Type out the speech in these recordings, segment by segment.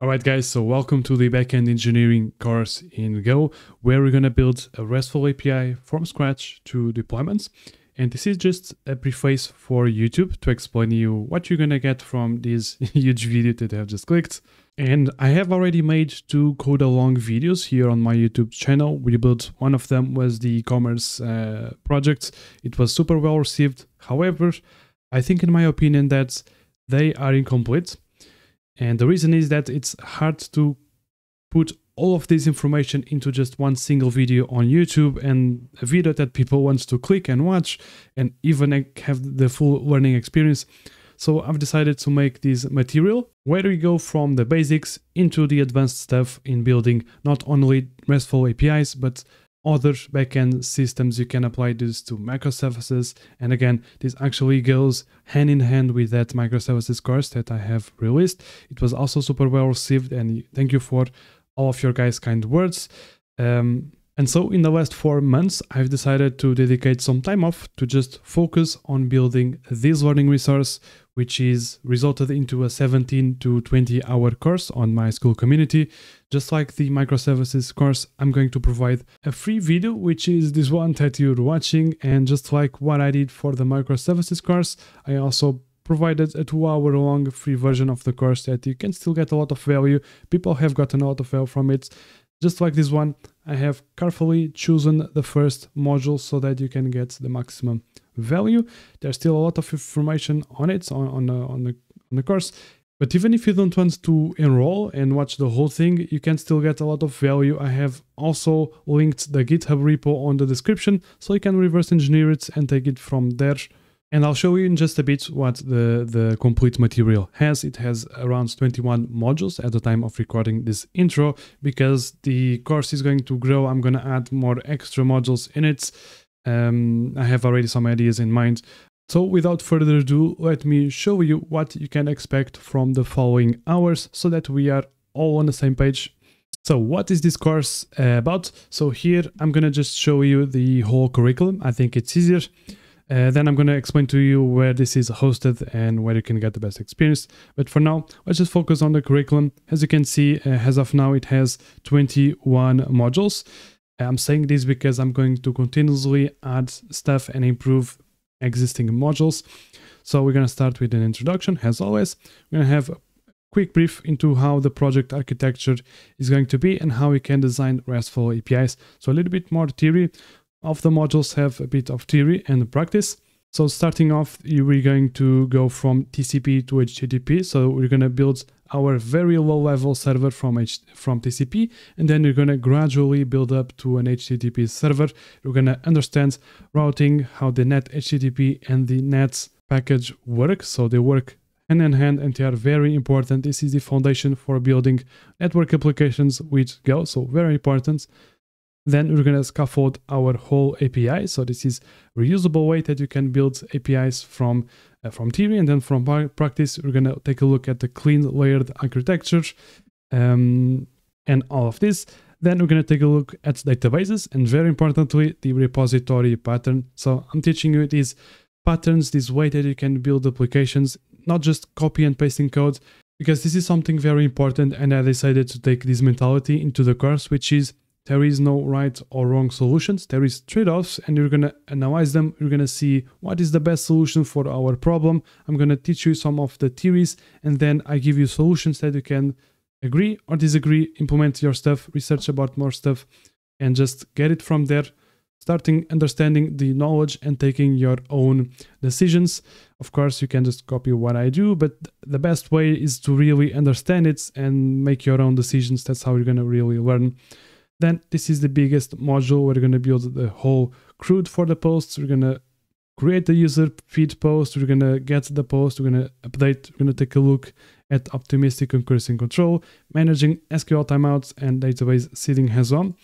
Alright guys, so welcome to the Backend Engineering course in Go, where we're going to build a RESTful API from scratch to deployments. And this is just a preface for YouTube to explain you what you're going to get from this huge video that I have just clicked. And I have already made 2 code-along videos here on my YouTube channel. We built one of them was the e-commerce project. It was super well received. However, I think in my opinion that they are incomplete. And the reason is that it's hard to put all of this information into just one single video on YouTube, and a video that people want to click and watch and even have the full learning experience. So I've decided to make this material where we go from the basics into the advanced stuff in building not only RESTful APIs, but other backend systems. You can apply this to microservices. And again, this actually goes hand in hand with that microservices course that I have released. It was also super well received, and thank you for all of your guys' kind words. And so in the last 4 months, I've decided to dedicate some time off to just focus on building this learning resource, which is resulted into a 17 to 20 hour course on my school community. Just like the microservices course, I'm going to provide a free video, which is this one that you're watching. And just like what I did for the microservices course, I also provided a 2-hour long free version of the course that you can still get a lot of value. People have gotten a lot of value from it. Just like this one, I have carefully chosen the first module so that you can get the maximum value. There's still a lot of information on it, on the course. But even if you don't want to enroll and watch the whole thing, you can still get a lot of value. I have also linked the GitHub repo on the description, so you can reverse engineer it and take it from there. And I'll show you in just a bit what the complete material has. It has around 21 modules at the time of recording this intro. Because the course is going to grow, I'm going to add more extra modules in it. I have already some ideas in mind. So without further ado, let me show you what you can expect from the following hours so that we are all on the same page. So what is this course about? So here I'm going to just show you the whole curriculum. I think it's easier. Then I'm going to explain to you where this is hosted and where you can get the best experience. But for now, let's just focus on the curriculum. As you can see, as of now, it has 21 modules. I'm saying this because I'm going to continuously add stuff and improve existing modules. So we're going to start with an introduction, as always. We're going to have a quick brief into how the project architecture is going to be and how we can design RESTful APIs. So a little bit more theory. Of the modules have a bit of theory and practice. So starting off, we're going to go from TCP to HTTP. So we're going to build our very low level server from TCP, and then we're going to gradually build up to an HTTP server. We're going to understand routing, how the net HTTP and the net package work. So they work hand in hand and they are very important. This is the foundation for building network applications with Go. So very important. Then we're going to scaffold our whole API. So this is a reusable way that you can build APIs from theory, and then from practice, we're going to take a look at the clean layered architecture and all of this. Then we're going to take a look at databases and very importantly, the repository pattern. So I'm teaching you these patterns, this way that you can build applications, not just copy and pasting code, because this is something very important. And I decided to take this mentality into the course, which is there is no right or wrong solutions. There is trade-offs, and you're going to analyze them. You're going to see what is the best solution for our problem. I'm going to teach you some of the theories, and then I give you solutions that you can agree or disagree, implement your stuff, research about more stuff, and just get it from there, starting understanding the knowledge and taking your own decisions. Of course, you can just copy what I do, but the best way is to really understand it and make your own decisions. That's how you're going to really learn. Then this is the biggest module. We're going to build the whole CRUD for the posts. We're going to create the user feed post. We're going to get the post. We're going to update. We're going to take a look at optimistic concurrency control, managing SQL timeouts, and database seeding hands-on.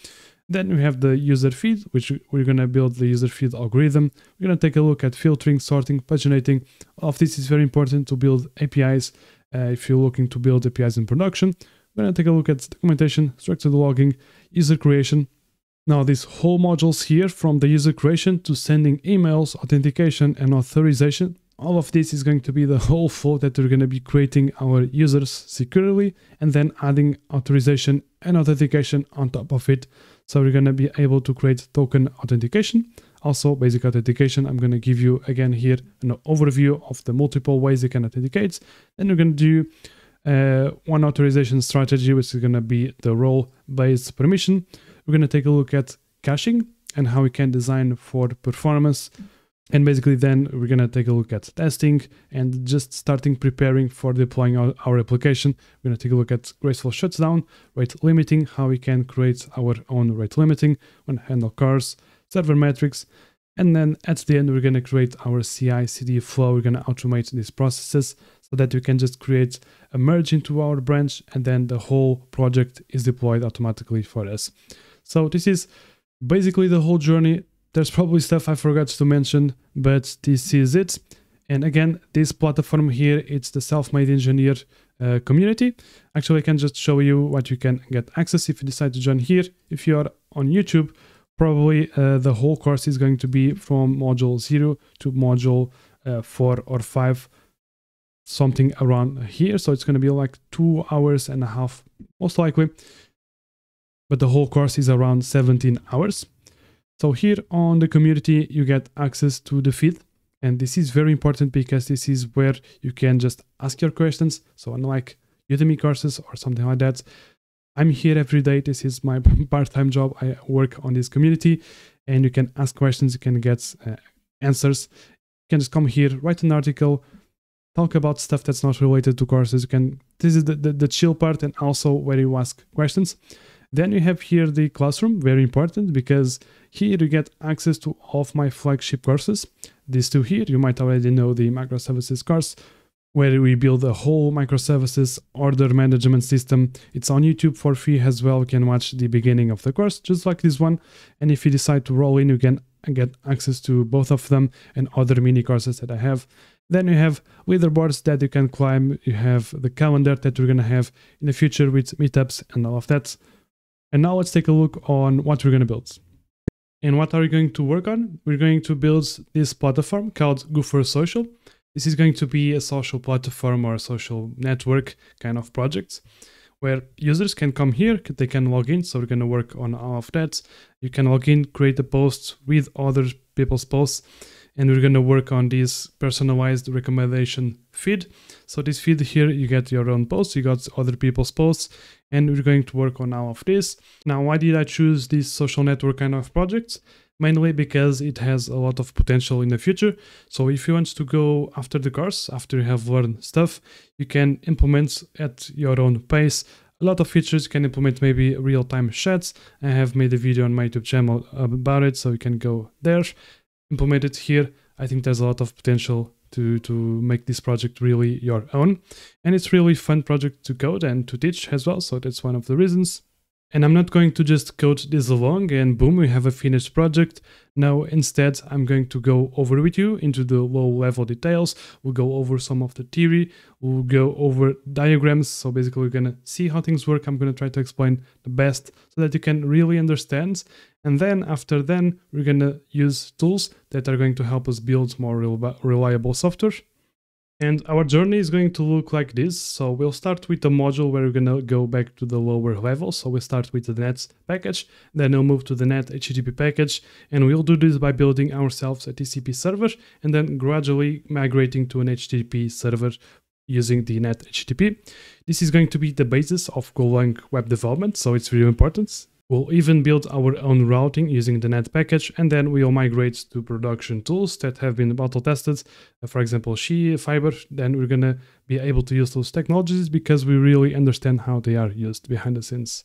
Then we have the user feed, which we're going to build the user feed algorithm. We're going to take a look at filtering, sorting, paginating. All of this is very important to build APIs if you're looking to build APIs in production. We're going to take a look at documentation, structured logging, user creation. Now these whole modules here, from the user creation to sending emails, authentication and authorization, all of this is going to be the whole flow that we're going to be creating our users securely and then adding authorization and authentication on top of it. So we're going to be able to create token authentication. Also basic authentication. I'm going to give you again here an overview of the multiple ways you can authenticate. Then we're going to do one authorization strategy, which is going to be the role-based permission. We're going to take a look at caching and how we can design for performance. And basically then we're going to take a look at testing and just starting preparing for deploying our application. We're going to take a look at graceful shutdown, rate limiting, how we can create our own rate limiting, when handle cars, server metrics. And then at the end, we're going to create our CI/CD flow. We're going to automate these processes so that we can just create a merge into our branch and then the whole project is deployed automatically for us. So this is basically the whole journey. There's probably stuff I forgot to mention, but this is it. And again, this platform here, it's the self-made engineer community. Actually, I can just show you what you can get access if you decide to join here. If you are on YouTube, probably the whole course is going to be from module 0 to module 4 or 5, something around here. So it's going to be like 2.5 hours, most likely. But the whole course is around 17 hours. So here on the community, you get access to the feed. And this is very important because this is where you can just ask your questions. So unlike Udemy courses or something like that, I'm here every day. This is my part-time job. I work on this community and you can ask questions, you can get answers. You can just come here, write an article, talk about stuff that's not related to courses. This is the chill part and also where you ask questions. Then you have here the classroom, very important because here you get access to all of my flagship courses. These two here, you might already know the microservices course, where we build a whole microservices order management system. It's on YouTube for free as well. You can watch the beginning of the course, just like this one. And if you decide to roll in, you can get access to both of them and other mini courses that I have. Then you have leaderboards that you can climb. You have the calendar that we're going to have in the future with meetups and all of that. And now let's take a look on what we're going to build. And what are we going to work on? We're going to build this platform called Gopher Social. This is going to be a social platform or a social network kind of project where users can come here, they can log in. So we're going to work on all of that. You can log in, create a post with other people's posts. And we're going to work on this personalized recommendation feed. So this feed here, you get your own posts, you got other people's posts, and we're going to work on all of this. Now, why did I choose this social network kind of projects? Mainly because it has a lot of potential in the future. So if you want to go after the course, after you have learned stuff, you can implement at your own pace. A lot of features. You can implement maybe real-time chats. I have made a video on my YouTube channel about it, so you can go there. Implement it here. I think there's a lot of potential to make this project really your own. And it's really fun project to code and to teach as well. So that's one of the reasons. And I'm not going to just code this along and boom, we have a finished project. No, instead, I'm going to go over with you into the low level details. We'll go over some of the theory. We'll go over diagrams. So basically, we're going to see how things work. I'm going to try to explain the best so that you can really understand. And then after then, we're going to use tools that are going to help us build more reliable software. And our journey is going to look like this. So we'll start with a module where we're going to go back to the lower level. So we'll start with the net package, then we'll move to the net HTTP package. And we'll do this by building ourselves a TCP server and then gradually migrating to an HTTP server using the net HTTP. This is going to be the basis of golang web development. So it's really important. We'll even build our own routing using the net package, and then we'll migrate to production tools that have been battle tested. For example, Fiber. Then we're going to be able to use those technologies because we really understand how they are used behind the scenes.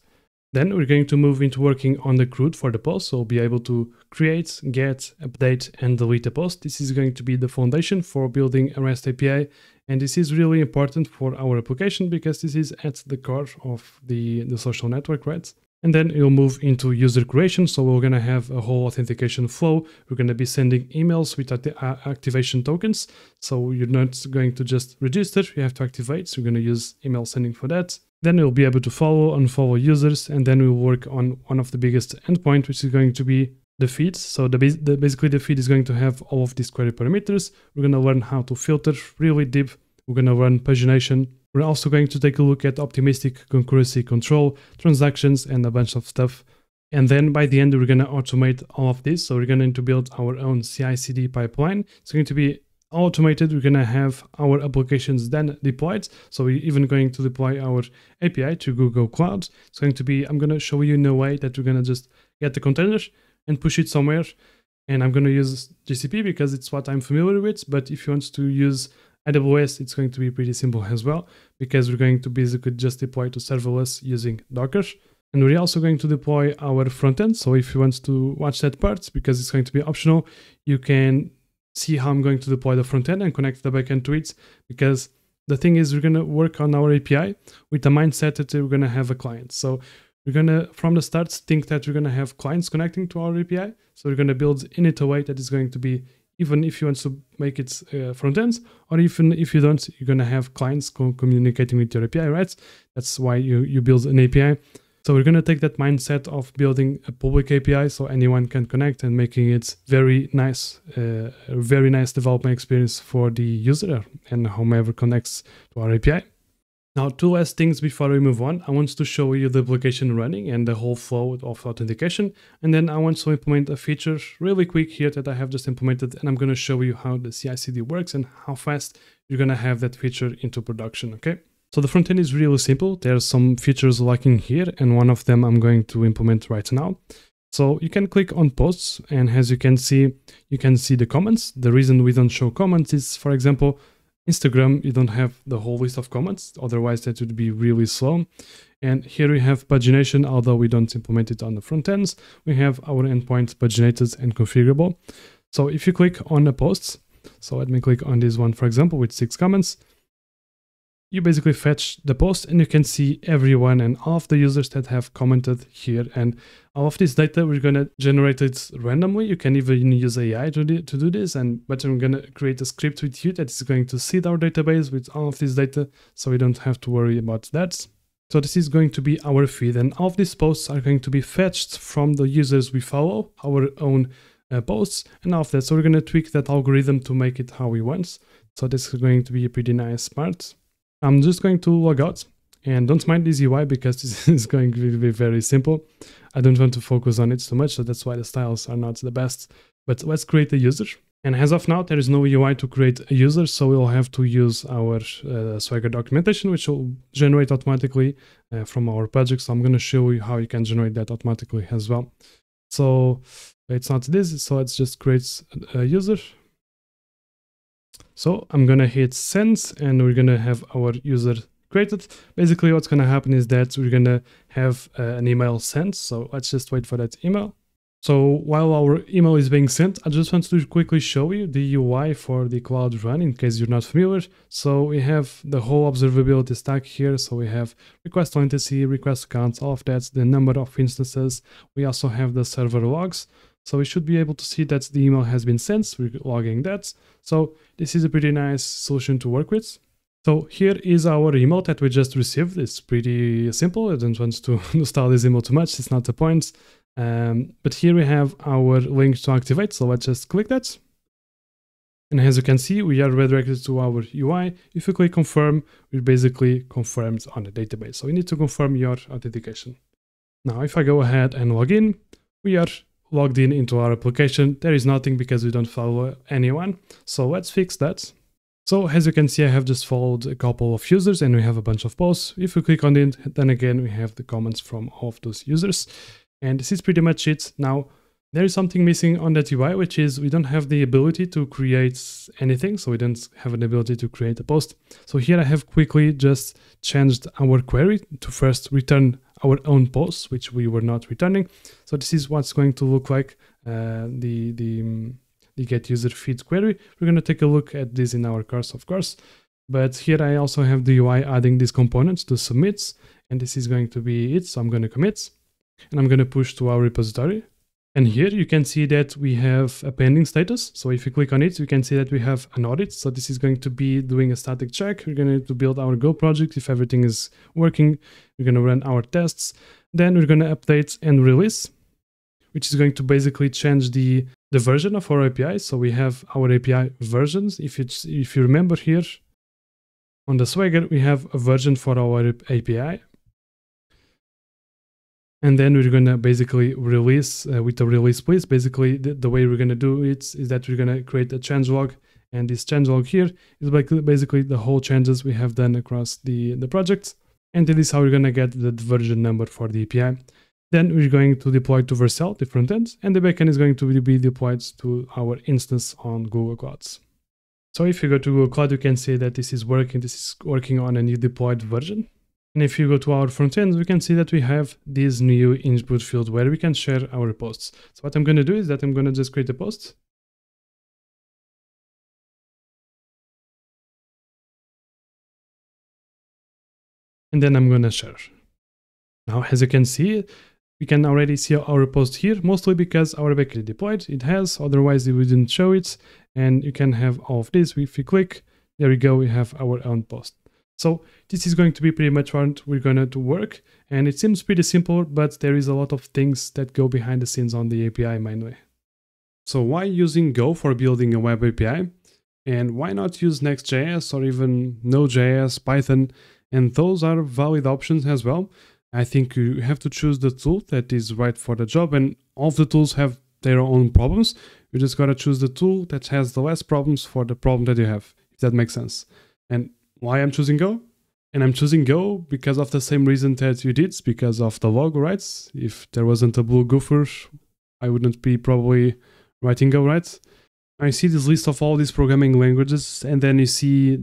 Then we're going to move into working on the CRUD for the post. So we'll be able to create, get, update, and delete a post. This is going to be the foundation for building a REST API. And this is really important for our application because this is at the core of the social network, right? And then you'll move into user creation. So we're going to have a whole authentication flow. We're going to be sending emails with activation tokens. So you're not going to just register, you have to activate. So we're going to use email sending for that. Then you'll be able to follow, unfollow users. And then we'll work on one of the biggest endpoint, which is going to be the feeds. So basically the feed is going to have all of these query parameters. We're going to learn how to filter really deep. We're going to run pagination. We're also going to take a look at optimistic concurrency control, transactions, and a bunch of stuff. And then by the end, we're going to automate all of this. So we're going to build our own CI/CD pipeline. It's going to be automated. We're going to have our applications then deployed. So we're even going to deploy our API to Google Cloud. It's going to be, I'm going to show you in a way that we're going to just get the container and push it somewhere. And I'm going to use GCP because it's what I'm familiar with. But if you want to use AWS, it's going to be pretty simple as well, because we're going to basically just deploy to serverless using Docker. And we're also going to deploy our front end. So if you want to watch that part, because it's going to be optional, you can see how I'm going to deploy the front end and connect the backend to it. Because the thing is, we're going to work on our API with the mindset that we're going to have a client. So we're going to, from the start, think that we're going to have clients connecting to our API. So we're going to build in it a way that is going to be, even if you want to make it front ends, or even if you don't, you're going to have clients communicating with your API, right? That's why you build an API. So we're going to take that mindset of building a public API so anyone can connect and making it very nice development experience for the user and whomever connects to our API. Now, two last things before we move on. I want to show you the application running and the whole flow of authentication. And then I want to implement a feature really quick here that I have just implemented. And I'm going to show you how the CI/CD works and how fast you're going to have that feature into production, okay? So the front end is really simple. There are some features lacking here, and one of them I'm going to implement right now. So you can click on posts, and as you can see the comments. The reason we don't show comments is, for example, Instagram, you don't have the whole list of comments, otherwise that would be really slow. And here we have pagination, although we don't implement it on the front ends. We have our endpoint paginated and configurable. So if you click on the posts, so let me click on this one, for example, with 6 comments, you basically fetch the post and you can see everyone and all of the users that have commented here. And all of this data, we're going to generate it randomly. You can even use AI to do this, but I'm going to create a script with you that is going to seed our database with all of this data, so we don't have to worry about that. So this is going to be our feed, and all of these posts are going to be fetched from the users we follow, our own posts, and all of that. So we're going to tweak that algorithm to make it how we want. So this is going to be a pretty nice part. I'm just going to log out, and don't mind this UI because this is going to be very simple. I don't want to focus on it too much, so that's why the styles are not the best. But let's create a user. And as of now, there is no UI to create a user, so we'll have to use our Swagger documentation, which will generate automatically from our project. So I'm going to show you how you can generate that automatically as well. So it's not this, so let's just create a user. So I'm going to hit send, and we're going to have our user created. Basically, what's going to happen is that we're going to have an email sent. So let's just wait for that email. So while our email is being sent, I just want to quickly show you the UI for the Cloud Run in case you're not familiar. So we have the whole observability stack here. So we have request latency, request counts, all of that, the number of instances. We also have the server logs. So we should be able to see that the email has been sent. We're logging that. So this is a pretty nice solution to work with. So here is our email that we just received. It's pretty simple. I don't want to style this email too much. It's not the point. But here we have our link to activate. So let's just click that. And as you can see, we are redirected to our UI. If you click confirm, we're basically confirmed on the database. So you need to confirm your authentication. Now, if I go ahead and log in, we are logged in into our application. There is nothing because we don't follow anyone. So let's fix that. So as you can see, I have just followed a couple of users and we have a bunch of posts. If we click on it, then again, we have the comments from all of those users. And this is pretty much it. Now, there is something missing on that UI, which is we don't have the ability to create anything. So we don't have an ability to create a post. So here I have quickly just changed our query to first return our own posts, which we were not returning. So this is what's going to look like the get user feed query. We're going to take a look at this in our course, of course. But here I also have the UI adding these components to submits, and this is going to be it. So I'm going to commit, and I'm going to push to our repository. And here you can see that we have a pending status. So if you click on it, you can see that we have an audit. So this is going to be doing a static check. We're going to build our Go project. If everything is working, we're going to run our tests. Then we're going to update and release. which is going to basically change the version of our API. So we have our API versions. If you remember here on the Swagger, we have a version for our API. And then we're going to basically release with a release please. Basically, the way we're going to do it is that we're going to create a changelog. And this changelog here is basically the whole changes we have done across the project. And this is how we're going to get the version number for the API. Then we're going to deploy to Vercel, the front end, and the backend is going to be deployed to our instance on Google Clouds. So if you go to Google Cloud, you can see that this is working on a new deployed version. And if you go to our front end, we can see that we have this new input field where we can share our posts. So what I'm going to do is that I'm going to just create a post. And then I'm going to share. Now, as you can see, we can already see our post here, mostly because our backend is deployed. It has, otherwise it wouldn't show it. And you can have all of this. If you click, there we go, we have our own post. So this is going to be pretty much what we're going to work. And it seems pretty simple, but there is a lot of things that go behind the scenes on the API mainly. So why using Go for building a web API? And why not use Next.js or even Node.js, Python? And those are valid options as well. I think you have to choose the tool that is right for the job, and all of the tools have their own problems. You just got to choose the tool that has the less problems for the problem that you have, if that makes sense. And why I'm choosing Go? And I'm choosing Go because of the same reason that you did, because of the logo, right? If there wasn't a blue gopher, I wouldn't be probably writing Go, right? I see this list of all these programming languages, and then you see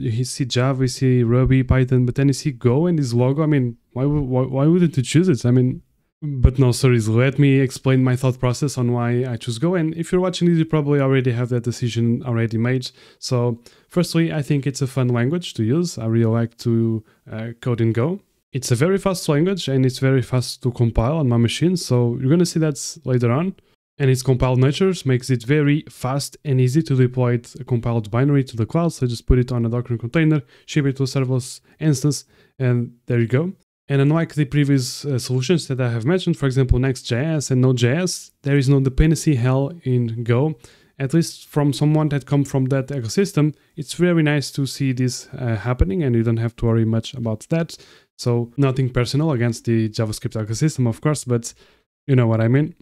Java, you see Ruby, Python, but then you see Go and this logo. I mean, why wouldn't you choose it? I mean, but no, sorry, let me explain my thought process on why I choose Go. And if you're watching this, you probably already have that decision already made. So firstly, I think it's a fun language to use. I really like to code in Go. It's a very fast language and it's very fast to compile on my machine. So you're going to see that later on. And its compiled nature makes it very fast and easy to deploy a compiled binary to the cloud. So just put it on a Docker container, ship it to a serverless instance, and there you go. And unlike the previous solutions that I have mentioned, for example, Next.js and Node.js, there is no dependency hell in Go. At least from someone that comes from that ecosystem, it's very nice to see this happening, and you don't have to worry much about that. So nothing personal against the JavaScript ecosystem, of course, but you know what I mean.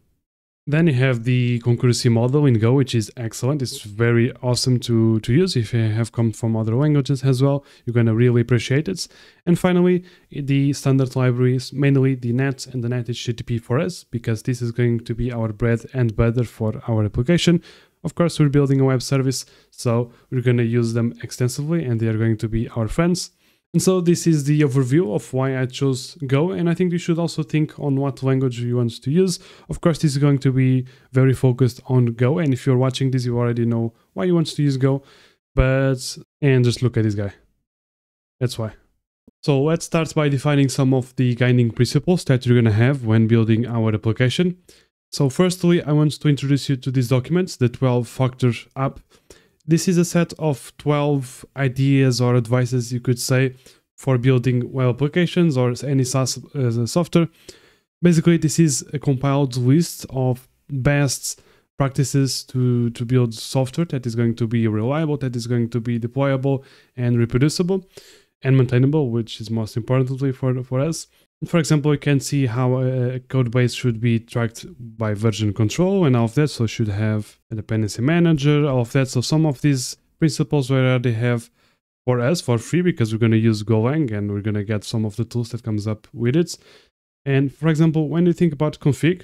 Then you have the concurrency model in Go, which is excellent. It's very awesome to use. If you have come from other languages as well, you're going to really appreciate it. And finally, the standard libraries, mainly the net and the net HTTP for us, because this is going to be our bread and butter for our application. Of course, we're building a web service, so we're going to use them extensively, and they are going to be our friends. And so this is the overview of why I chose Go, and I think you should also think on what language you want to use. Of course, this is going to be very focused on Go, and if you're watching this, you already know why you want to use Go, and just look at this guy. That's why. So let's start by defining some of the guiding principles that you're going to have when building our application. So firstly, I want to introduce you to this document, the 12-factor app. This is a set of 12 ideas or advices, you could say, for building web applications or any SaaS software. Basically, this is a compiled list of best practices to build software that is going to be reliable, that is going to be deployable and reproducible and maintainable, which is most importantly for us. For example, you can see how a code base should be tracked by version control and all of that. So should have a dependency manager, all of that. So some of these principles we already have for us for free, because we're going to use Golang and we're going to get some of the tools that comes up with it. And for example, when you think about config,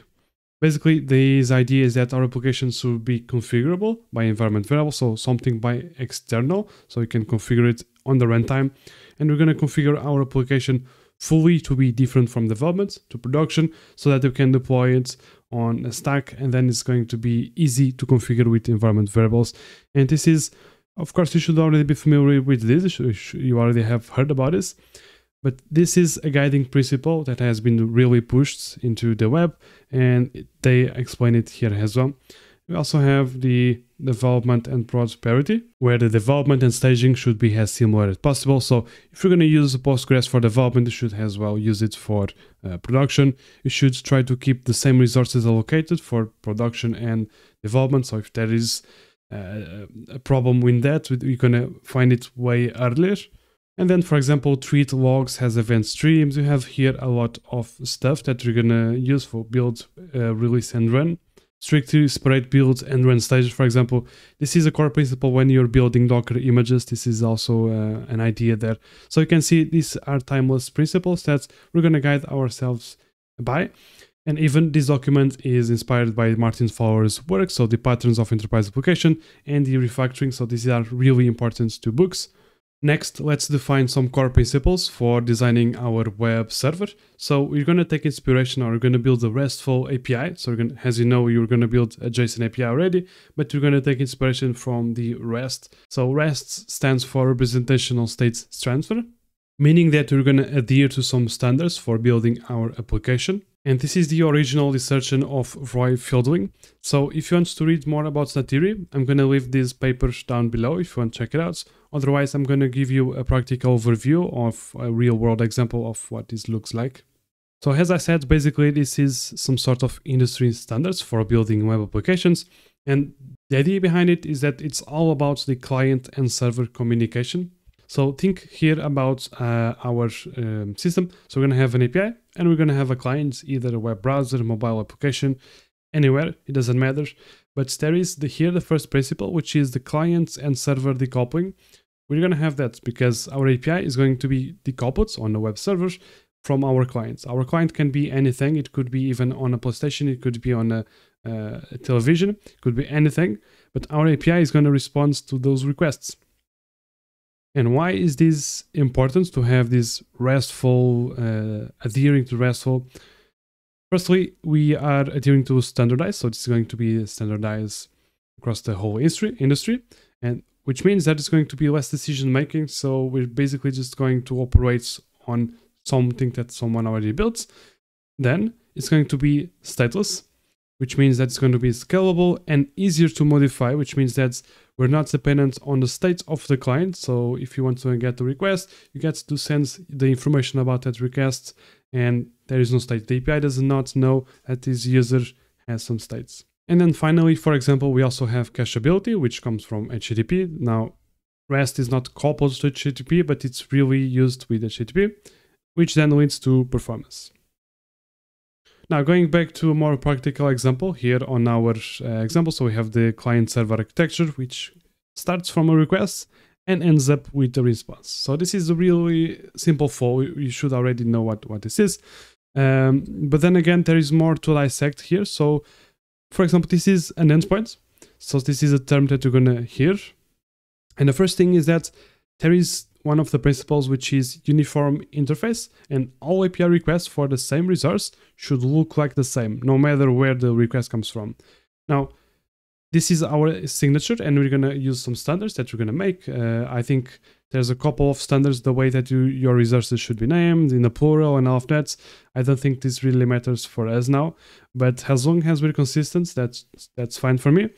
basically this idea is that our application should be configurable by environment variable, so something by external, so you can configure it on the runtime. And we're going to configure our application fully to be different from development to production, so that you can deploy it on a stack, and then it's going to be easy to configure with environment variables. And this is, of course, you should already be familiar with this, you already have heard about this, but this is a guiding principle that has been really pushed into the web, and they explain it here as well. We also have the development and prosperity, where the development and staging should be as similar as possible. So if you're going to use Postgres for development, you should as well use it for production. You should try to keep the same resources allocated for production and development. So if there is a problem with that, you're going to find it way earlier. And then, for example, treat logs has event streams. You have here a lot of stuff that you're going to use for build, release, and run. Strictly separate builds and run stages, for example. This is a core principle when you're building Docker images. This is also an idea there. So you can see these are timeless principles that we're going to guide ourselves by. And even this document is inspired by Martin Fowler's work, so the patterns of enterprise application and the refactoring. So these are really important two books. Next, let's define some core principles for designing our web server. So we're going to take inspiration, or we're going to build a RESTful API. So as you know, you're going to build a JSON API already, but you're going to take inspiration from the REST. So REST stands for Representational State Transfer, meaning that we're going to adhere to some standards for building our application. And this is the original dissertation of Roy Fielding. So if you want to read more about that theory, I'm going to leave these papers down below if you want to check it out. Otherwise, I'm going to give you a practical overview of a real-world example of what this looks like. So as I said, basically this is some sort of industry standards for building web applications. And the idea behind it is that it's all about the client and server communication. So think here about our system. So we're going to have an API and we're going to have a client, either a web browser, mobile application, anywhere, it doesn't matter. But there is here the first principle, which is the client and server decoupling. We're going to have that because our API is going to be decoupled on the web servers from our clients. Our client can be anything. It could be even on a PlayStation. It could be on a television. It could be anything. But our API is going to respond to those requests. And why is this important to have this RESTful, adhering to RESTful? Firstly, we are adhering to standardized, so this is going to be standardized across the whole industry, and which means that it's going to be less decision making. So we're basically just going to operate on something that someone already built. Then it's going to be stateless, which means that it's going to be scalable and easier to modify, which means that we're not dependent on the state of the client. So if you want to get a request, you get to send the information about that request and there is no state. The API does not know that this user has some states. And then finally, for example, we also have cacheability, which comes from HTTP. Now, REST is not coupled to HTTP, but it's really used with HTTP, which then leads to performance. Now, going back to a more practical example here on our example, so we have the client-server architecture, which starts from a request and ends up with a response. So this is a really simple flow. You should already know what this is. But then again, there is more to dissect here. So, for example, this is an endpoint. So this is a term that you're going to hear. And the first thing is that there is one of the principles, which is uniform interface, and all API requests for the same resource should look like the same, no matter where the request comes from. Now, this is our signature, and we're going to use some standards that we're going to make. I think there's a couple of standards, the way that your resources should be named in the plural and all of that. I don't think this really matters for us now, but as long as we're consistent, that's fine for me.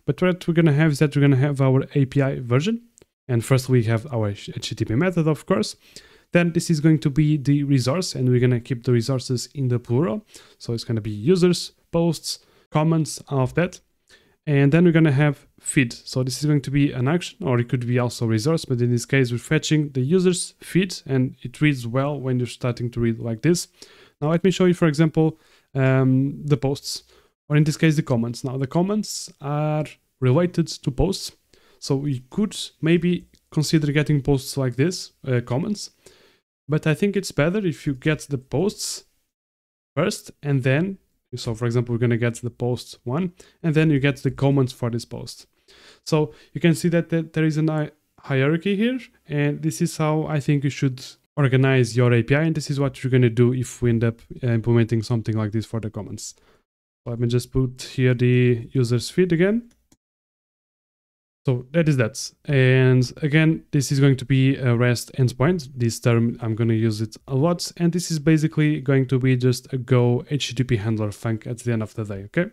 But what we're going to have is that we're going to have our API version. And first we have our HTTP method, of course. Then this is going to be the resource, and we're going to keep the resources in the plural. So it's going to be users, posts, comments, all of that. And then we're going to have feed. So this is going to be an action, or it could be also resource, but in this case, we're fetching the user's feed, and it reads well when you're starting to read like this. Now let me show you, for example, the posts, or in this case, the comments. Now the comments are related to posts. So we could maybe consider getting posts like this, comments, but I think it's better if you get the posts first and then, so for example, we're going to get the post one and then you get the comments for this post. So you can see that there is a hierarchy here, and this is how I think you should organize your API, and this is what you're going to do if we end up implementing something like this for the comments. So let me just put here the user's feed again. So that is that. And again, this is going to be a REST endpoint. This term, I'm going to use it a lot. And this is basically going to be just a Go HTTP handler func at the end of the day, okay?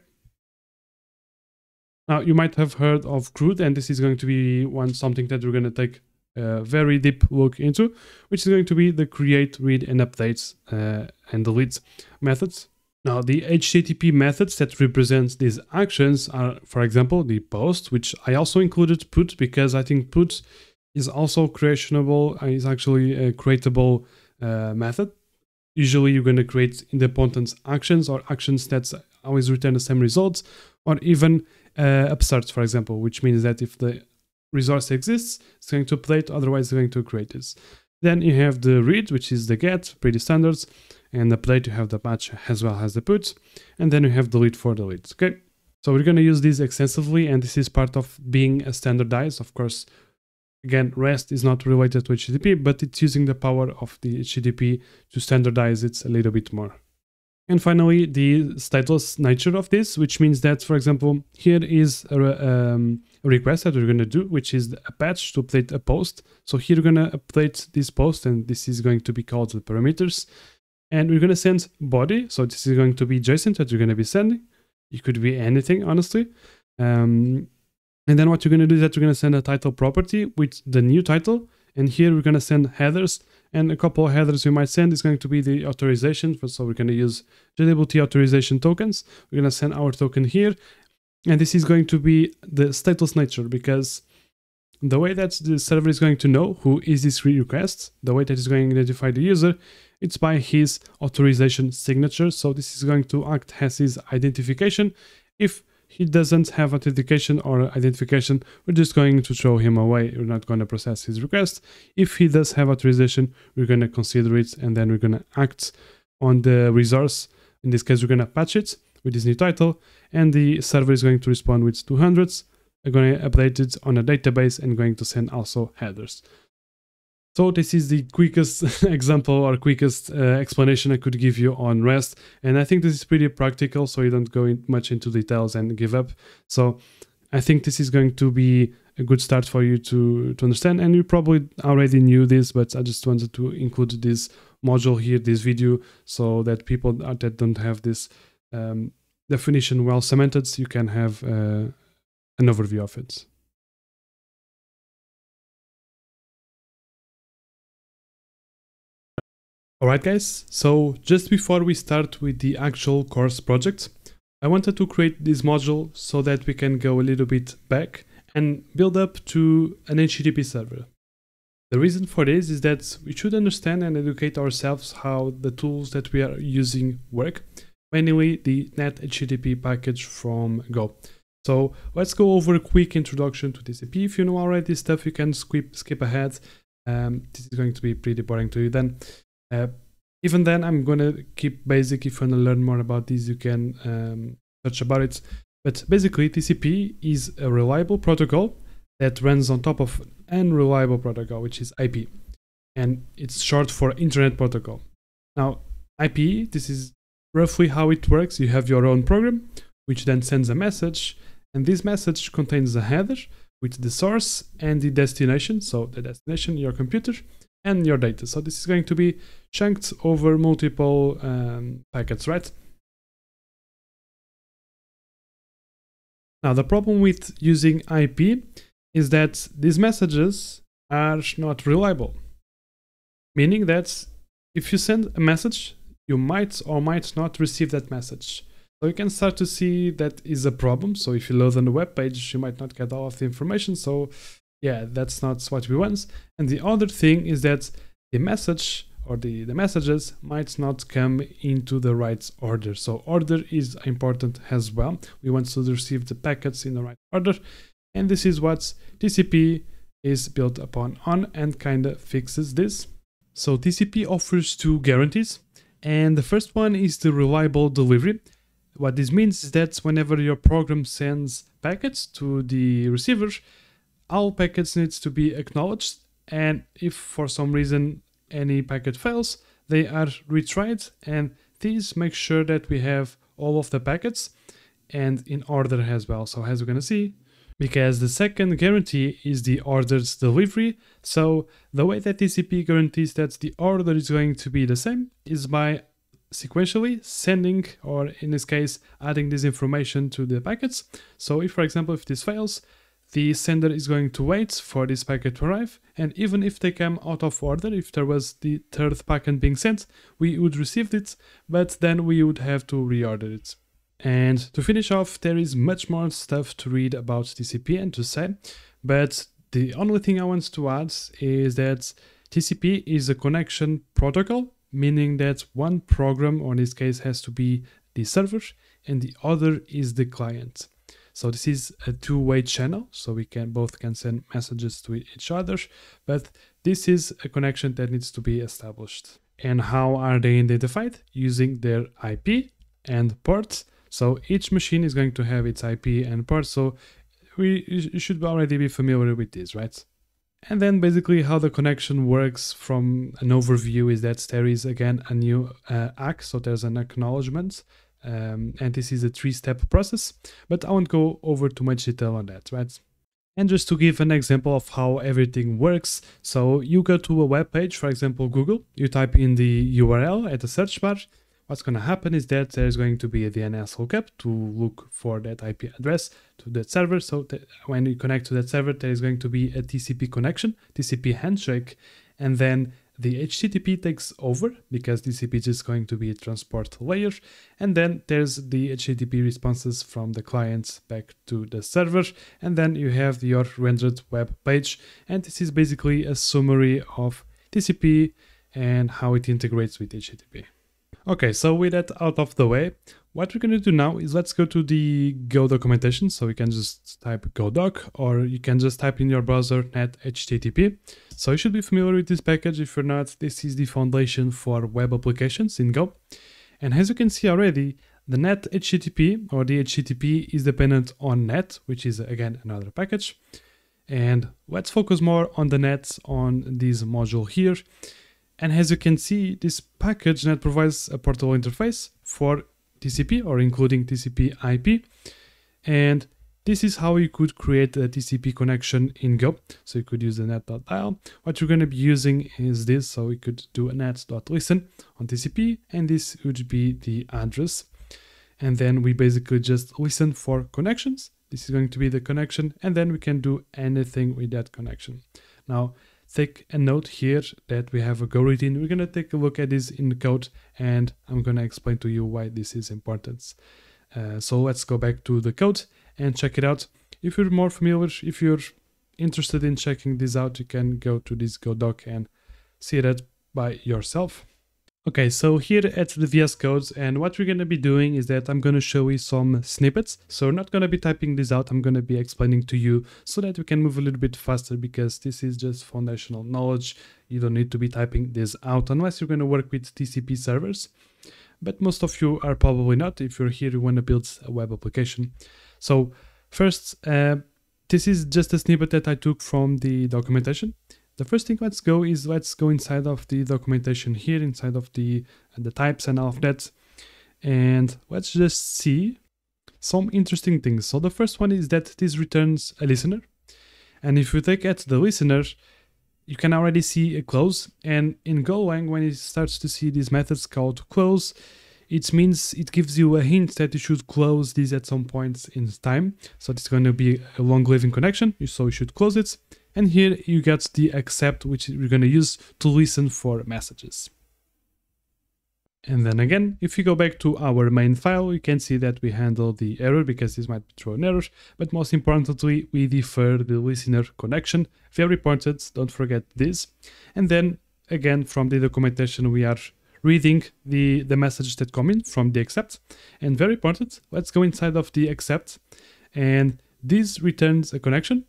Now, you might have heard of CRUD, and this is going to be something that we're going to take a very deep look into, which is going to be the create, read, and updates and delete methods. Now, the HTTP methods that represent these actions are, for example, the post, which I also included put because I think put is also creationable, is actually a creatable method. Usually you're going to create independent actions or actions that always return the same results, or even upstarts, for example, which means that if the resource exists, it's going to update, otherwise it's going to create this. Then you have the read, which is the get, pretty standards, and update you have the patch as well as the put, and then you have delete for delete, okay? So we're going to use this extensively, and this is part of being a standardized. Of course, again, REST is not related to HTTP, but it's using the power of the HTTP to standardize it a little bit more. And finally, the stateless nature of this, which means that, for example, here is a request that we're going to do, which is a patch to update a post. So here we're going to update this post, and this is going to be called the parameters. And we're going to send body. So this is going to be JSON that we're going to be sending. It could be anything, honestly. And then what you're going to do is that you're going to send a title property with the new title. And here we're going to send headers. And a couple of headers we might send is going to be the authorization. So we're going to use JWT authorization tokens. We're going to send our token here. And this is going to be the stateless nature, because the way that the server is going to know who is this request, the way that it's going to identify the user, it's by his authorization signature. So this is going to act as his identification. If he doesn't have authentication or identification, we're just going to throw him away. We're not going to process his request. If he does have authorization, we're going to consider it, and then we're going to act on the resource. In this case, we're going to patch it with this new title, and the server is going to respond with 200s. We're going to update it on a database and going to send also headers. So this is the quickest example or quickest explanation I could give you on REST. And I think this is pretty practical, so you don't go much into details and give up. So I think this is going to be a good start for you to understand. And you probably already knew this, but I just wanted to include this module here, this video, so that people that don't have this definition well cemented, you can have an overview of it. Alright guys, so just before we start with the actual course project, I wanted to create this module so that we can go a little bit back and build up to an HTTP server. The reason for this is that we should understand and educate ourselves how the tools that we are using work, mainly the net HTTP package from Go. So let's go over a quick introduction to TCP. If you know already this stuff, you can skip ahead. This is going to be pretty boring to you then. Even then, I'm going to keep basic. If you want to learn more about this, you can search about it. But basically, TCP is a reliable protocol that runs on top of an unreliable protocol, which is IP. And it's short for Internet Protocol. Now, IP, this is roughly how it works. You have your own program, which then sends a message. And this message contains a header with the source and the destination. So the destination, your computer, and your data. So this is going to be chunked over multiple packets, right? Now, the problem with using IP is that these messages are not reliable. Meaning that if you send a message, you might or might not receive that message. So you can start to see that is a problem. So if you load on the web page, you might not get all of the information. So yeah, that's not what we want. And the other thing is that the message or the messages might not come into the right order. So order is important as well. We want to receive the packets in the right order. And this is what TCP is built upon and kind of fixes this. So TCP offers two guarantees. And the first one is the reliable delivery. What this means is that whenever your program sends packets to the receiver, all packets needs to be acknowledged, and if for some reason any packet fails, they are retried, and this makes sure that we have all of the packets and in order as well. So as we're going to see, because the second guarantee is the ordered delivery. So the way that TCP guarantees that the order is going to be the same is by sequentially sending, or in this case, adding this information to the packets. So if, for example, if this fails, the sender is going to wait for this packet to arrive, and even if they come out of order, if there was the third packet being sent, we would receive it, but then we would have to reorder it. And to finish off, there is much more stuff to read about TCP and to say, but the only thing I want to add is that TCP is a connection protocol, meaning that one program, or in this case, has to be the server and the other is the client. So this is a two-way channel, so we can both send messages to each other, but this is a connection that needs to be established. And how are they identified? Using their IP and port. So each machine is going to have its IP and port, so you should already be familiar with this, right? And then basically how the connection works from an overview is that there is again a new ACK, so there's an acknowledgement. And this is a three-step process, but I won't go over too much detail on that, right? And just to give an example of how everything works, so you go to a web page, for example, Google, you type in the URL at the search bar. What's going to happen is that there's going to be a DNS lookup to look for that IP address to that server. So that when you connect to that server, there is going to be a TCP connection, TCP handshake, and then the HTTP takes over because TCP is just going to be a transport layer. And then there's the HTTP responses from the clients back to the server. And then you have your rendered web page. And this is basically a summary of TCP and how it integrates with HTTP. Okay, so with that out of the way, what we're going to do now is let's go to the Go documentation. So we can just type Go doc, or you can just type in your browser net HTTP. So you should be familiar with this package. If you're not, this is the foundation for web applications in Go. And as you can see already, the net HTTP or the HTTP is dependent on net, which is again another package. And let's focus more on the net on this module here. And as you can see, this package net provides a portable interface for TCP or including TCP IP. And this is how you could create a TCP connection in Go. So you could use the net.dial. What you're going to be using is this. So we could do a net.listen on TCP, and this would be the address. And then we basically just listen for connections. This is going to be the connection, and then we can do anything with that connection. Now, take a note here that we have a Go routine. We're going to take a look at this in the code, and I'm going to explain to you why this is important. So let's go back to the code and check it out. If you're more familiar, if you're interested in checking this out, you can go to this Go doc and see that by yourself. Okay, so here at the VS Code, and what we're going to be doing is that I'm going to show you some snippets. So we're not going to be typing this out, I'm going to be explaining to you so that we can move a little bit faster, because this is just foundational knowledge. You don't need to be typing this out unless you're going to work with TCP servers. But most of you are probably not. If you're here, you want to build a web application. So first, this is just a snippet that I took from the documentation. The first thing let's go inside of the documentation here, inside of the types and all of that. And let's just see some interesting things. So the first one is that this returns a listener. And if you take at the listener, you can already see a close. And in Golang, when it starts to see these methods called close, it means it gives you a hint that you should close this at some point in time. So it's going to be a long-living connection, so you should close it. And here you get the accept, which we're going to use to listen for messages. And then again, if you go back to our main file, you can see that we handle the error, because this might throw an error. But most importantly, we defer the listener connection. Very important, don't forget this. And then again, from the documentation, we are reading the messages that come in from the accept. And very important, let's go inside of the accept. And this returns a connection.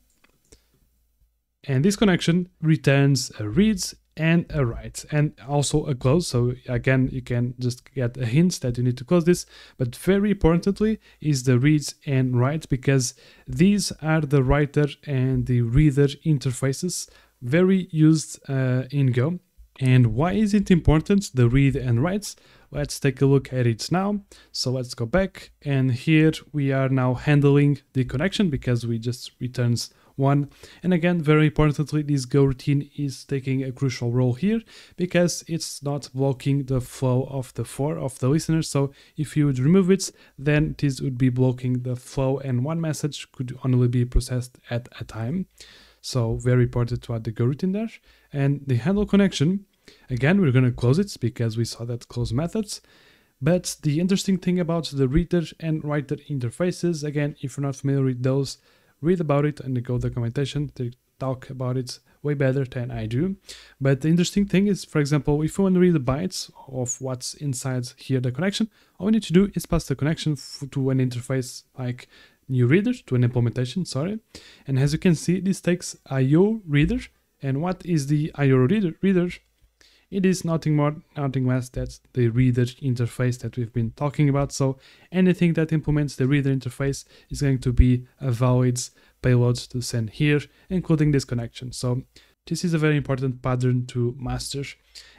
And this connection returns a reads and a write, and also a close. So again, you can just get a hint that you need to close this. But very importantly is the reads and writes, because these are the writer and the reader interfaces, very used in Go. And why is it important, the read and writes? Let's take a look at it now. So let's go back, and here we are now handling the connection, because we just returns one. And again, very importantly, this go routine is taking a crucial role here because it's not blocking the flow of the for of the listener. So if you would remove it, then this would be blocking the flow and one message could only be processed at a time. So very important to add the go routine there. And the handle connection, again, we're going to close it because we saw that close methods. But the interesting thing about the reader and writer interfaces, again, if you're not familiar with those, read about it and go to documentation. They talk about it way better than I do. But the interesting thing is, for example, if you want to read the bytes of what's inside here, the connection, all we need to do is pass the connection to an interface like new reader, to an implementation, sorry. And as you can see, this takes IO reader. And what is the IO reader? It is nothing more, nothing less than the reader interface that we've been talking about. So anything that implements the reader interface is going to be a valid payload to send here, including this connection. So this is a very important pattern to master.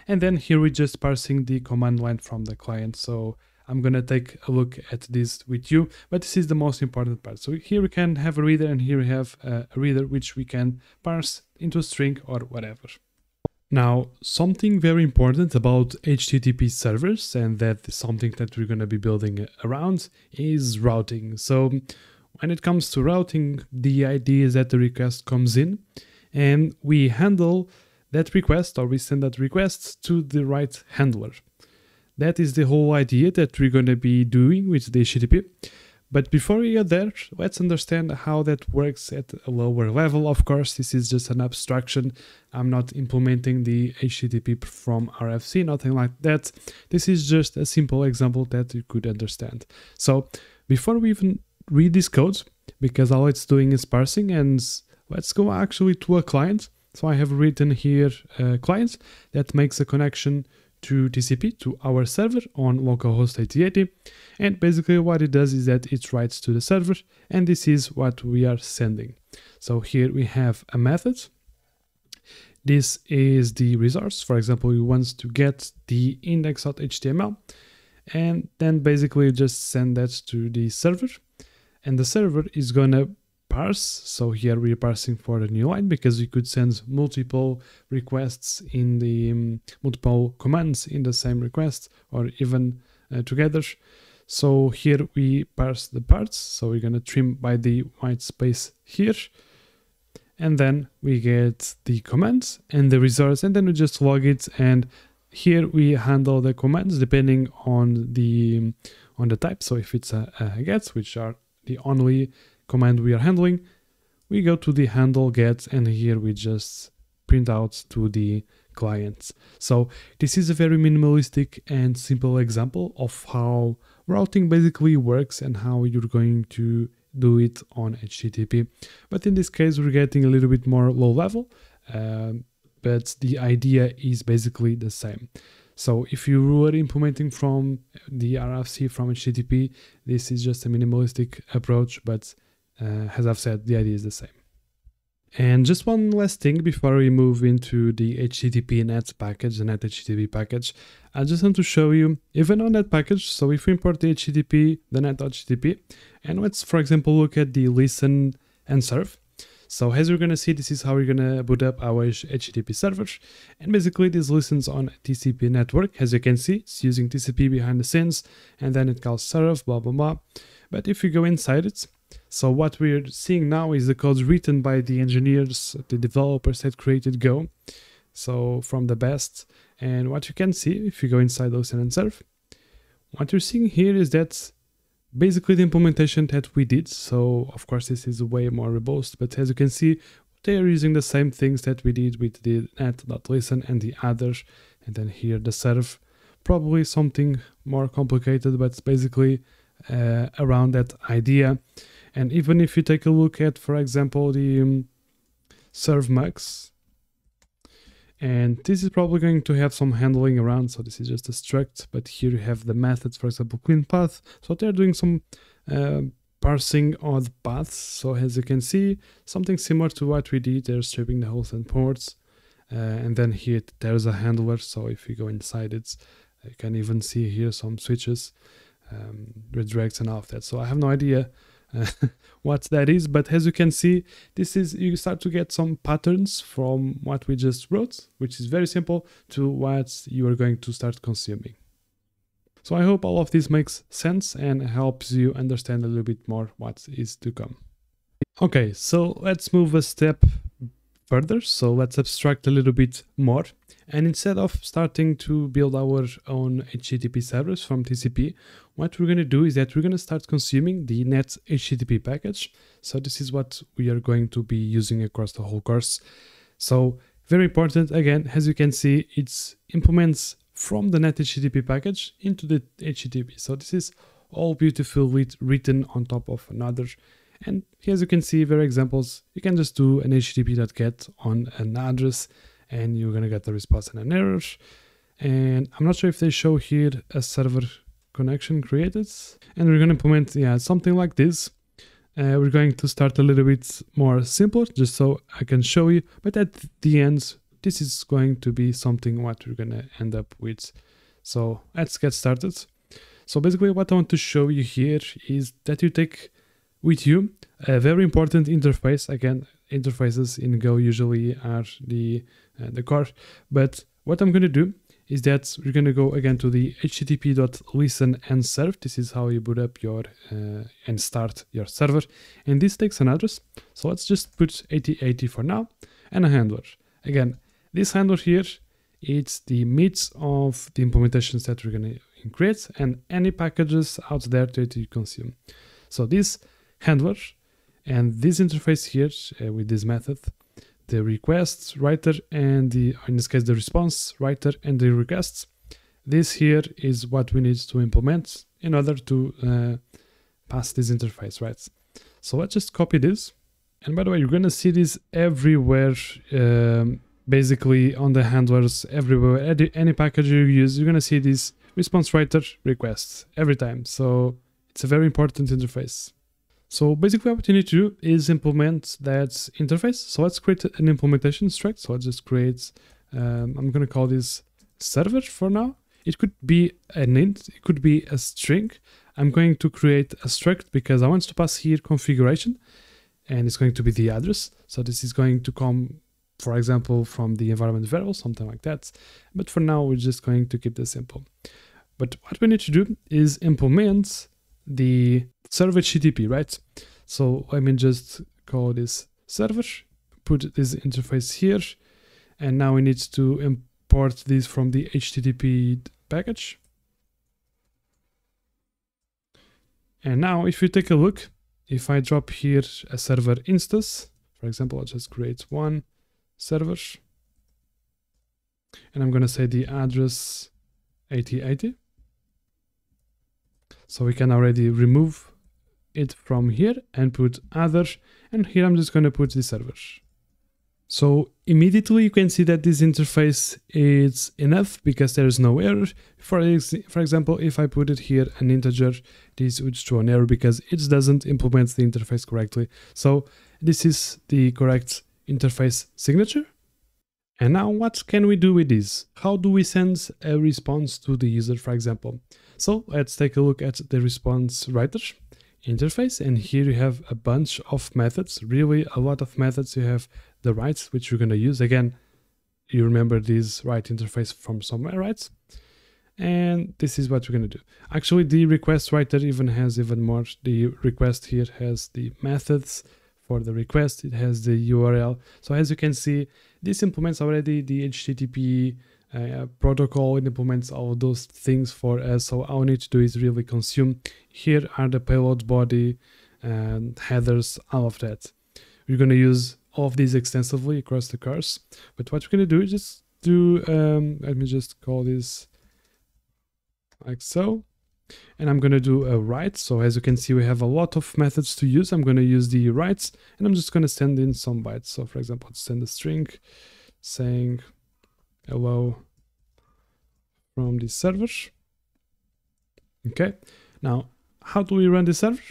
And then here we're just parsing the command line from the client. So I'm going to take a look at this with you, but this is the most important part. So here we can have a reader and here we have a reader which we can parse into a string or whatever. Now, something very important about HTTP servers, and that is something that we're going to be building around, is routing. So when it comes to routing, the idea is that the request comes in and we handle that request, or we send that request to the right handler. That is the whole idea that we're going to be doing with the HTTP. But before we get there, let's understand how that works at a lower level. Of course, this is just an abstraction. I'm not implementing the HTTP from RFC, nothing like that. This is just a simple example that you could understand. So before we even read this code, because all it's doing is parsing, and let's go actually to a client. So I have written here a client that makes a connection to TCP, to our server on localhost 8080. And basically what it does is that it writes to the server, and this is what we are sending. So here we have a method. This is the resource. For example, we want to get the index.html, and then basically just send that to the server, and the server is gonna parse. So here we're parsing for the new line because we could send multiple requests in the multiple commands in the same request, or even together. So here we parse the parts. So we're going to trim by the white space here. And then we get the commands and the resource, and then we just log it. And here we handle the commands depending on the type. So if it's a get, which are the only command we are handling, we go to the handle get, and here we just print out to the client. So this is a very minimalistic and simple example of how routing basically works and how you're going to do it on HTTP. But in this case, we're getting a little bit more low level, but the idea is basically the same. So if you were implementing from the RFC from HTTP, this is just a minimalistic approach, but as I've said, the idea is the same. And just one last thing before we move into the HTTP net package, the net HTTP package, I just want to show you, even on that package, so if we import the HTTP, the net.http, and let's, for example, look at the listen and serve. So as you're going to see, this is how we're going to boot up our HTTP server. And basically this listens on TCP network. As you can see, it's using TCP behind the scenes, and then it calls serve, blah, blah, blah. But if you go inside it, so what we're seeing now is the code written by the engineers, the developers that created Go. So from the best. And what you can see, if you go inside listen and serve, what you're seeing here is that basically the implementation that we did. So of course this is way more robust, but as you can see, they are using the same things that we did with the net.listen and the other. And then here the serve, probably something more complicated, but it's basically around that idea. And even if you take a look at, for example, the serve mux, and this is probably going to have some handling around. So this is just a struct, but here you have the methods, for example, clean path. So they're doing some parsing of the paths. So as you can see, something similar to what we did, they're stripping the host and ports. And then here there's a handler. So if you go inside it, you can even see here some switches, redirects and all of that. So I have no idea what that is, but as you can see, you start to get some patterns from what we just wrote, which is very simple, to what you are going to start consuming. So I hope all of this makes sense and helps you understand a little bit more what is to come. Okay, so let's move a step further. So let's abstract a little bit more. And instead of starting to build our own HTTP servers from TCP, what we're going to do is that we're going to start consuming the net HTTP package. So this is what we are going to be using across the whole course. So very important, again, as you can see, it implements from the net HTTP package into the HTTP. So this is all beautifully written on top of another. And as you can see, very examples, you can just do an http.get on an address and you're going to get a response and an error. And I'm not sure if they show here a server connection created. And we're going to implement, something like this. We're going to start a little bit more simple, just so I can show you. But at the end, this is going to be something what we're going to end up with. So let's get started. So basically what I want to show you here is that you take with you a very important interface. Again, interfaces in Go usually are the core, but what I'm going to do is that we're going to go again to the http.listen and serve. This is how you boot up your and start your server, and this takes an address. So let's just put 8080 for now and a handler. Again, this handler here, it's the meat of the implementations that we're going to create and any packages out there that you consume. So this handler and this interface here with this method, the request writer and in this case the response writer and the requests, this here is what we need to implement in order to pass this interface, right? So let's just copy this, and by the way, you're going to see this everywhere, basically on the handlers everywhere. Any package you use, you're going to see this response writer requests every time. So it's a very important interface. So basically what you need to do is implement that interface. So let's create an implementation struct. So let's just create, I'm going to call this server for now. It could be an int, it could be a string. I'm going to create a struct because I want to pass here configuration, and it's going to be the address. So this is going to come, for example, from the environment variable, something like that. But for now, we're just going to keep this simple. But what we need to do is implement the server HTTP, right? So let me just call this server, put this interface here, and now we need to import this from the HTTP package. And now if you take a look, if I drop here a server instance, for example, I'll just create one server, and I'm going to say the address 8080. So we can already remove it from here and put other, and here I'm just going to put the server. So immediately you can see that this interface is enough because there is no error. For example, if I put it here an integer, this would show an error because it doesn't implement the interface correctly. So this is the correct interface signature. And now what can we do with this? How do we send a response to the user, for example? So let's take a look at the response writer interface, and here you have a bunch of methods, really a lot of methods. You have the writes, which you're going to use. Again, you remember this write interface from somewhere, right? And this is what we're going to do. Actually, the request writer even has even more. The request here has the methods for the request, it has the URL. So as you can see, this implements already the HTTP protocol. It implements all of those things for us. So all we need to do is really consume. Here are the payload body and headers, all of that. We're going to use all of these extensively across the course. But what we're going to do is just do, let me just call this like so. And I'm going to do a write. So as you can see, we have a lot of methods to use. I'm going to use the writes, and I'm just going to send in some bytes. So for example, let's send a string saying hello from the server. Okay. Now, how do we run the server?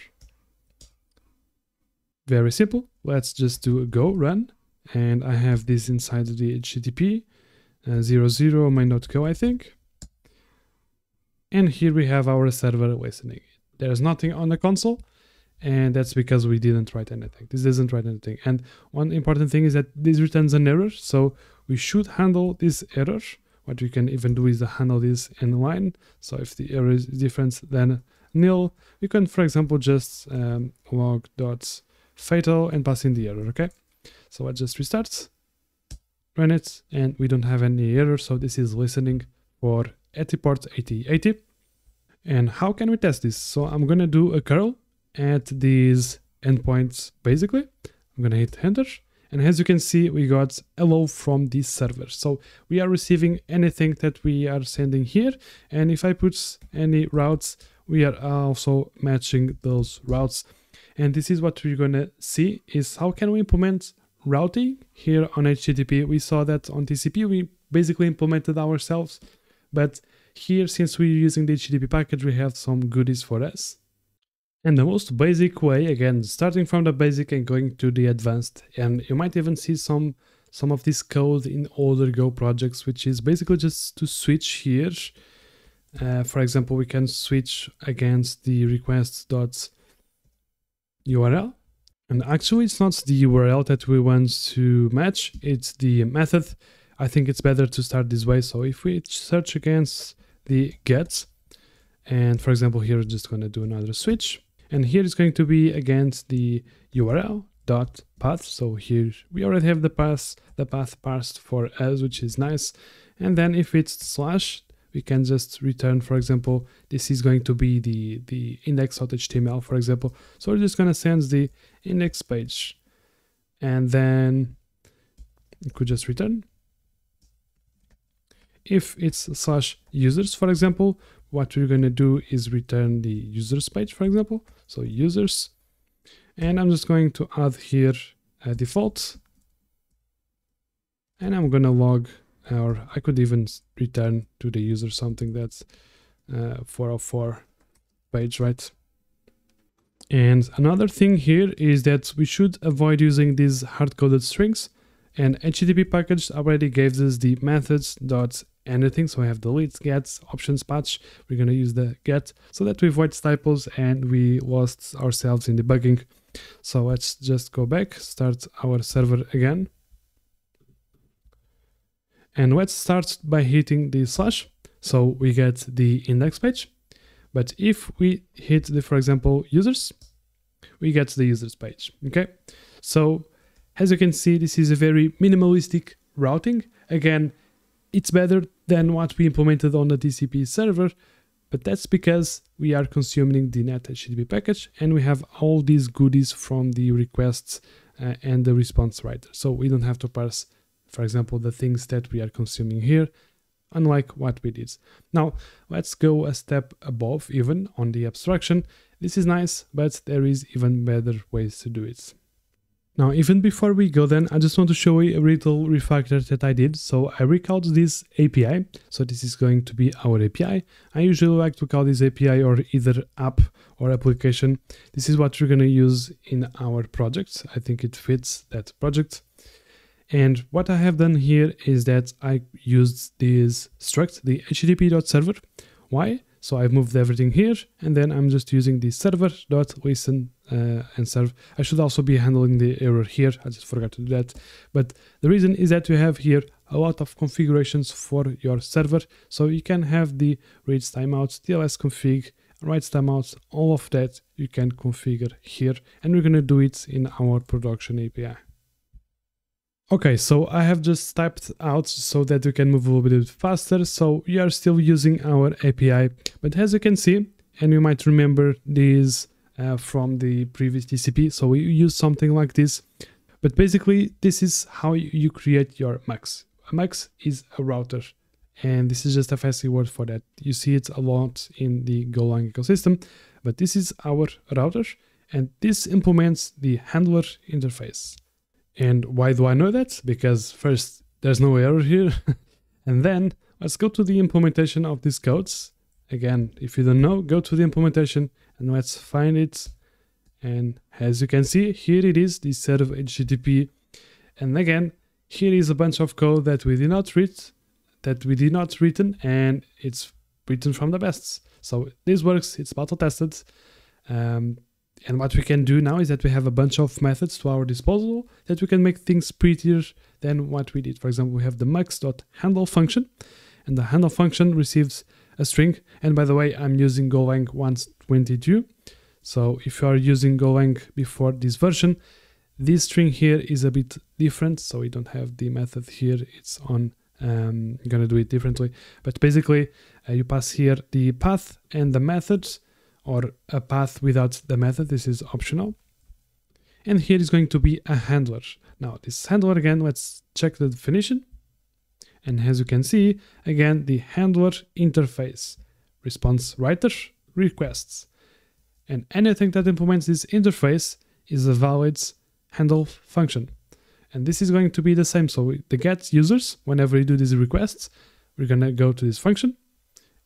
Very simple. Let's just do a go run. And I have this inside the HTTP 00 main.go, I think. And here we have our server listening. There's nothing on the console. and that's because we didn't write anything. This doesn't write anything. And one important thing is that this returns an error, so we should handle this error. What we can even do is to handle this in line. So if the error is different than nil, we can, for example, just log.fatal and pass in the error, okay? So let's just restart, run it, and we don't have any error. So this is listening for at port 8080. And how can we test this? So I'm gonna do a curl at these endpoints, basically. I'm gonna hit enter. And as you can see, we got hello from this server. So we are receiving anything that we are sending here. And if I put any routes, we are also matching those routes. And this is what we're gonna see is how can we implement routing here on HTTP. We saw that on TCP, we basically implemented ourselves. But here, since we're using the HTTP package, we have some goodies for us. And the most basic way, again, starting from the basic and going to the advanced, and you might even see some of this code in older Go projects, which is basically just to switch here. For example, we can switch against the request.url. And actually, it's not the URL that we want to match, it's the method. I think it's better to start this way. So if we search against the get, and for example, here we're just going to do another switch. And here is going to be against the URL.path. So here we already have the path parsed for us, which is nice. And then if it's slash, we can just return, for example, this is going to be the index.html, for example. So we're just going to send the index page. And then you could just return. If it's slash users, for example, what we're going to do is return the users page, for example. So users, and I'm just going to add here a default, and I'm going to log, or I could even return to the user something that's 404 page, right? And another thing here is that we should avoid using these hard-coded strings, and HTTP package already gave us the methods.anything. So I have delete, get, options, patch. We're going to use the get so that we avoid typos and we lost ourselves in debugging. So let's just go back, start our server again. And let's start by hitting the slash. So we get the index page. But if we hit the, for example, users, we get the users page. Okay. So as you can see, this is a very minimalistic routing. Again, it's better than what we implemented on the TCP server, but that's because we are consuming the net HTTP package and we have all these goodies from the requests and the response writer. So we don't have to parse, for example, the things that we are consuming here, unlike what we did. Now, let's go a step above even on the abstraction. This is nice, but there is even better ways to do it. Now, even before we go then, I just want to show you a little refactor that I did. So I recalled this API. So this is going to be our API. I usually like to call this API or either app or application. This is what we're going to use in our project. I think it fits that project. And what I have done here is that I used this struct, the http.server. Why? So I've moved everything here, and then I'm just using the server.listen and serve. I should also be handling the error here. I just forgot to do that. But the reason is that you have here a lot of configurations for your server. So you can have the reads timeouts, TLS config, writes timeouts, all of that you can configure here. And we're going to do it in our production API. Okay, so I have just typed out so that we can move a little bit faster. So we are still using our API, but as you can see, and you might remember this from the previous TCP, so we use something like this. But basically, this is how you create your MUX. A MUX is a router, and this is just a fancy word for that. You see it a lot in the Golang ecosystem, but this is our router, and this implements the handler interface. And why do I know that? Because first, there's no error here. And then let's go to the implementation of these codes. Again, if you don't know, go to the implementation and let's find it. And as you can see, here it is, the set of HTTP. And again, here is a bunch of code that we did not read, and it's written from the best. So this works, it's battle tested. And what we can do now is that we have a bunch of methods to our disposal that we can make things prettier than what we did. For example, we have the mux.handle function, and the handle function receives a string. And by the way, I'm using Golang 1.22. So if you are using Golang before this version, this string here is a bit different. So we don't have the method here. It's on, I'm going to do it differently. But basically, you pass here the path and the methods, or a path without the method. This is optional. And here is going to be a handler. Now this handler, again, let's check the definition. And as you can see, again, the handler interface response writer requests. And anything that implements this interface is a valid handle function. And this is going to be the same. So the get users, whenever you do these requests, we're going to go to this function.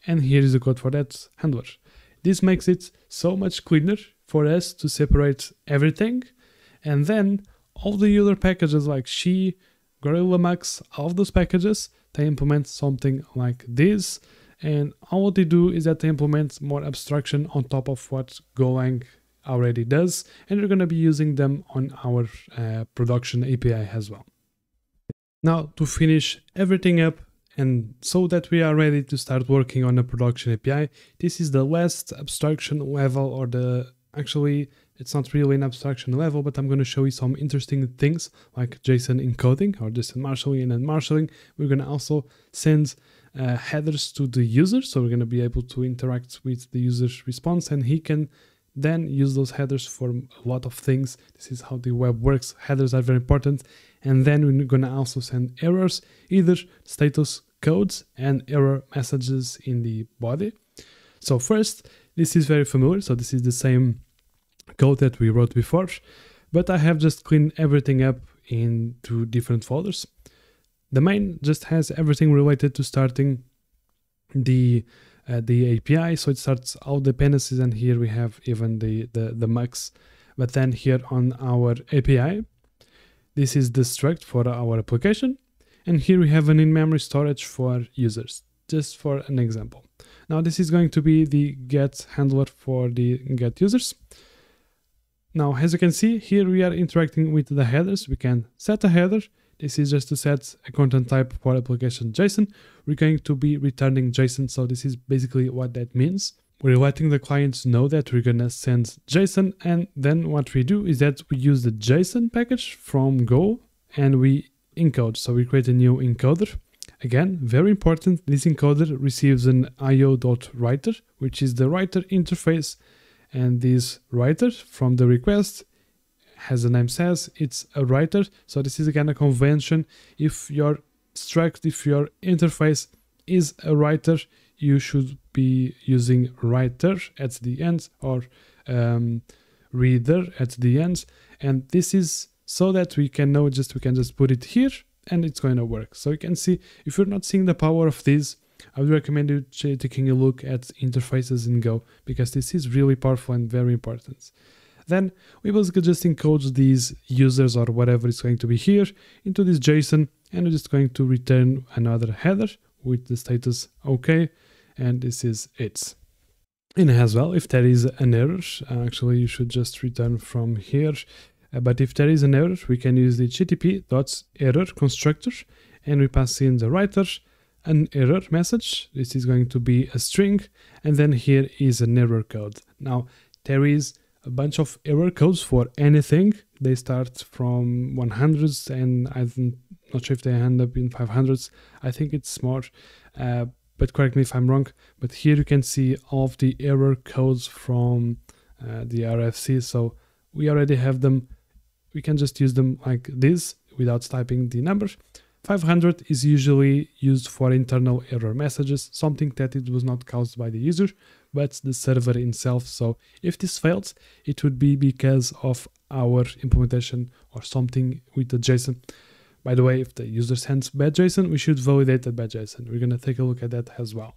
And here is the code for that handler. This makes it so much cleaner for us to separate everything. And then all the other packages like She, Gorilla Mux, all of those packages, they implement something like this. And all what they do is that they implement more abstraction on top of what Golang already does. And we're going to be using them on our production API as well. Now, to finish everything up, and so that we are ready to start working on a production API, this is the last abstraction level, or actually, it's not really an abstraction level, but I'm going to show you some interesting things like JSON encoding or JSON marshalling and marshalling. We're going to also send headers to the user, so we're going to be able to interact with the user's response, and he can then use those headers for a lot of things. This is how the web works. Headers are very important. And then we're going to also send errors, either status codes and error messages in the body. So first, this is very familiar. So this is the same code that we wrote before, but I have just cleaned everything up into different folders. The main just has everything related to starting the API. So it starts all dependencies, and here we have even the mux. But then here on our API, this is the struct for our application. And here we have an in-memory storage for users, just for an example. Now this is going to be the get handler for the get users. Now, as you can see, here we are interacting with the headers. We can set a header. This is just to set a content type for application JSON. We're going to be returning JSON. So this is basically what that means. We're letting the clients know that we're going to send JSON. And then what we do is that we use the JSON package from Go and we encode. So we create a new encoder. Again, very important, this encoder receives an io.writer, which is the writer interface. And this writer from the request, as the name says, it's a writer. So this is again a convention. If your struct, if your interface is a writer, you should be using writer at the end or reader at the end. And this is so that we can know we can just put it here and it's going to work. So you can see, if you're not seeing the power of this, I would recommend you taking a look at interfaces in Go, because this is really powerful and very important. Then we basically just encode these users or whatever is going to be here into this JSON, and we're just going to return another header with the status OK, and this is it. And as well, if there is an error, actually you should just return from here. But if there is an error, we can use the gtp.error constructor, and we pass in the writer, an error message. This is going to be a string, and then here is an error code. Now there is a bunch of error codes for anything. They start from 100s, and I'm not sure if they end up in 500s. I think it's more, but correct me if I'm wrong. But here you can see all of the error codes from the RFC. So we already have them. We can just use them like this without typing the numbers. 500 is usually used for internal error messages, something that it was not caused by the user, but the server itself. So if this fails, it would be because of our implementation or something with the JSON. By the way, if the user sends bad JSON, we should validate the bad JSON. We're going to take a look at that as well.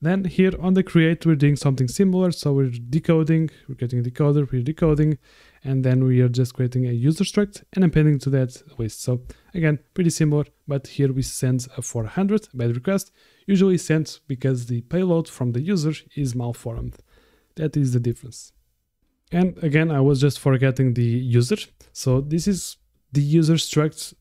Then here on the create, we're doing something similar. So we're decoding, we're getting a decoder, we're decoding, and then we are just creating a user struct and appending to that list. So again, pretty similar, but here we send a 400 bad request, usually sent because the payload from the user is malformed. That is the difference. And again, I was just forgetting the user. So this is the user struct.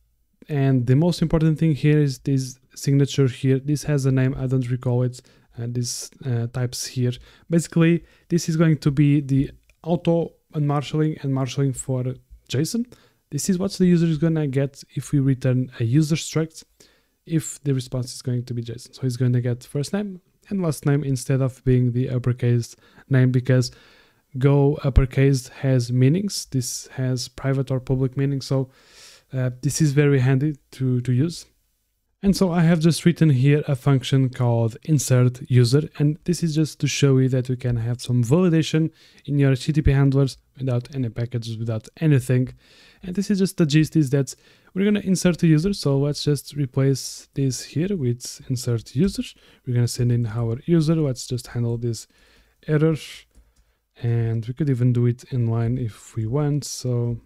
And the most important thing here is this signature here. This has a name, I don't recall it. And this types here. Basically, this is going to be the auto unmarshalling and marshalling for JSON. This is what the user is going to get if we return a user struct, if the response is going to be JSON. So he's going to get first name and last name instead of being the uppercase name, because Go uppercase has meanings. This has private or public meaning. So this is very handy to use. And so I have just written here a function called insert user, and this is just to show you that you can have some validation in your HTTP handlers without any packages, without anything. And this is just the gist, is that we're going to insert a user. So let's just replace this here with insert user. We're going to send in our user. Let's just handle this error. And we could even do it inline if we want. So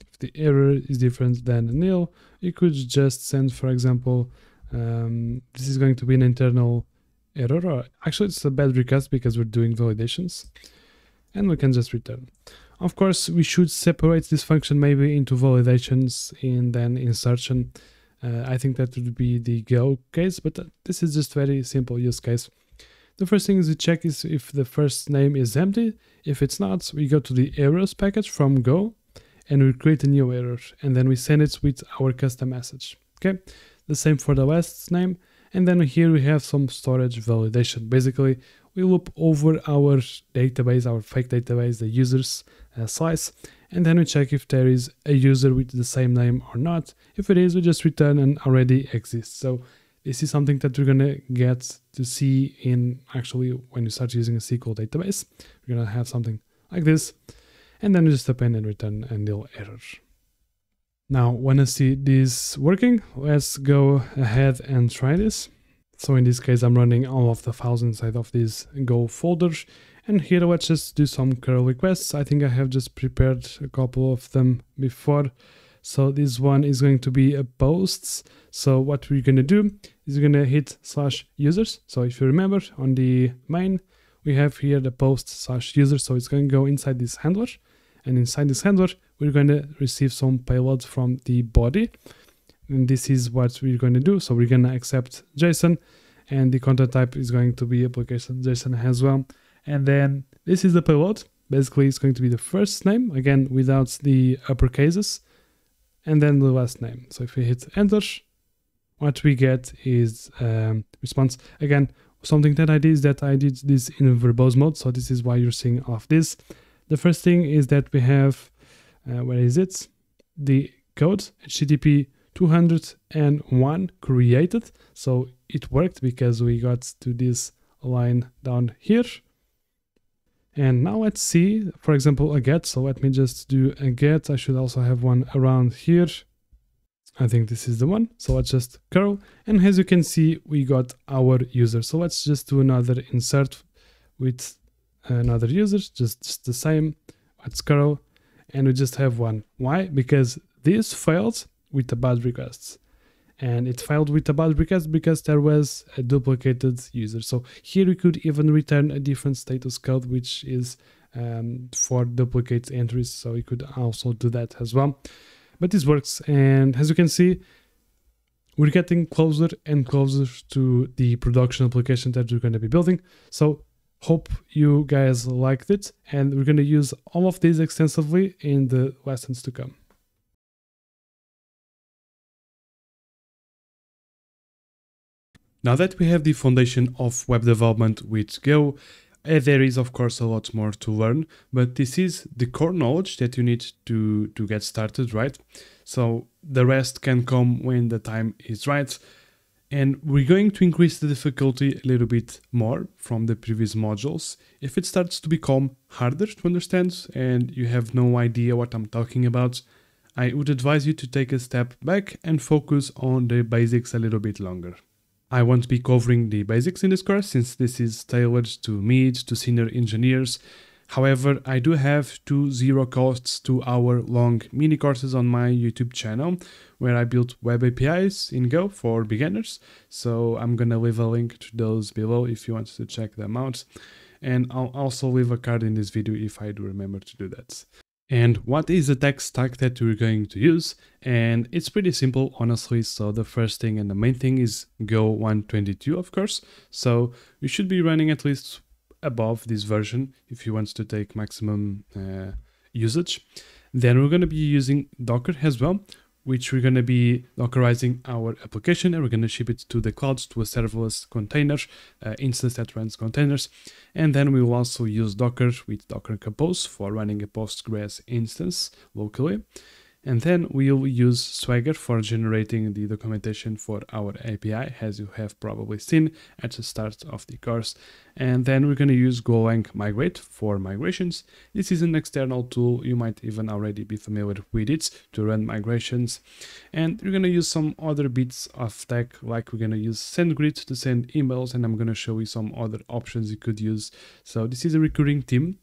if the error is different than nil, you could just send, for example, this is going to be an internal error, or actually it's a bad request because we're doing validations, and we can just return. Of course, we should separate this function maybe into validations and then insertion. I think that would be the Go case, but this is just very simple use case. The first thing is to check is if the first name is empty. If it's not, we go to the errors package from Go and we create a new error, and then we send it with our custom message. Okay, the same for the last name. And then here we have some storage validation. Basically, we loop over our database, our fake database, the users slice, and then we check if there is a user with the same name or not. If it is, we just return an already exists. So this is something that we're gonna get to see in actually when you start using a SQL database. We're gonna have something like this, and then we just append and return a nil error. Now, when I see this working, let's go ahead and try this. So in this case, I'm running all of the files inside of this Go folder. And here, let's just do some curl requests. I think I have just prepared a couple of them before. So this one is going to be a posts. So what we're going to do is we're going to hit /users. So if you remember on the main, we have here the post /users. So it's going to go inside this handler. And inside this handler, we're going to receive some payload from the body. And this is what we're going to do. So we're going to accept JSON, and the content type is going to be application JSON as well. And then this is the payload. Basically, it's going to be the first name, again, without the uppercases, and then the last name. So if we hit enter, what we get is response. Again, something that I did is that I did this in verbose mode. So this is why you're seeing all of this. The first thing is that we have, where is it? The code HTTP 201 created. So it worked because we got to this line down here. And now let's see, for example, a get. So let me just do a get. I should also have one around here. I think this is the one. So let's just curl. And as you can see, we got our user. So let's just do another insert with another user, just the same. Let's curl, and we just have one. Why? Because this failed with the bad requests, and it failed with a bad request because there was a duplicated user. So here we could even return a different status code, which is for duplicate entries. So we could also do that as well. But this works, and as you can see, we're getting closer and closer to the production application that we're going to be building. So hope you guys liked it, and we're going to use all of these extensively in the lessons to come. Now that we have the foundation of web development with Go, there is of course a lot more to learn, but this is the core knowledge that you need to get started, right? So the rest can come when the time is right. And we're going to increase the difficulty a little bit more from the previous modules. If it starts to become harder to understand and you have no idea what I'm talking about, I would advise you to take a step back and focus on the basics a little bit longer. I won't be covering the basics in this course since this is tailored to mid to senior engineers. However, I do have 2 0-cost 2-hour long mini courses on my YouTube channel where I built web APIs in Go for beginners. So I'm gonna leave a link to those below if you want to check them out. and I'll also leave a card in this video if I do remember to do that. And what is the tech stack that we're going to use? And it's pretty simple, honestly. So the first thing and the main thing is Go 122, of course. So you should be running at least above this version if you want to take maximum usage. Then we're going to be using Docker as well, which we're going to be Dockerizing our application, and we're going to ship it to the cloud to a serverless container instance that runs containers. And then we will also use Docker with Docker Compose for running a Postgres instance locally. And then we'll use Swagger for generating the documentation for our API, as you have probably seen at the start of the course. And then we're going to use golang migrate for migrations. This is an external tool. You might even already be familiar with it to run migrations. And we're going to use some other bits of tech, like we're going to use SendGrid to send emails, and I'm going to show you some other options you could use. So this is a recurring theme.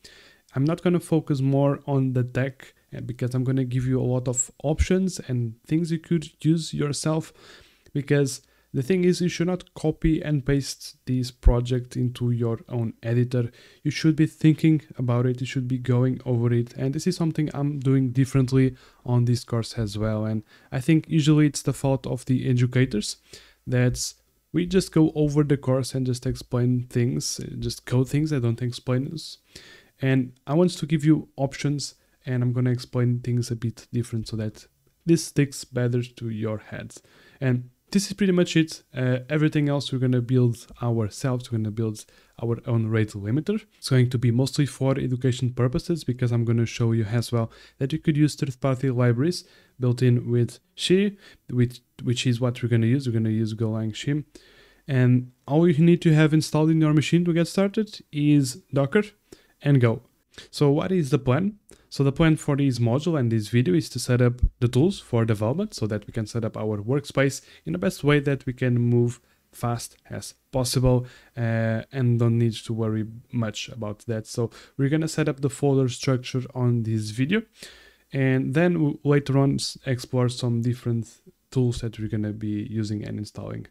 I'm not going to focus more on the tech because I'm going to give you a lot of options and things you could use yourself, because the thing is, you should not copy and paste this project into your own editor. You should be thinking about it, you should be going over it, and this is something I'm doing differently on this course as well. And I think usually it's the fault of the educators that we just go over the course and just explain things, just code things, I don't explain this. And I want to give you options, and I'm going to explain things a bit different so that this sticks better to your heads. And this is pretty much it. Everything else we're going to build ourselves. We're going to build our own rate limiter. It's going to be mostly for education purposes, because I'm going to show you as well that you could use third-party libraries built in with Shi, which is what we're going to use. We're going to use Golang Shi. And all you need to have installed in your machine to get started is Docker and Go. So what is the plan? So the plan for this module and this video is to set up the tools for development so that we can set up our workspace in the best way that we can move fast as possible and don't need to worry much about that. So we're going to set up the folder structure on this video, and then we'll later on explore some different tools that we're going to be using and installing.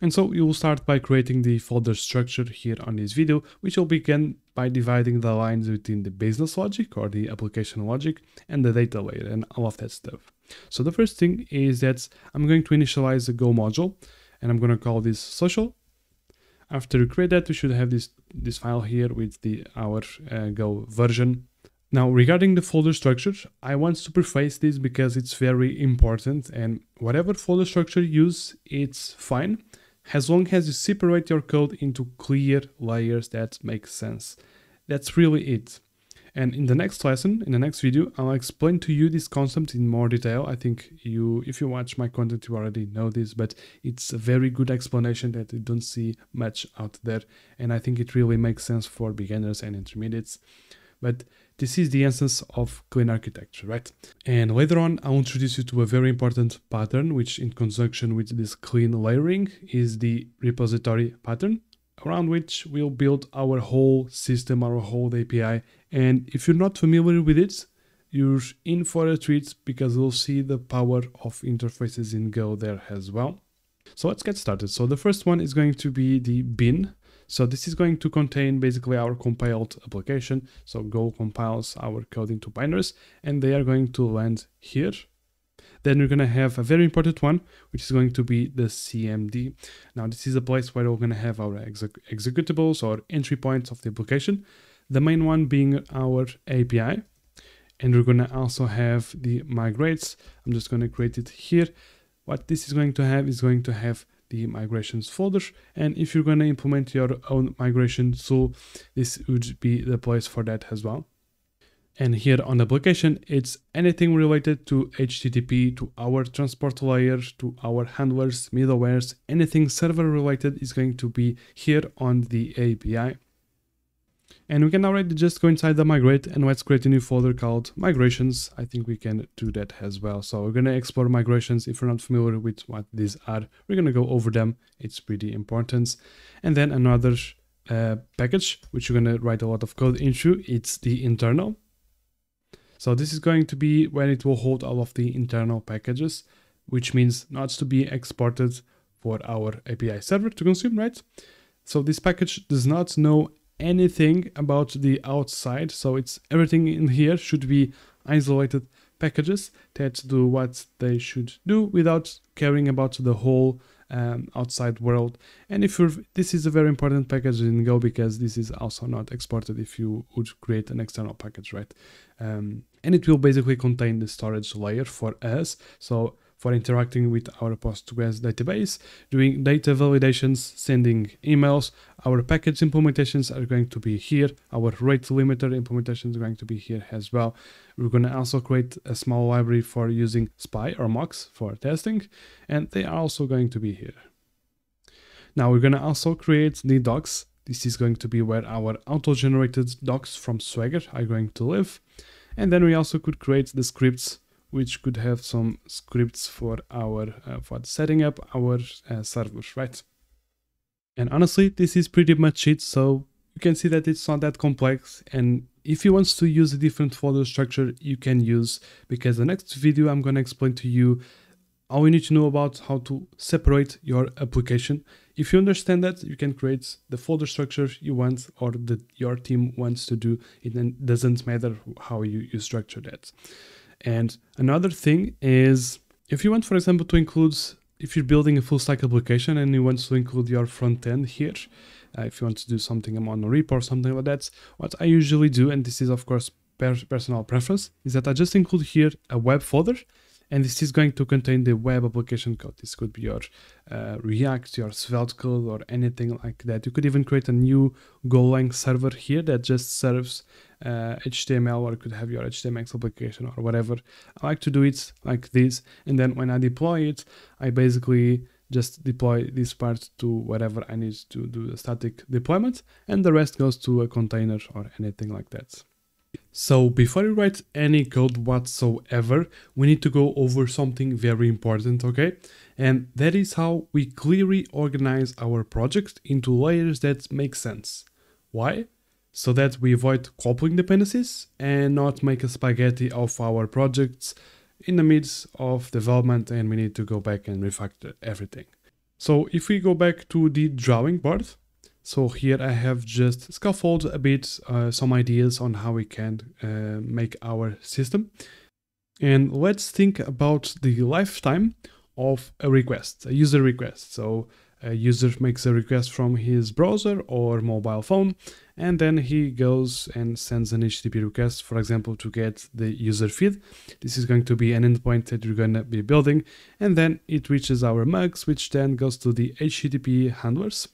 And so you will start by creating the folder structure here on this video, which will begin by dividing the lines between the business logic or the application logic and the data layer and all of that stuff. So the first thing is that I'm going to initialize the Go module, and I'm going to call this social. After you create that, we should have this file here with our Go version. Now, regarding the folder structure, I want to preface this because it's very important, and whatever folder structure you use, it's fine, as long as you separate your code into clear layers that make sense. That's really it. And in the next lesson, in the next video, I'll explain to you this concept in more detail. I think if you watch my content, you already know this, but it's a very good explanation that you don't see much out there. And I think it really makes sense for beginners and intermediates. But this is the essence of clean architecture, right? And later on, I'll introduce you to a very important pattern, which in conjunction with this clean layering is the repository pattern, around which we'll build our whole system, our whole API. And if you're not familiar with it, you're in for a treat, because you'll see the power of interfaces in Go there as well. So let's get started. So the first one is going to be the bin. So this is going to contain basically our compiled application. So Go compiles our code into binaries, and they are going to land here. Then we're going to have a very important one, which is going to be the CMD. Now this is a place where we're going to have our executables or entry points of the application. The main one being our API. And we're going to also have the migrates. I'm just going to create it here. What this is going to have the migrations folder, and if you're going to implement your own migration tool, this would be the place for that as well. And here on the application, it's anything related to HTTP, to our transport layer, to our handlers, middlewares, anything server related is going to be here on the API. And we can already just go inside the migrate, and let's create a new folder called migrations. I think we can do that as well. So we're going to explore migrations. If you're not familiar with what these are, we're going to go over them. It's pretty important. And then another package, which we're going to write a lot of code into, it's the internal. So this is going to be where it will hold all of the internal packages, which means not to be exported for our API server to consume, right? So this package does not know anything about the outside. So it's everything in here should be isolated packages that do what they should do without caring about the whole outside world. And if you're, this is a very important package in Go, because this is also not exported if you would create an external package, right? And it will basically contain the storage layer for us. So for interacting with our Postgres database, doing data validations, sending emails, our package implementations are going to be here. Our rate limiter implementation is going to be here as well. We're going to also create a small library for using Spy or Mocks for testing, and they are also going to be here. Now we're going to also create the docs. This is going to be where our auto-generated docs from Swagger are going to live. And then we also could create the scripts, which could have some scripts for our for setting up our servers, right? And honestly, this is pretty much it. So you can see that it's not that complex. And if you want to use a different folder structure, you can use, because the next video I'm going to explain to you all you need to know about how to separate your application. If you understand that, you can create the folder structure you want or that your team wants to do. It doesn't matter how you structure that. And another thing is, if you want, for example, to include, if you're building a full stack application and you want to include your front end here, if you want to do something on monorep or something like that, what I usually do, and this is of course personal preference, is that I just include here a web folder, and this is going to contain the web application code. This could be your React, your Svelte code, or anything like that. You could even create a new golang server here that just serves HTML, or you could have your HTML application or whatever. I like to do it like this, and then when I deploy it, I basically just deploy this part to whatever I need to do the static deployment, and the rest goes to a container or anything like that. So before you write any code whatsoever, we need to go over something very important, okay? And that is how we clearly organize our project into layers that make sense. Why? So that we avoid coupling dependencies and not make a spaghetti of our projects in the midst of development and we need to go back and refactor everything. So if we go back to the drawing board, so here I have just scaffolded a bit some ideas on how we can make our system. And let's think about the lifetime of a request, a user request. So a user makes a request from his browser or mobile phone, and then he goes and sends an HTTP request, for example, to get the user feed. This is going to be an endpoint that you're going to be building, and then it reaches our mugs, which then goes to the HTTP handlers.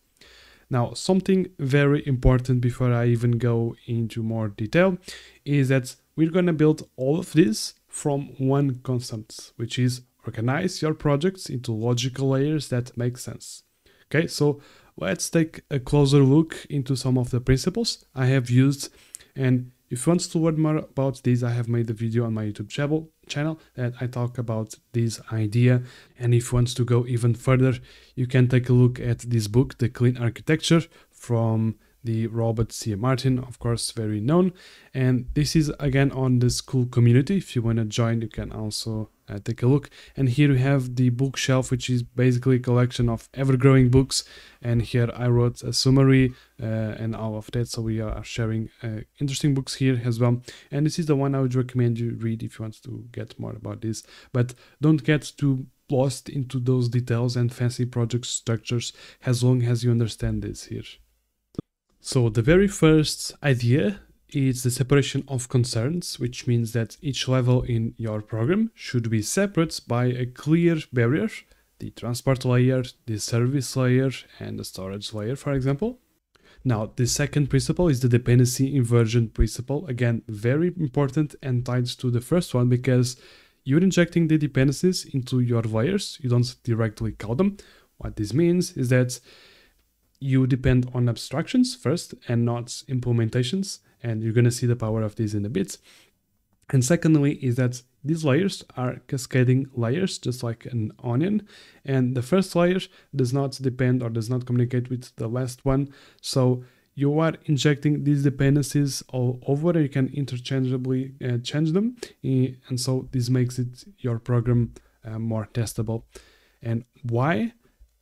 Now, something very important before I even go into more detail is that we're going to build all of this from one concept, which is organize your projects into logical layers that make sense. Okay, so let's take a closer look into some of the principles I have used. And if you want to learn more about this, I have made a video on my YouTube channel that I talk about this idea. And if you want to go even further, you can take a look at this book, The Clean Architecture, from the Robert C. Martin, of course, very known. And this is again on the school community. If you want to join, you can also take a look. And here we have the bookshelf, which is basically a collection of ever-growing books. And here I wrote a summary and all of that. So we are sharing interesting books here as well. And this is the one I would recommend you read if you want to get more about this. But don't get too lost into those details and fancy project structures as long as you understand this here. So the very first idea is the separation of concerns, which means that each level in your program should be separate by a clear barrier, the transport layer, the service layer, and the storage layer, for example. Now, the second principle is the dependency inversion principle. Again, very important and tied to the first one because you're injecting the dependencies into your layers. You don't directly call them. What this means is that you depend on abstractions first and not implementations, and you're going to see the power of this in a bit. And secondly is that these layers are cascading layers, just like an onion, and the first layer does not depend or does not communicate with the last one, so you are injecting these dependencies all over and you can interchangeably change them, and so this makes it your program more testable. And why?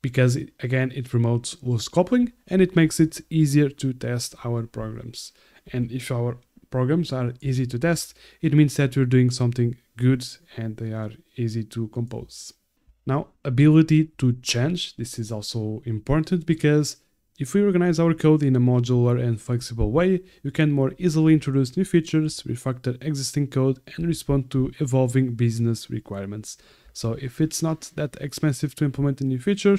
because again, it promotes loose coupling and it makes it easier to test our programs. And if our programs are easy to test, it means that we're doing something good and they are easy to compose. Now, ability to change. This is also important because if we organize our code in a modular and flexible way, you can more easily introduce new features, refactor existing code, and respond to evolving business requirements. So if it's not that expensive to implement a new feature,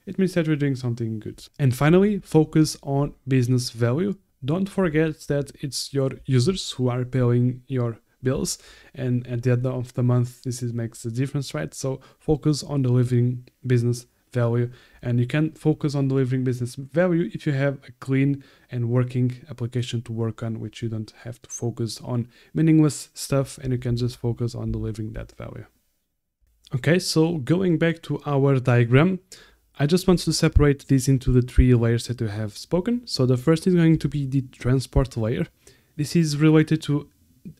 it means that we're doing something good. And finally, focus on business value. Don't forget that it's your users who are paying your bills, and at the end of the month, makes a difference, right? So focus on delivering business value, and you can focus on delivering business value if you have a clean and working application to work on, which you don't have to focus on meaningless stuff and you can just focus on delivering that value. Okay, so going back to our diagram, I just want to separate this into the 3 layers that we have spoken. So the first is going to be the transport layer. This is related to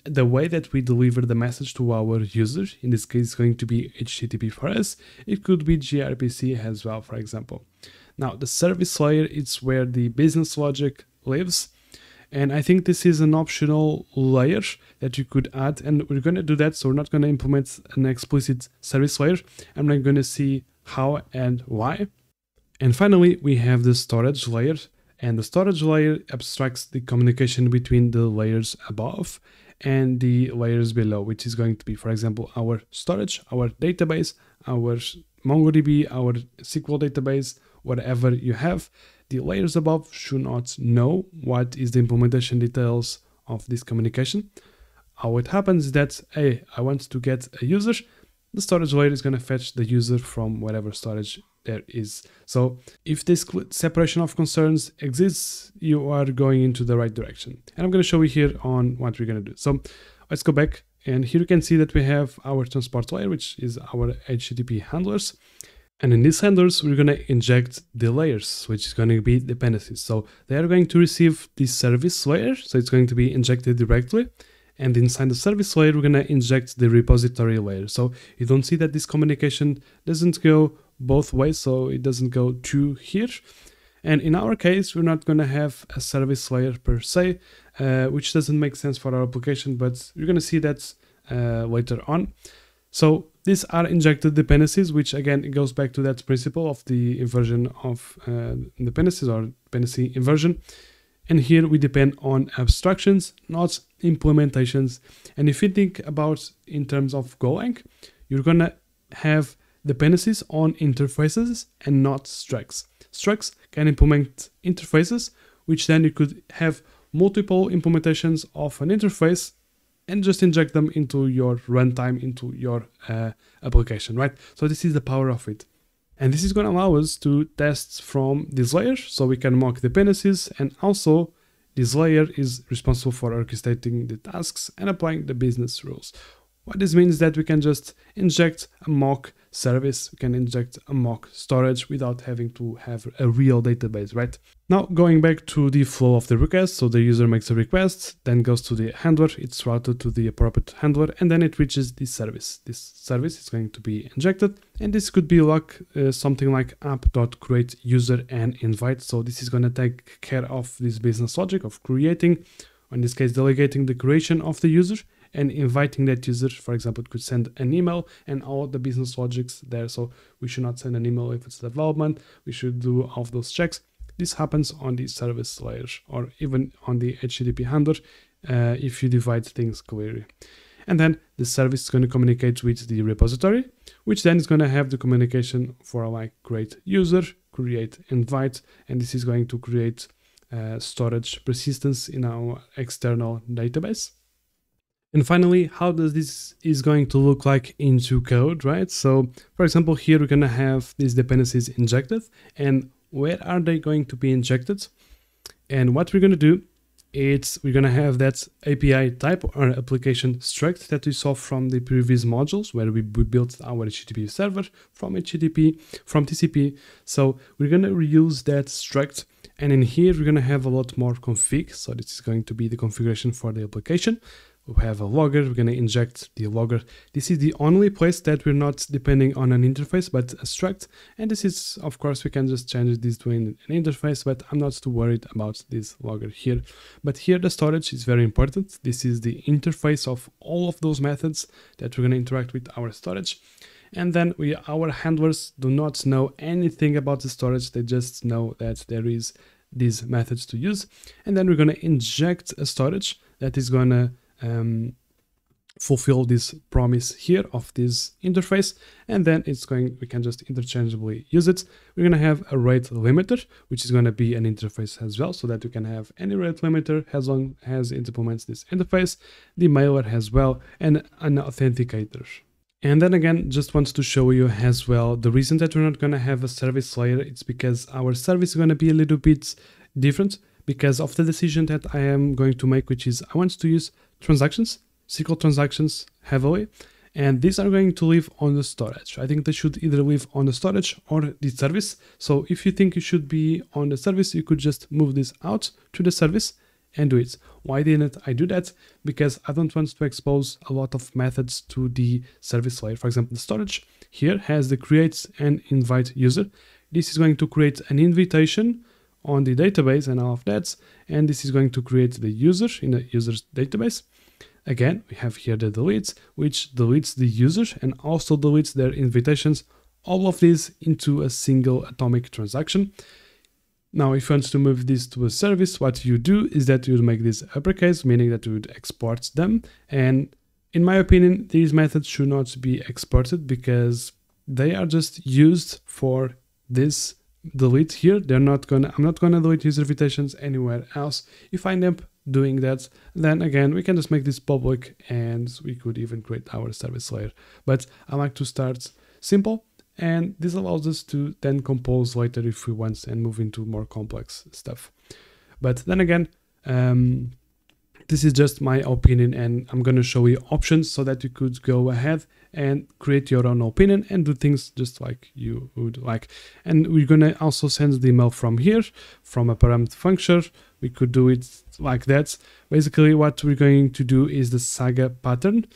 the way that we deliver the message to our user. In this case, it's going to be HTTP for us. It could be gRPC as well, for example. Now, the service layer is where the business logic lives. And I think this is an optional layer that you could add. And we're going to do that. So we're not going to implement an explicit service layer. I'm not going to see how and why. And finally, we have the storage layer. And the storage layer abstracts the communication between the layers above and the layers below, which is going to be, for example, our storage, our database, our MongoDB, our SQL database, whatever you have. The layers above should not know what is the implementation details of this communication. How it happens is that, hey, I want to get a user. The storage layer is going to fetch the user from whatever storage there is. So if this separation of concerns exists, you are going into the right direction. And I'm going to show you here on what we're going to do. So let's go back, and here you can see that we have our transport layer, which is our HTTP handlers. And in these handlers, we're going to inject the layers, which is going to be dependencies. So they are going to receive the service layer. So it's going to be injected directly. And inside the service layer, we're going to inject the repository layer. So you don't see that this communication doesn't go both ways, so it doesn't go to here. And in our case, we're not going to have a service layer per se, which doesn't make sense for our application, but we're going to see that later on. So these are injected dependencies, which again, it goes back to that principle of the inversion of dependencies or dependency inversion. And here we depend on abstractions, not implementations. And if you think about in terms of golang, you're going to have dependencies on interfaces and not structs. Structs can implement interfaces, which then you could have multiple implementations of an interface and just inject them into your runtime, into your application, right? So this is the power of it. And this is going to allow us to test from this layer, so we can mock dependencies, and also this layer is responsible for orchestrating the tasks and applying the business rules. What this means is that we can just inject a mock service, we can inject a mock storage without having to have a real database, right? Now, going back to the flow of the request, so the user makes a request, then goes to the handler, it's routed to the appropriate handler, and then it reaches the service. This service is going to be injected, and this could be like something like app.create user and invite. So this is going to take care of this business logic of creating, in this case, delegating the creation of the user, and inviting that user. For example, it could send an email and all the business logics there. So we should not send an email if it's development. We should do all of those checks. This happens on the service layer or even on the HTTP handler if you divide things clearly. And then the service is going to communicate with the repository, which then is going to have the communication for like create user, create invite, and this is going to create storage persistence in our external database. And finally, how does this is going to look like into code, right? So for example, here we're going to have these dependencies injected, and where are they going to be injected? And what we're going to do is we're going to have that API type or application struct that we saw from the previous modules where we built our HTTP server from TCP. So we're going to reuse that struct. And in here, we're going to have a lot more config. So this is going to be the configuration for the application. we have a logger, we're going to inject the logger. This is the only place that we're not depending on an interface, but a struct. And this is, of course, we can just change this to an interface, but I'm not too worried about this logger here. But here the storage is very important. This is the interface of all of those methods that we're going to interact with our storage. And then our handlers do not know anything about the storage. They just know that there is these methods to use. And then we're going to inject a storage that is going to fulfill this promise here of this interface. And then we can just interchangeably use it. We're going to have a rate limiter, which is going to be an interface as well, so that you can have any rate limiter as long as it implements this interface, the mailer as well, and an authenticator. And then again, just want to show you as well, the reason that we're not going to have a service layer, it's because our service is going to be a little bit different because of the decision that I am going to make, which is I want to use transactions, SQL transactions heavily, and these are going to live on the storage. I think they should either live on the storage or the service. So if you think you should be on the service, you could just move this out to the service and do it. Why didn't I do that? Because I don't want to expose a lot of methods to the service layer. For example, the storage here has the create and invite user. This is going to create an invitation on the database and all of that. And this is going to create the user in the user's database. Again, we have here the deletes, which deletes the user and also deletes their invitations. All of this into a single atomic transaction. Now, if you want to move this to a service, what you do is that you would make this uppercase, meaning that you would export them. And in my opinion, these methods should not be exported because they are just used for this delete here. I'm not gonna delete user invitations anywhere else. If I end up doing that, then again, we can just make this public and we could even create our service layer. But I like to start simple. And this allows us to then compose later if we want and move into more complex stuff. But then again, this is just my opinion and I'm going to show you options so that you could go ahead and create your own opinion and do things just like you would like. And we're going to also send the email from here, from a parameter function. We could do it like that. Basically, what we're going to do is the Saga pattern.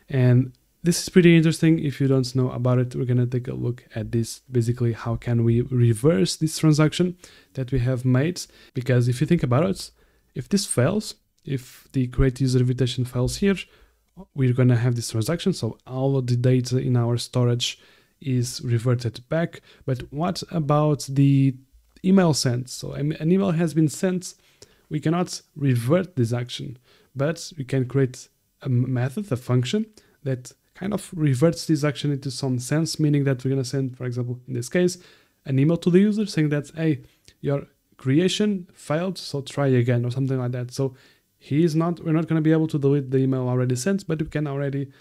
And this is pretty interesting. If you don't know about it, we're going to take a look at this. Basically, how can we reverse this transaction that we have made? Because if you think about it, if this fails, if the create user invitation fails here, we're going to have this transaction. So all of the data in our storage is reverted back. But what about the email sent? So an email has been sent. We cannot revert this action, but we can create a method, a function that kind of reverts this action into some sense, meaning that we're going to send, for example, in this case, an email to the user saying that, hey, your creation failed, so try again, or something like that. So we're not going to be able to delete the email already sent, but we can already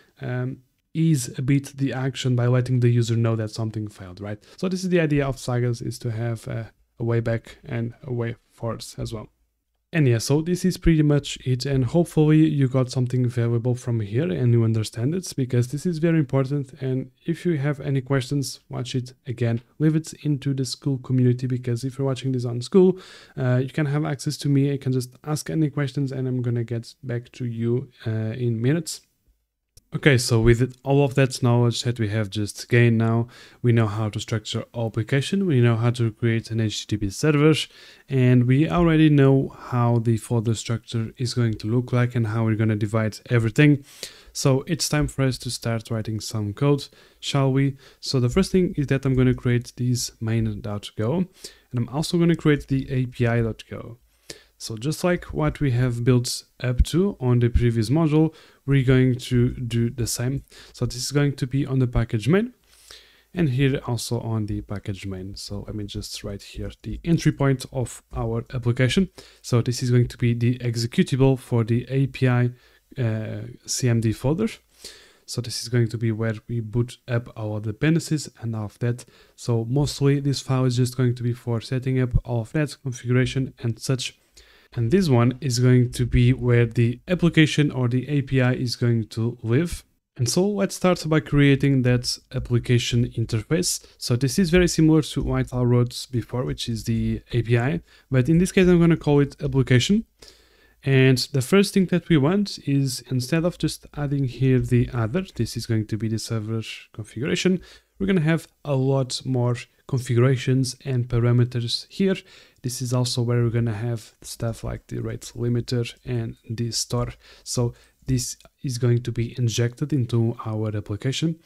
ease a bit the action by letting the user know that something failed, right? So this is the idea of sagas, is to have a way back and a way forward as well. And yeah, so this is pretty much it, and hopefully you got something valuable from here and you understand it, because this is very important. And if you have any questions, watch it again, leave it into the school community, because if you're watching this on school, you can have access to me. You can just ask any questions and I'm gonna get back to you in minutes. Okay, so with all of that knowledge that we have just gained now, we know how to structure our application, we know how to create an HTTP server, and we already know how the folder structure is going to look like and how we're going to divide everything. So it's time for us to start writing some code, shall we? So the first thing is that I'm going to create this main.go, and I'm also going to create the API.go. So just like what we have built up to on the previous module, we're going to do the same. So this is going to be on the package main, and here also on the package main. So let me just write here the entry point of our application. So this is going to be the executable for the API CMD folder. So this is going to be where we boot up our dependencies and all of that. So mostly this file is just going to be for setting up all of that configuration and such. And this one is going to be where the application or the API is going to live. And so let's start by creating that application interface. So this is very similar to what I wrote before, which is the API, but in this case, I'm going to call it application. And the first thing that we want is, instead of just adding here the other, this is going to be the server configuration, we're going to have a lot more configurations and parameters here. This is also where we're going to have stuff like the rate limiter and the store. So this is going to be injected into our application.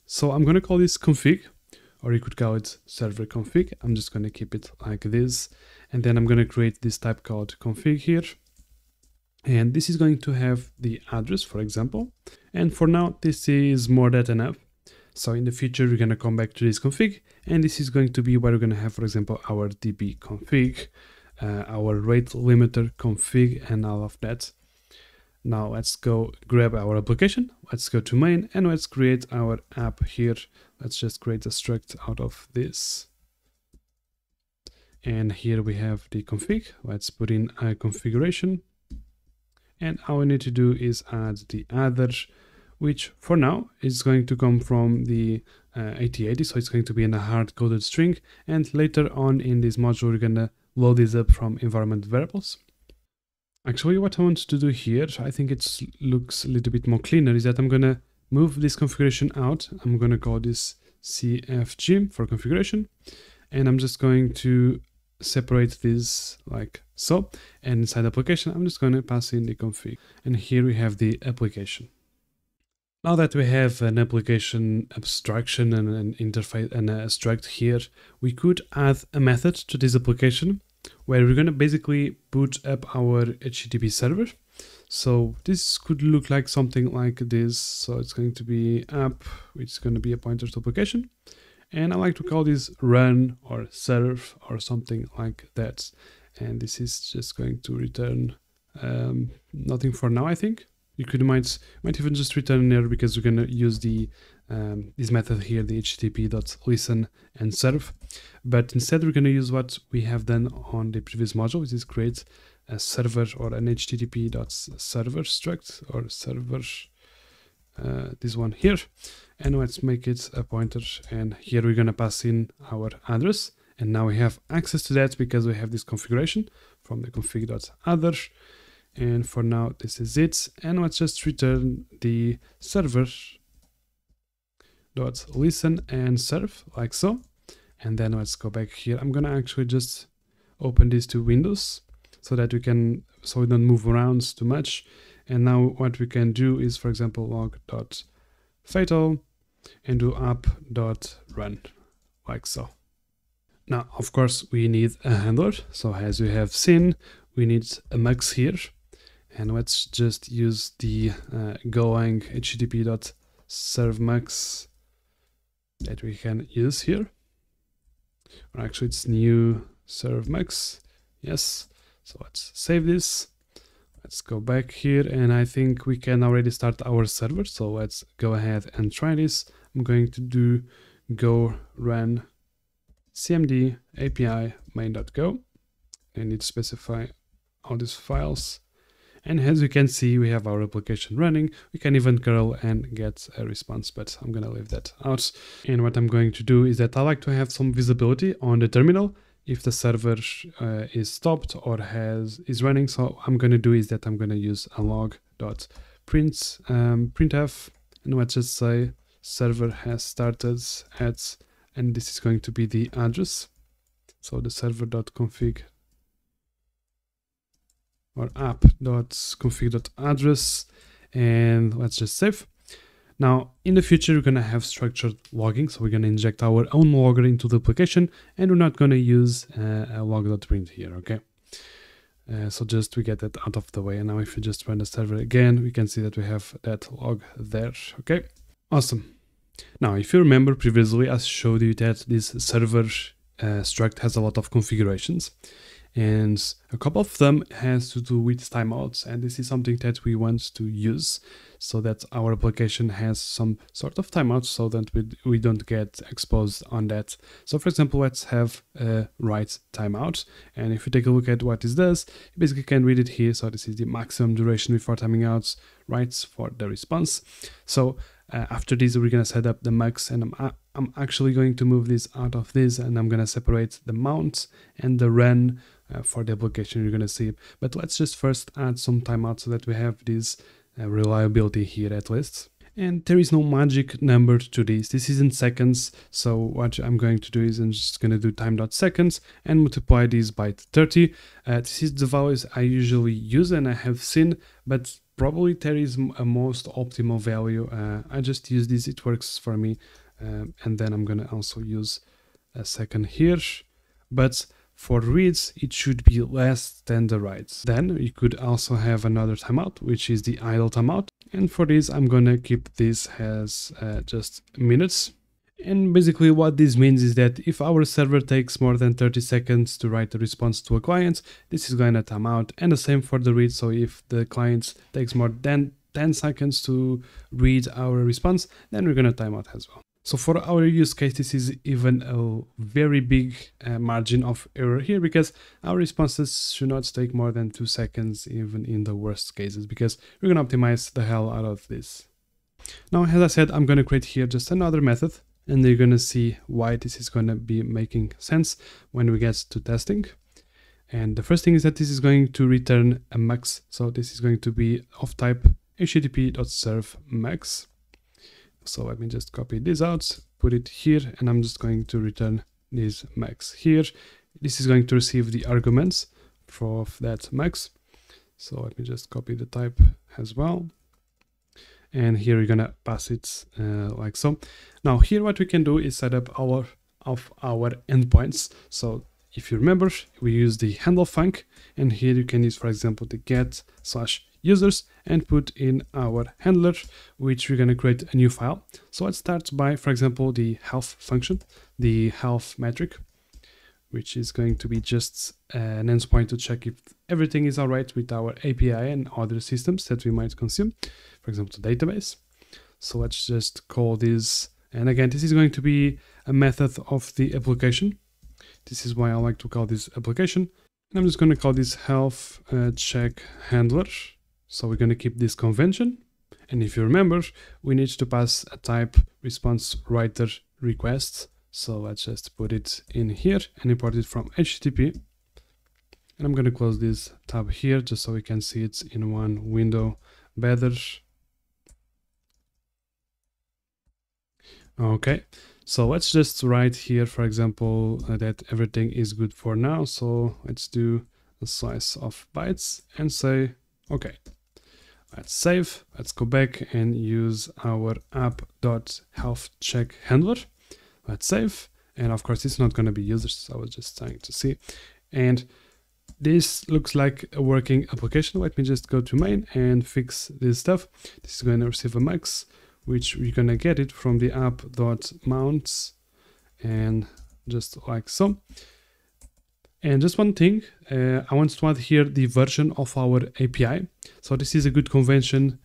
So I'm going to call this config, or you could call it server config. I'm just going to keep it like this. And then I'm going to create this type called config here. And this is going to have the address, for example. And for now, this is more than enough. So in the future, we're going to come back to this config, and this is going to be where we're going to have, for example, our DB config, our rate limiter config, and all of that. Now let's go grab our application. Let's go to main, and let's create our app here. Let's just create a struct out of this. And here we have the config. Let's put in a configuration. And all we need to do is add the other, which for now is going to come from the 8080, so it's going to be in a hard-coded string, and later on in this module we're going to load this up from environment variables. Actually, what I want to do here, I think it looks a little bit more cleaner, is that I'm going to move this configuration out. I'm going to call this CFG for configuration, and I'm just going to separate this like so, and inside the application I'm just going to pass in the config, and here we have the application. Now that we have an application abstraction and an interface and a struct here, we could add a method to this application where we're going to basically boot up our HTTP server. So this could look like something like this. So it's going to be app, which is going to be a pointer to application. And I like to call this run or serve or something like that. And this is just going to return nothing for now, I think. You might even just return an error because we're going to use the this method here, the http.listen and serve. But instead we're going to use what we have done on the previous module, which is create a server or an http.server struct or server, this one here. And let's make it a pointer, and here we're going to pass in our address. And now we have access to that because we have this configuration from the config.other. And for now, this is it. And let's just return the server.listen and serve like so. And then let's go back here. I'm gonna actually just open these two windows so that we don't move around too much. And now what we can do is, for example, log.fatal and do app.run like so. Now, of course, we need a handler. So as you have seen, we need a mux here. And let's just use the golang http.servmux that we can use here. Or actually, it's new servmux. Yes. So let's save this. Let's go back here, and I think we can already start our server. So let's go ahead and try this. I'm going to do go run cmd api main.go. I need to specify all these files. And as you can see, we have our application running. We can even curl and get a response, but I'm going to leave that out. And what I'm going to do is that I like to have some visibility on the terminal if the server is stopped or is running. So I'm going to do is that I'm going to use a log.printf, and let's just say server has started at, and this is going to be the address. So the server.config or app.config.address, and let's just save. Now, in the future, we're going to have structured logging. So we're going to inject our own logger into the application, and we're not going to use a log.print here, okay? So just to get that out of the way. And now if we just run the server again, we can see that we have that log there, okay? Awesome. Now, if you remember previously, I showed you that this server struct has a lot of configurations. And a couple of them has to do with timeouts, and this is something that we want to use so that our application has some sort of timeouts so that we don't get exposed on that. So for example, let's have a write timeout, and if you take a look at what this does, you basically can read it here. So this is the maximum duration before timing out, writes for the response. So after this, we're going to set up the mux, and I'm actually going to move this out of this, and I'm going to separate the mount and the run for the application. You're going to see. But let's just first add some timeout so that we have this reliability here at least. And there is no magic number to this. This is in seconds. So what I'm going to do is I'm just going to do time.seconds and multiply this by 30. This is the values I usually use and I have seen, but probably there is a most optimal value. I just use this, it works for me. And then I'm going to also use a second here. But for reads, it should be less than the writes. Then you could also have another timeout, which is the idle timeout. And for this, I'm going to keep this as just minutes. And basically what this means is that if our server takes more than 30 seconds to write a response to a client, this is going to time out. And the same for the read. So if the client takes more than 10 seconds to read our response, then we're going to time out as well. So for our use case, this is even a very big margin of error here, because our responses should not take more than 2 seconds, even in the worst cases, because we're going to optimize the hell out of this. Now, as I said, I'm going to create here just another method, and you're going to see why this is going to be making sense when we get to testing. And the first thing is that this is going to return a max. So this is going to be of type http.serve max. So let me just copy this out, put it here, and I'm just going to return this max here. This is going to receive the arguments for that max. So let me just copy the type as well. And here we're going to pass it like so. Now here what we can do is set up our endpoints. So if you remember, we use the handle func, and here you can use, for example, the get/users and put in our handler, which we're going to create a new file. So let's start by, for example, the health function, the health metric, which is going to be just an endpoint to check if everything is all right with our API and other systems that we might consume, for example, the database. So let's just call this, and again, this is going to be a method of the application. This is why I like to call this application. And I'm just going to call this health check handler. So we're going to keep this convention. And if you remember, we need to pass a type response writer request. So let's just put it in here and import it from HTTP. And I'm going to close this tab here just so we can see it in one window better. Okay, so let's just write here, for example, that everything is good for now. So let's do a slice of bytes and say, okay, let's save. Let's go back and use our app.healthCheck handler. Let's save. And of course, it's not going to be users. I was just trying to see. And this looks like a working application. Let me just go to main and fix this stuff. This is going to receive a max, which we're going to get it from the app.mounts and just like so. And just one thing, I want to add here the version of our API. So this is a good convention.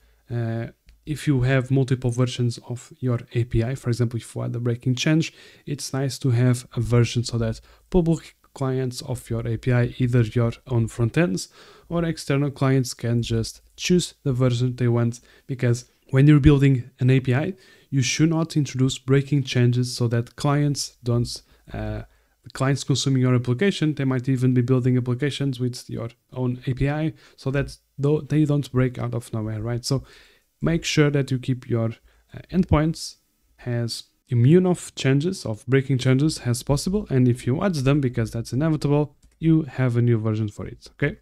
If you have multiple versions of your API, for example, if you add a breaking change, it's nice to have a version so that public clients of your API, either your own frontends or external clients, can just choose the version they want. Because when you're building an API, you should not introduce breaking changes so that clients don't, clients consuming your application, they might even be building applications with your own API so that they don't break out of nowhere, right? So make sure that you keep your endpoints as immune of changes, of breaking changes as possible. And if you add them, because that's inevitable, you have a new version for it, okay?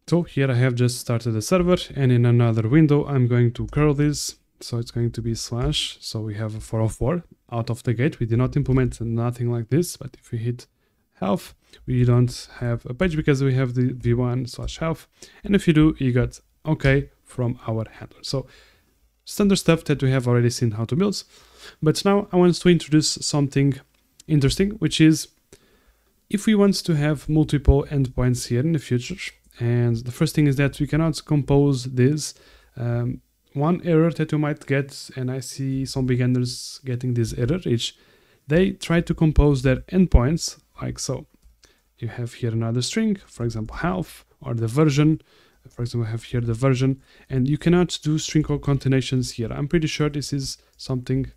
So here I have just started a server, and in another window, I'm going to curl this. So it's going to be slash. So we have a 404 out of the gate. We did not implement nothing like this, but if we hit health, we don't have a page because we have the v1/health. And if you do, you got okay from our handler. So standard stuff that we have already seen how to build. But now I want to introduce something interesting, which is if we want to have multiple endpoints here in the future. And the first thing is that we cannot compose this. One error that you might get, and I see some beginners getting this error, is they try to compose their endpoints like so. You have here another string, for example, health, or the version. For example, I have here the version, and you cannot do string concatenations here. I'm pretty sure this is something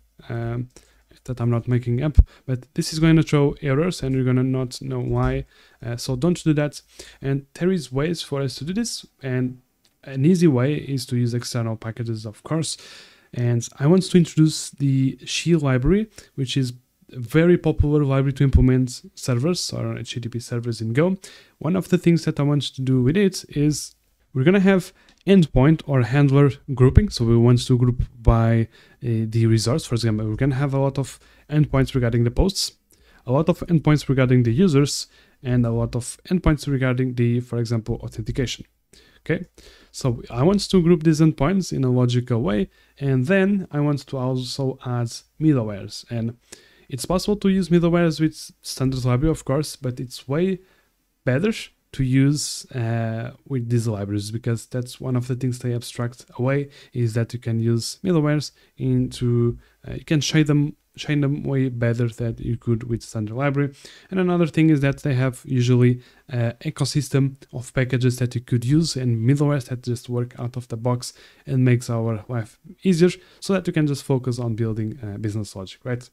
that I'm not making up, but this is going to throw errors and you're going to not know why. So don't do that. And there is ways for us to do this, and an easy way is to use external packages, of course. And I want to introduce the She library, which is a very popular library to implement servers or HTTP servers in Go. One of the things that I want to do with it is we're going to have endpoint or handler grouping. So we want to group by the resource. For example, we're going to have a lot of endpoints regarding the posts, a lot of endpoints regarding the users, and a lot of endpoints regarding the, for example, authentication. Okay, so I want to group these endpoints in a logical way, and then I want to also add middlewares. And it's possible to use middlewares with standard library, of course, but it's way better to use with these libraries, because that's one of the things they abstract away, is that you can use middlewares into, you can shade them way better than you could with standard library. And another thing is that they have usually ecosystem of packages that you could use and middlewares that just work out of the box and makes our life easier, so that you can just focus on building business logic, right?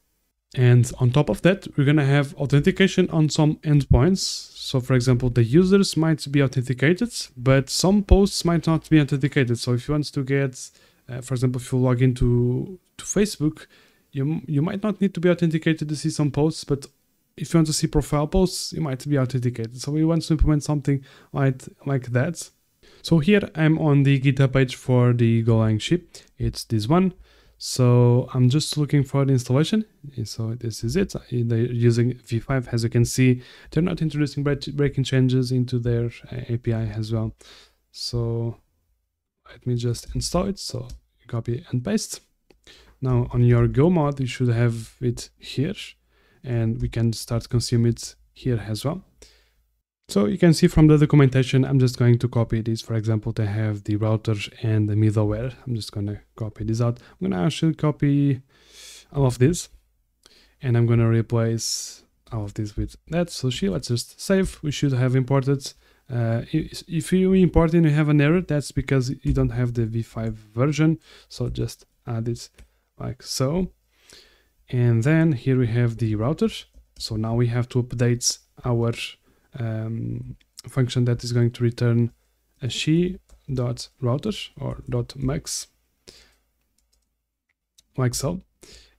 And on top of that, we're going to have authentication on some endpoints. So for example, the users might be authenticated, but some posts might not be authenticated. So if you want to get, for example, if you log into Facebook, you might not need to be authenticated to see some posts, but if you want to see profile posts, you might be authenticated. So we want to implement something like that. So here I'm on the GitHub page for the Golang ship. It's this one. So I'm just looking for the installation. So this is it. They're using v5. As you can see, they're not introducing breaking changes into their API as well. So let me just install it. So you copy and paste. Now on your Go mod, you should have it here, and we can start consuming it here as well. So you can see from the documentation, I'm just going to copy this. For example, they have the router and the middleware. I'm just going to copy this out. I'm going to actually copy all of this, and I'm going to replace all of this with that. So let's just save. We should have imported. If you import and you have an error, that's because you don't have the v5 version. So just add it like so. And then here we have the router. So now we have to update our function that is going to return a she.router or .max, like so.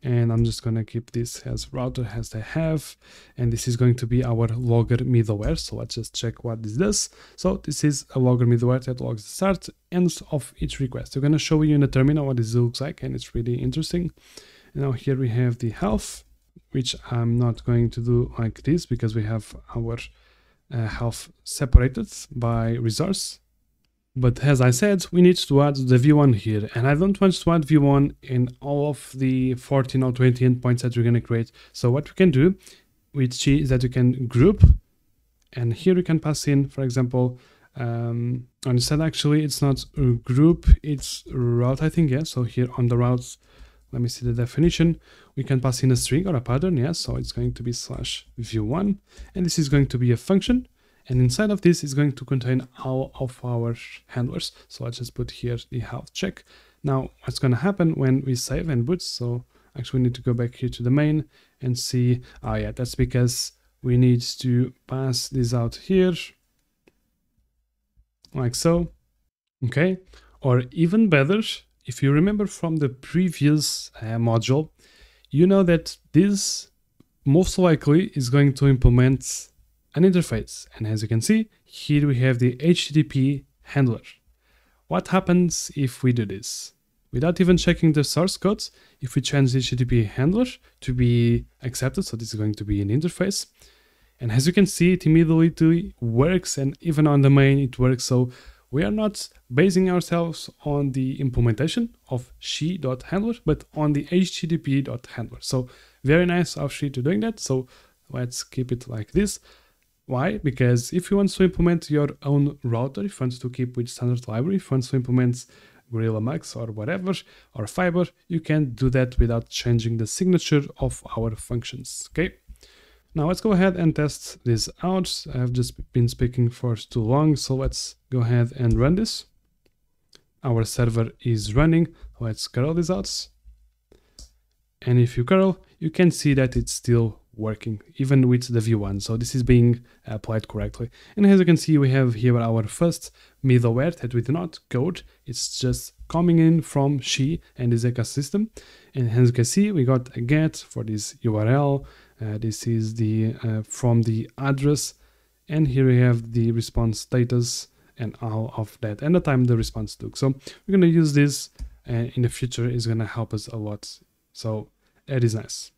And I'm just going to keep this as router as they have, and this is going to be our logger middleware. So let's just check what this does. So this is a logger middleware that logs the start ends of each request. I'm going to show you in the terminal what this looks like, and it's really interesting. And now here we have the health, which I'm not going to do like this because we have our health separated by resource. But as I said, we need to add the v1 here, and I don't want to add v1 in all of the 14 or 20 endpoints that we're going to create. So what we can do with she is that you can group, and here we can pass in, for example, instead actually it's not a group, it's route, I think, yeah. So here on the routes, let me see the definition. We can pass in a string or a pattern, yeah. So it's going to be /v1, and this is going to be a function. And inside of this is going to contain all of our handlers. So let's just put here the health check. Now, what's going to happen when we save and boot? So actually we need to go back here to the main and see, oh yeah, that's because we need to pass this out here, like so. Okay, or even better, if you remember from the previous module, you know that this most likely is going to implement an interface. And as you can see, here we have the HTTP handler. What happens if we do this? Without even checking the source code, if we change the HTTP handler to be accepted, so this is going to be an interface. And as you can see, it immediately works, and even on the main it works. So we are not basing ourselves on the implementation of she.handler, but on the HTTP.handler. So very nice of she to doing that. So let's keep it like this. Why? Because if you want to implement your own router, if you want to keep with standard library, if you want to implement Gorilla Max or whatever, or Fiber, you can do that without changing the signature of our functions, okay? Now let's go ahead and test this out. I've just been speaking for too long, so let's go ahead and run this. Our server is running. Let's curl this out. And if you curl, you can see that it's still working, even with the v1. So this is being applied correctly. And as you can see, we have here our first middleware that we do not code. It's just coming in from she and this ecosystem. And as you can see, we got a get for this URL. This is the from the address. And here we have the response status and all of that, and the time the response took. So we're going to use this in the future. Is going to help us a lot. So that is nice.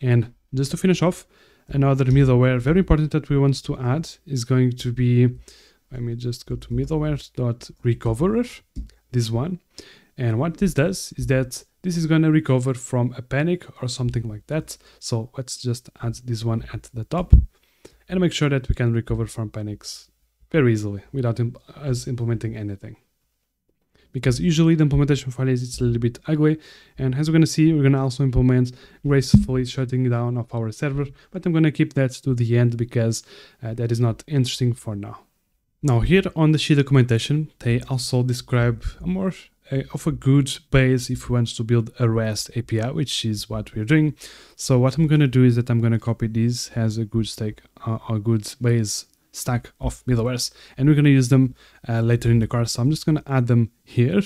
And just to finish off, another middleware very important that we want to add is going to be, let me just go to middleware.recoverer, this one. And what this does is that this is going to recover from a panic or something like that. So let's just add this one at the top and make sure that we can recover from panics very easily without us implementing anything. Because usually the implementation for this is a little bit ugly, and as we're going to see, we're going to also implement gracefully shutting down of our server, but I'm going to keep that to the end because that is not interesting for now. Now here on the she documentation, they also describe a more of a good base if we want to build a REST API, which is what we're doing. So what I'm going to do is that I'm going to copy this as a good stack, a good base stack of middlewares, and we're going to use them later in the course. So I'm just going to add them here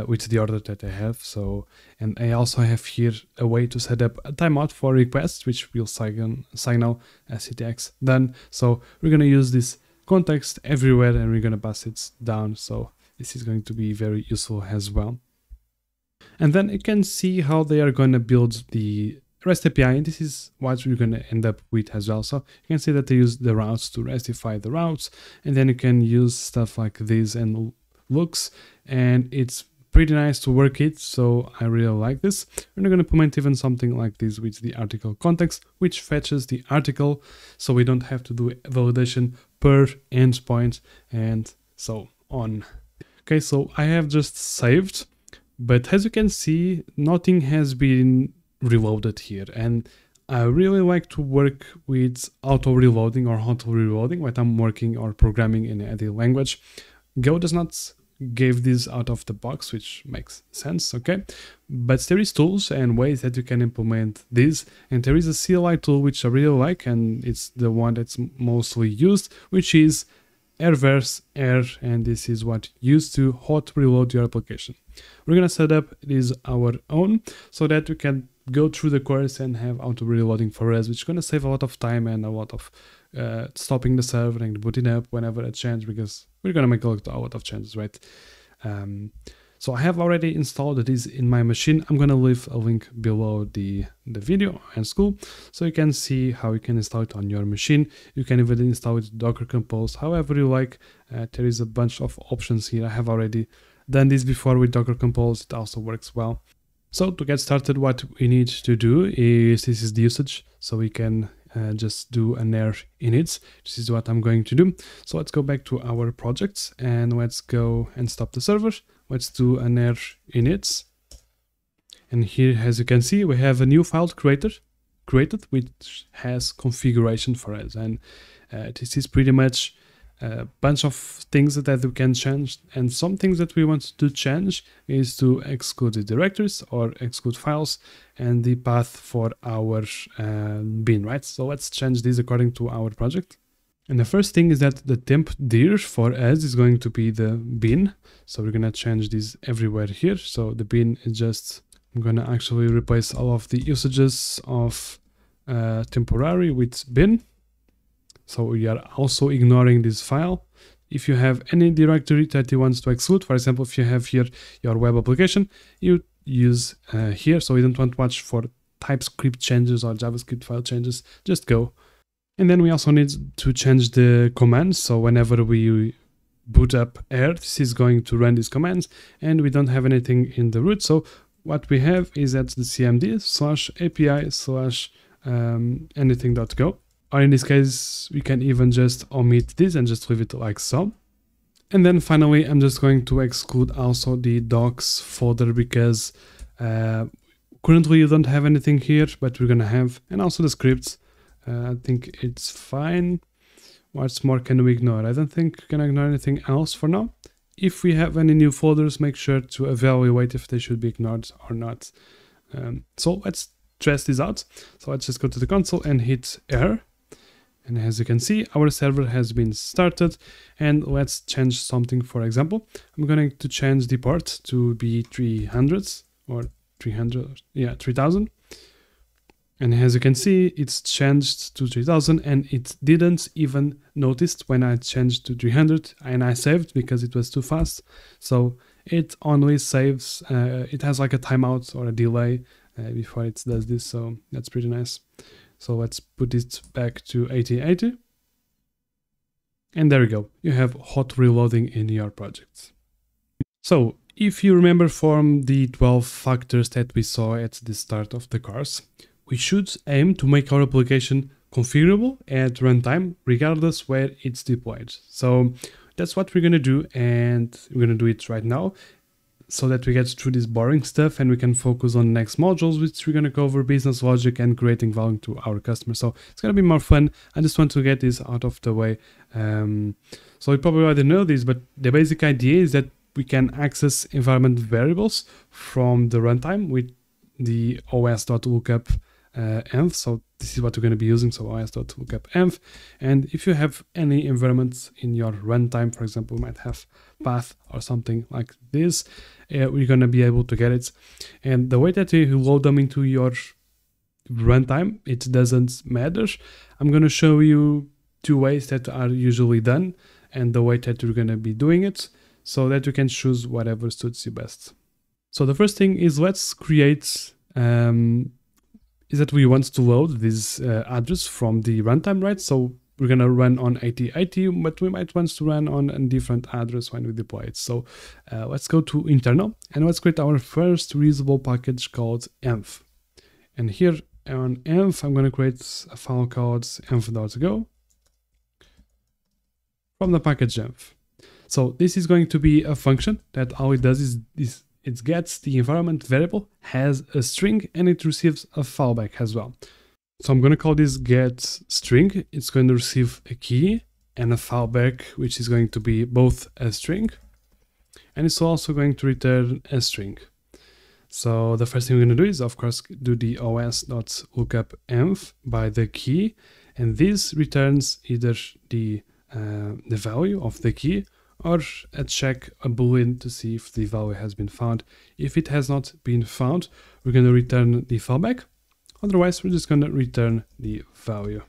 with the order that I have. So, and I also have here a way to set up a timeout for requests, which will signal CTX done. So we're going to use this context everywhere and we're going to pass it down. So this is going to be very useful as well. And then you can see how they are going to build the REST API, and this is what we're going to end up with as well. So you can see that they use the routes to restify the routes, and then you can use stuff like this and looks, and it's pretty nice to work it. So I really like this. We're going to implement even something like this with the article context, which fetches the article, so we don't have to do validation per endpoint and so on. Okay, so I have just saved, but as you can see, nothing has been reloaded here, and I really like to work with auto reloading or auto reloading when I'm working or programming in any language. Go does not give this out of the box, which makes sense, okay? But there is tools and ways that you can implement this, and there is a CLI tool which I really like, and it's the one that's mostly used, which is airverse air, and this is what used to hot reload your application. We're gonna set up this our own so that we can go through the course and have auto reloading for us, which is going to save a lot of time and a lot of stopping the server and booting up whenever a change, because we're going to make a lot of changes, right? So I have already installed this in my machine. I'm going to leave a link below the video and school, so you can see how you can install it on your machine. You can even install it Docker Compose, however you like. There is a bunch of options here. I have already done this before with Docker Compose. It also works well. So to get started, what we need to do is, this is the usage, so we can just do an air init. This is what I'm going to do. So let's go back to our projects and let's go and stop the server. Let's do an air init. And here, as you can see, we have a new file created, which has configuration for us. And this is pretty much a bunch of things that we can change, and some things that we want to change is to exclude the directories or exclude files and the path for our bin, right? So let's change this according to our project. And the first thing is that the temp dir for us is going to be the bin. So we're going to change this everywhere here. So the bin is just, I'm going to actually replace all of the usages of temporary with bin. So we are also ignoring this file. If you have any directory that you want to exclude, for example, if you have here your web application, you use here. So you don't want to watch for TypeScript changes or JavaScript file changes, just go. And then we also need to change the commands. So whenever we boot up air, this is going to run these commands, and we don't have anything in the root. So what we have is that the cmd /API/anything.go. Or in this case, we can even just omit this and just leave it like so. And then finally, I'm just going to exclude also the docs folder because currently you don't have anything here, but we're gonna have, and also the scripts. I think it's fine. What more can we ignore? I don't think we can ignore anything else for now. If we have any new folders, make sure to evaluate if they should be ignored or not. So let's test this out. So let's just go to the console and hit R. And as you can see, our server has been started, and let's change something. For example, I'm going to change the port to be 300 or 300, yeah, 3000. And as you can see, it's changed to 3000, and it didn't even notice when I changed to 300 and I saved because it was too fast. So it only saves, it has like a timeout or a delay before it does this. So that's pretty nice. So let's put it back to 8080. And there we go. You have hot reloading in your project. So if you remember from the 12 factors that we saw at the start of the course, we should aim to make our application configurable at runtime, regardless where it's deployed. So that's what we're going to do, and we're going to do it right now, so that we get through this boring stuff and we can focus on the next modules, which we're going to cover business logic and creating value to our customers. So it's going to be more fun. I just want to get this out of the way. So you probably already know this, but the basic idea is that we can access environment variables from the runtime with the os.lookup env. So this is what we're going to be using, so os.lookup env. And if you have any environments in your runtime, for example, you might have path or something like this, we're going to be able to get it. And the way that you load them into your runtime, it doesn't matter. I'm going to show you two ways that are usually done and the way that you're going to be doing it, so that you can choose whatever suits you best. So the first thing is, let's create is that we want to load this address from the runtime, right? So we're going to run on 8080, but we might want to run on a different address when we deploy it. So let's go to internal and let's create our first reusable package called env. And here on env, I'm going to create a file called env.go from the package env. So this is going to be a function that all it does is it gets the environment variable, has a string, and it receives a fallback as well. So I'm going to call this get string. It's going to receive a key and a fallback, which is going to be both a string, and it's also going to return a string. So the first thing we're going to do is, of course, do the os.lookupEnv by the key, and this returns either the value of the key or a boolean to see if the value has been found. If it has not been found, we're going to return the fallback. Otherwise, we're just going to return the value.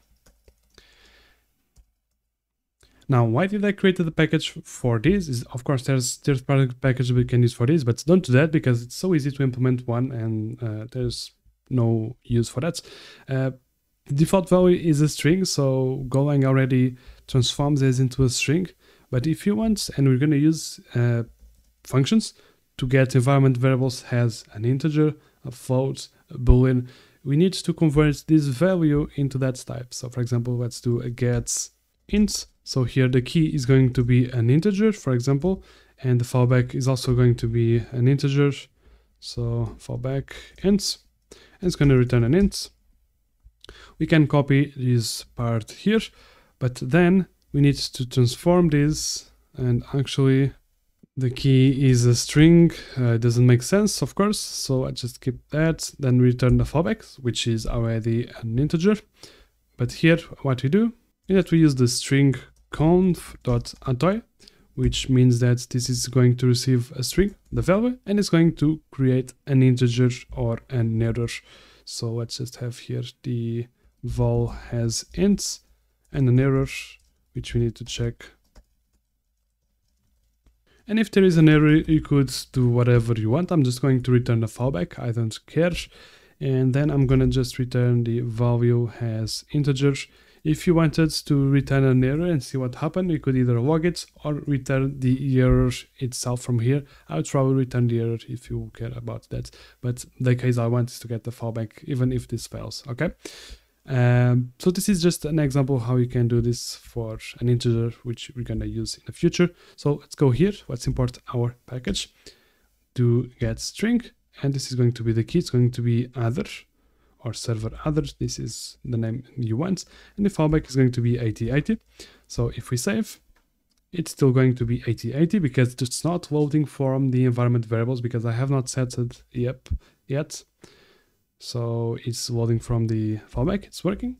Now, why did I create the package for this? Is, of course, there's third-party package we can use for this, but don't do that because it's so easy to implement one and there's no use for that. The default value is a string, so Golang already transforms this into a string. But if you want, and we're going to use functions to get environment variables as an integer, a float, a boolean, we need to convert this value into that type. So for example, let's do a get int. So here the key is going to be an integer, for example, and the fallback is also going to be an integer. So fallback int, and it's going to return an int. We can copy this part here, but then we need to transform this, and actually the key is a string. It doesn't make sense, of course, so I just keep that, then return the fallback, which is already an integer. But here what we do is that we use the string conf.atoy, which means that this is going to receive a string, the value, and it's going to create an integer or an error. So let's just have here the vol has ints and an error, which we need to check. And if there is an error, you could do whatever you want. I'm just going to return a fallback, I don't care. And then I'm gonna just return the value as integer. If you wanted to return an error and see what happened, you could either log it or return the error itself from here. I would probably return the error if you care about that. But the case I want is to get the fallback, even if this fails, okay? So this is just an example how you can do this for an integer, which we're going to use in the future. So let's go here, let's import our package, do get string, and this is going to be the key. It's going to be other or server other. This is the name you want, and the fallback is going to be 8080. So if we save, it's still going to be 8080 because it's not loading from the environment variables because I have not set it yet. So it's loading from the fallback, it's working.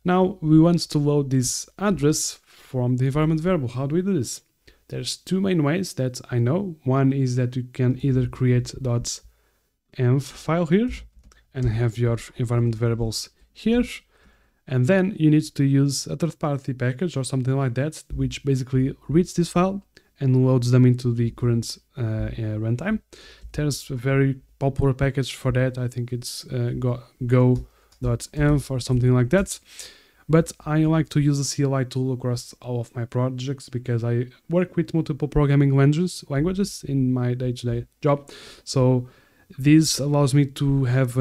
Now we want to load this address from the environment variable. How do we do this? There's two main ways that I know. One is that you can either create .env file here and have your environment variables here, and then you need to use a third-party package or something like that, which basically reads this file and loads them into the current runtime. There's a very popular package for that. I think it's go.env or something like that. But I like to use the CLI tool across all of my projects because I work with multiple programming languages in my day-to-day job. So this allows me to have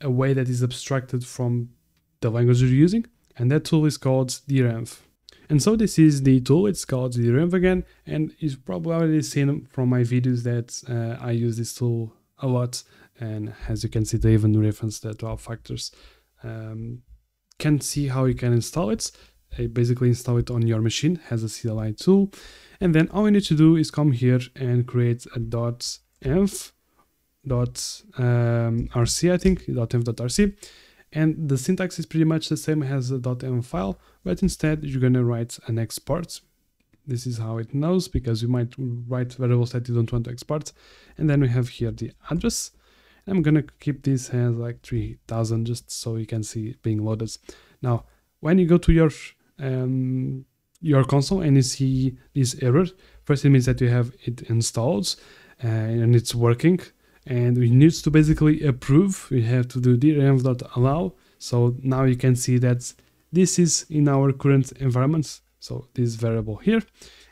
a way that is abstracted from the language you're using, and that tool is called DRenv. And so this is the tool, it's called DRenv again, and you've probably already seen from my videos that I use this tool a lot, and as you can see, they even reference the 12 factors. Can see how you can install it. Basically install it on your machine, has a CLI tool, and then all you need to do is come here and create a .env .rc, I think, .env.rc, and the syntax is pretty much the same as the .env file, but instead you're gonna write an export. This is how it knows, because you might write variables that you don't want to export. And then we have here the address. I'm gonna keep this as like 3000 just so you can see it being loaded. Now, when you go to your console and you see this error, first it means that you have it installed and it's working. And we need to basically approve. We have to do DRenv.allow. So now you can see that this is in our current environment. So this variable here.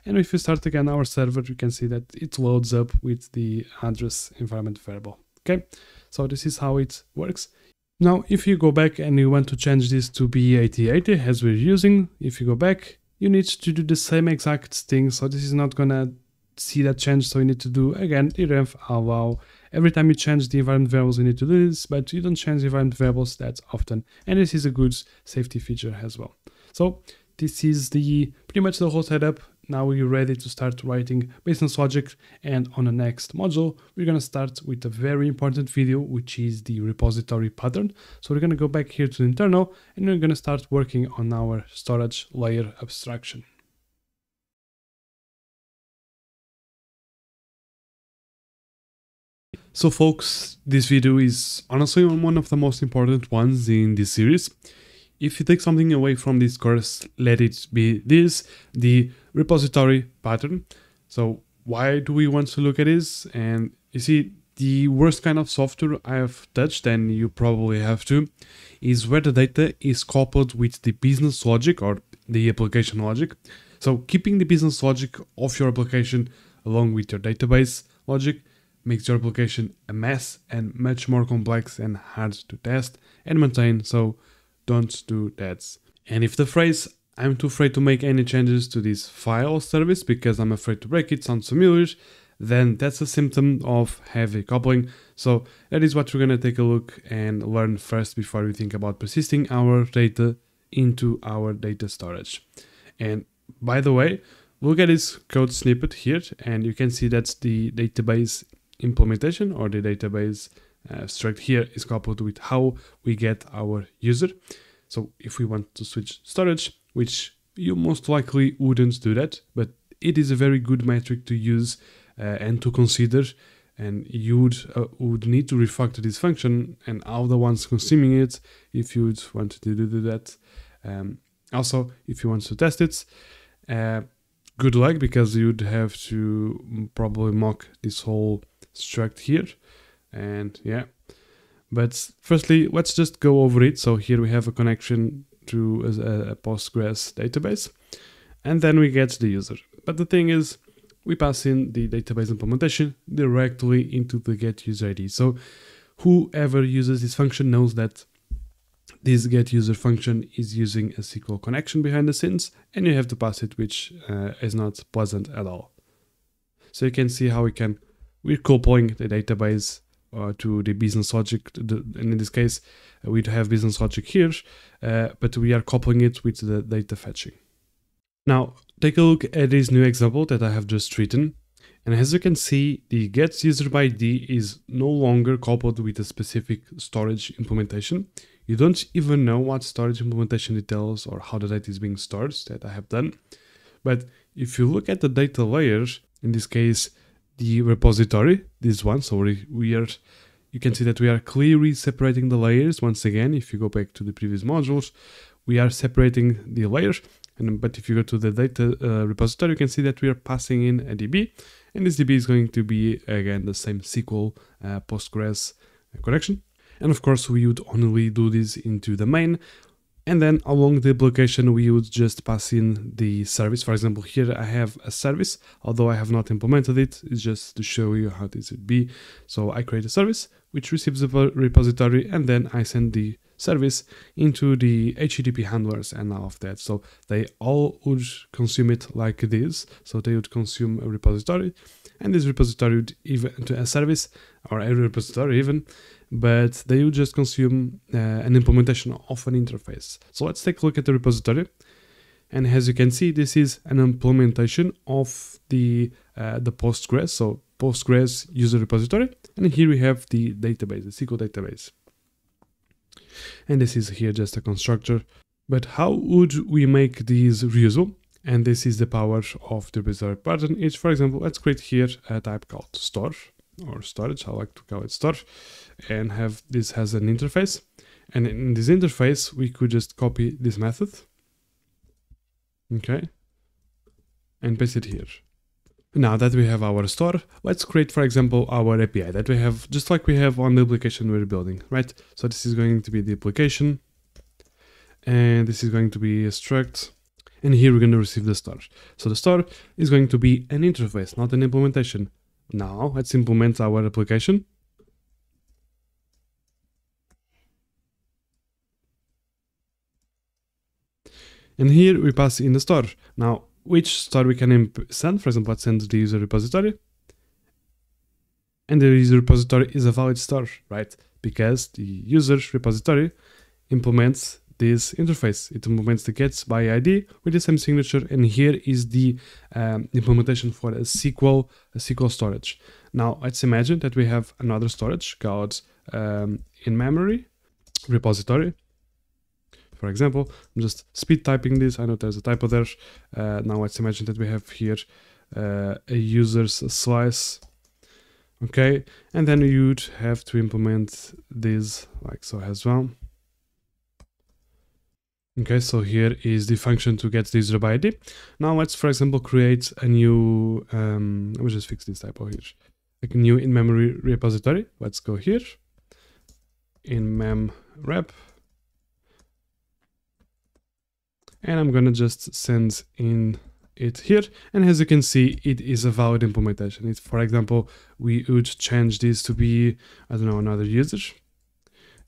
And if we start again our server, you can see that it loads up with the address environment variable. Okay, so this is how it works. Now, if you go back and you want to change this to B8080 as we're using, if you go back, you need to do the same exact thing. So this is not gonna see that change. So you need to do again DRenv allow. Every time you change the environment variables, you need to do this, but you don't change the environment variables that often. And this is a good safety feature as well. So this is pretty much the whole setup. Now we're ready to start writing business logic, and on the next module, we're going to start with a very important video, which is the repository pattern. So we're going to go back here to the internal, and we're going to start working on our storage layer abstraction. So folks, this video is honestly one of the most important ones in this series. If you take something away from this course, let it be this, the repository pattern. So why do we want to look at this? And you see, the worst kind of software I have touched, and you probably have too, is where the data is coupled with the business logic or the application logic. So keeping the business logic of your application along with your database logic makes your application a mess and much more complex and hard to test and maintain. So don't do that. And if the phrase "I'm too afraid to make any changes to this file service because I'm afraid to break it" sounds familiar, then that's a symptom of heavy coupling. So that is what we're going to take a look and learn first before we think about persisting our data into our data storage. And by the way, look at this code snippet here, and you can see that the database implementation or the database struct here is coupled with how we get our user. So if we want to switch storage, which you most likely wouldn't do that, but it is a very good metric to use and to consider, and you would need to refactor this function and all the ones consuming it if you would want to do that. Also, if you want to test it, good luck, because you'd have to probably mock this whole struct here. And yeah, but firstly, let's just go over it. So here we have a connection to a Postgres database, and then we get the user. But the thing is, we pass in the database implementation directly into the get user ID. So whoever uses this function knows that this get user function is using a SQL connection behind the scenes, and you have to pass it, which is not pleasant at all. So you can see how we're coupling the database to the business logic, and in this case, we have business logic here, but we are coupling it with the data fetching. Now, take a look at this new example that I have just written. And as you can see, the get user by ID is no longer coupled with a specific storage implementation. You don't even know what storage implementation details or how the data is being stored that I have done. But if you look at the data layers, in this case, the repository, this one, so you can see that we are clearly separating the layers. Once again, if you go back to the previous modules, we are separating the layers. But if you go to the data repository, you can see that we are passing in a DB, and this DB is going to be, again, the same SQL Postgres connection. And of course, we would only do this into the main, and then along the application, we would just pass in the service. For example, here I have a service, although I have not implemented it. It's just to show you how this would be. So I create a service, which receives a repository, and then I send the service into the HTTP handlers and all of that. So they all would consume it like this. So they would consume a repository, and this repository would even to a service or a repository even, but they would just consume an implementation of an interface. So let's take a look at the repository. And as you can see, this is an implementation of the Postgres, so Postgres user repository. And here we have the database, the SQL database. And this is here just a constructor. But how would we make these reusable? And this is the power of the repository pattern. Is, for example, let's create here a type called store or storage. I like to call it store, and have this has an interface. And in this interface, we could just copy this method. Okay. And paste it here. Now that we have our store, let's create, for example, our API that we have, just like we have on the application we're building, right? So this is going to be the application, and this is going to be a struct, and here we're going to receive the store. So the store is going to be an interface, not an implementation. Now let's implement our application. And here we pass in the store. Now, which store we can send? For example, let's send the user repository. And the user repository is a valid store, right? Because the user repository implements this interface. It implements the gets by ID with the same signature. And here is the implementation for a SQL storage. Now, let's imagine that we have another storage called in-memory repository. For example, I'm just speed typing this. I know there's a typo there. Now let's imagine that we have here a user's slice. Okay, and then you'd have to implement this like so as well. Okay, so here is the function to get the user by ID. Now let's, for example, create a new, let me just fix this typo here. Like a new in-memory repository. Let's go here, in mem rep. And I'm gonna just send in it here. And as you can see, it is a valid implementation. It's, for example, we would change this to be, I don't know, another user.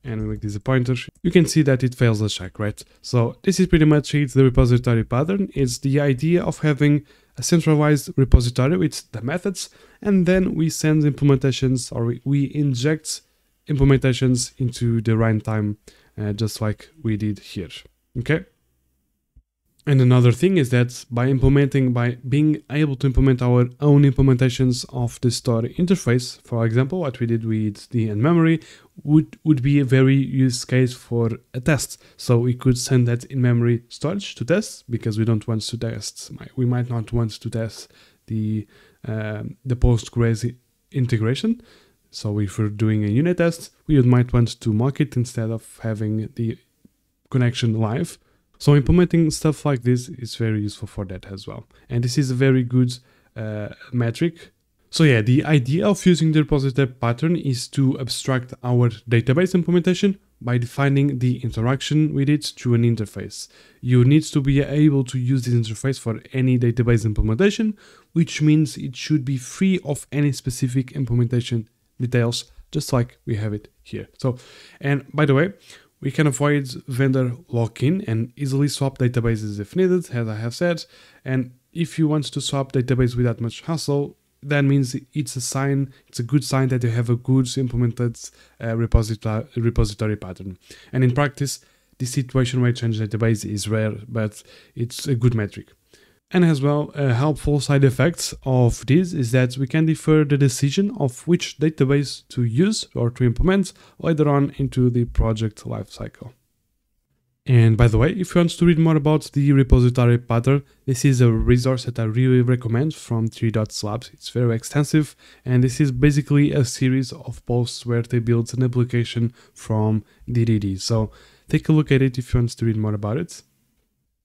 And we make this a pointer. You can see that it fails the check, right? So this is pretty much it, the repository pattern. It's the idea of having a centralized repository with the methods, and then we send implementations, or we inject implementations into the runtime, just like we did here, okay? And another thing is that by being able to implement our own implementations of the store interface, for example, what we did with the in-memory would be a very use case for a test. So we could send that in-memory storage to test, because we don't want to test, we might not want to test the Postgres integration. So if we're doing a unit test, we might want to mock it instead of having the connection live. So implementing stuff like this is very useful for that as well. And this is a very good metric. So yeah, the idea of using the repository pattern is to abstract our database implementation by defining the interaction with it through an interface. You need to be able to use this interface for any database implementation, which means it should be free of any specific implementation details, just like we have it here. So, and by the way, we can avoid vendor lock-in and easily swap databases if needed, as I have said. And if you want to swap database without much hassle, that means it's a good sign that you have a good implemented repository pattern. And in practice, this situation where you change database is rare, but it's a good metric. And as well, a helpful side effect of this is that we can defer the decision of which database to use or to implement later on into the project lifecycle. And by the way, if you want to read more about the repository pattern, this is a resource that I really recommend from 3.labs. It's very extensive, and this is basically a series of posts where they build an application from DDD. So take a look at it if you want to read more about it.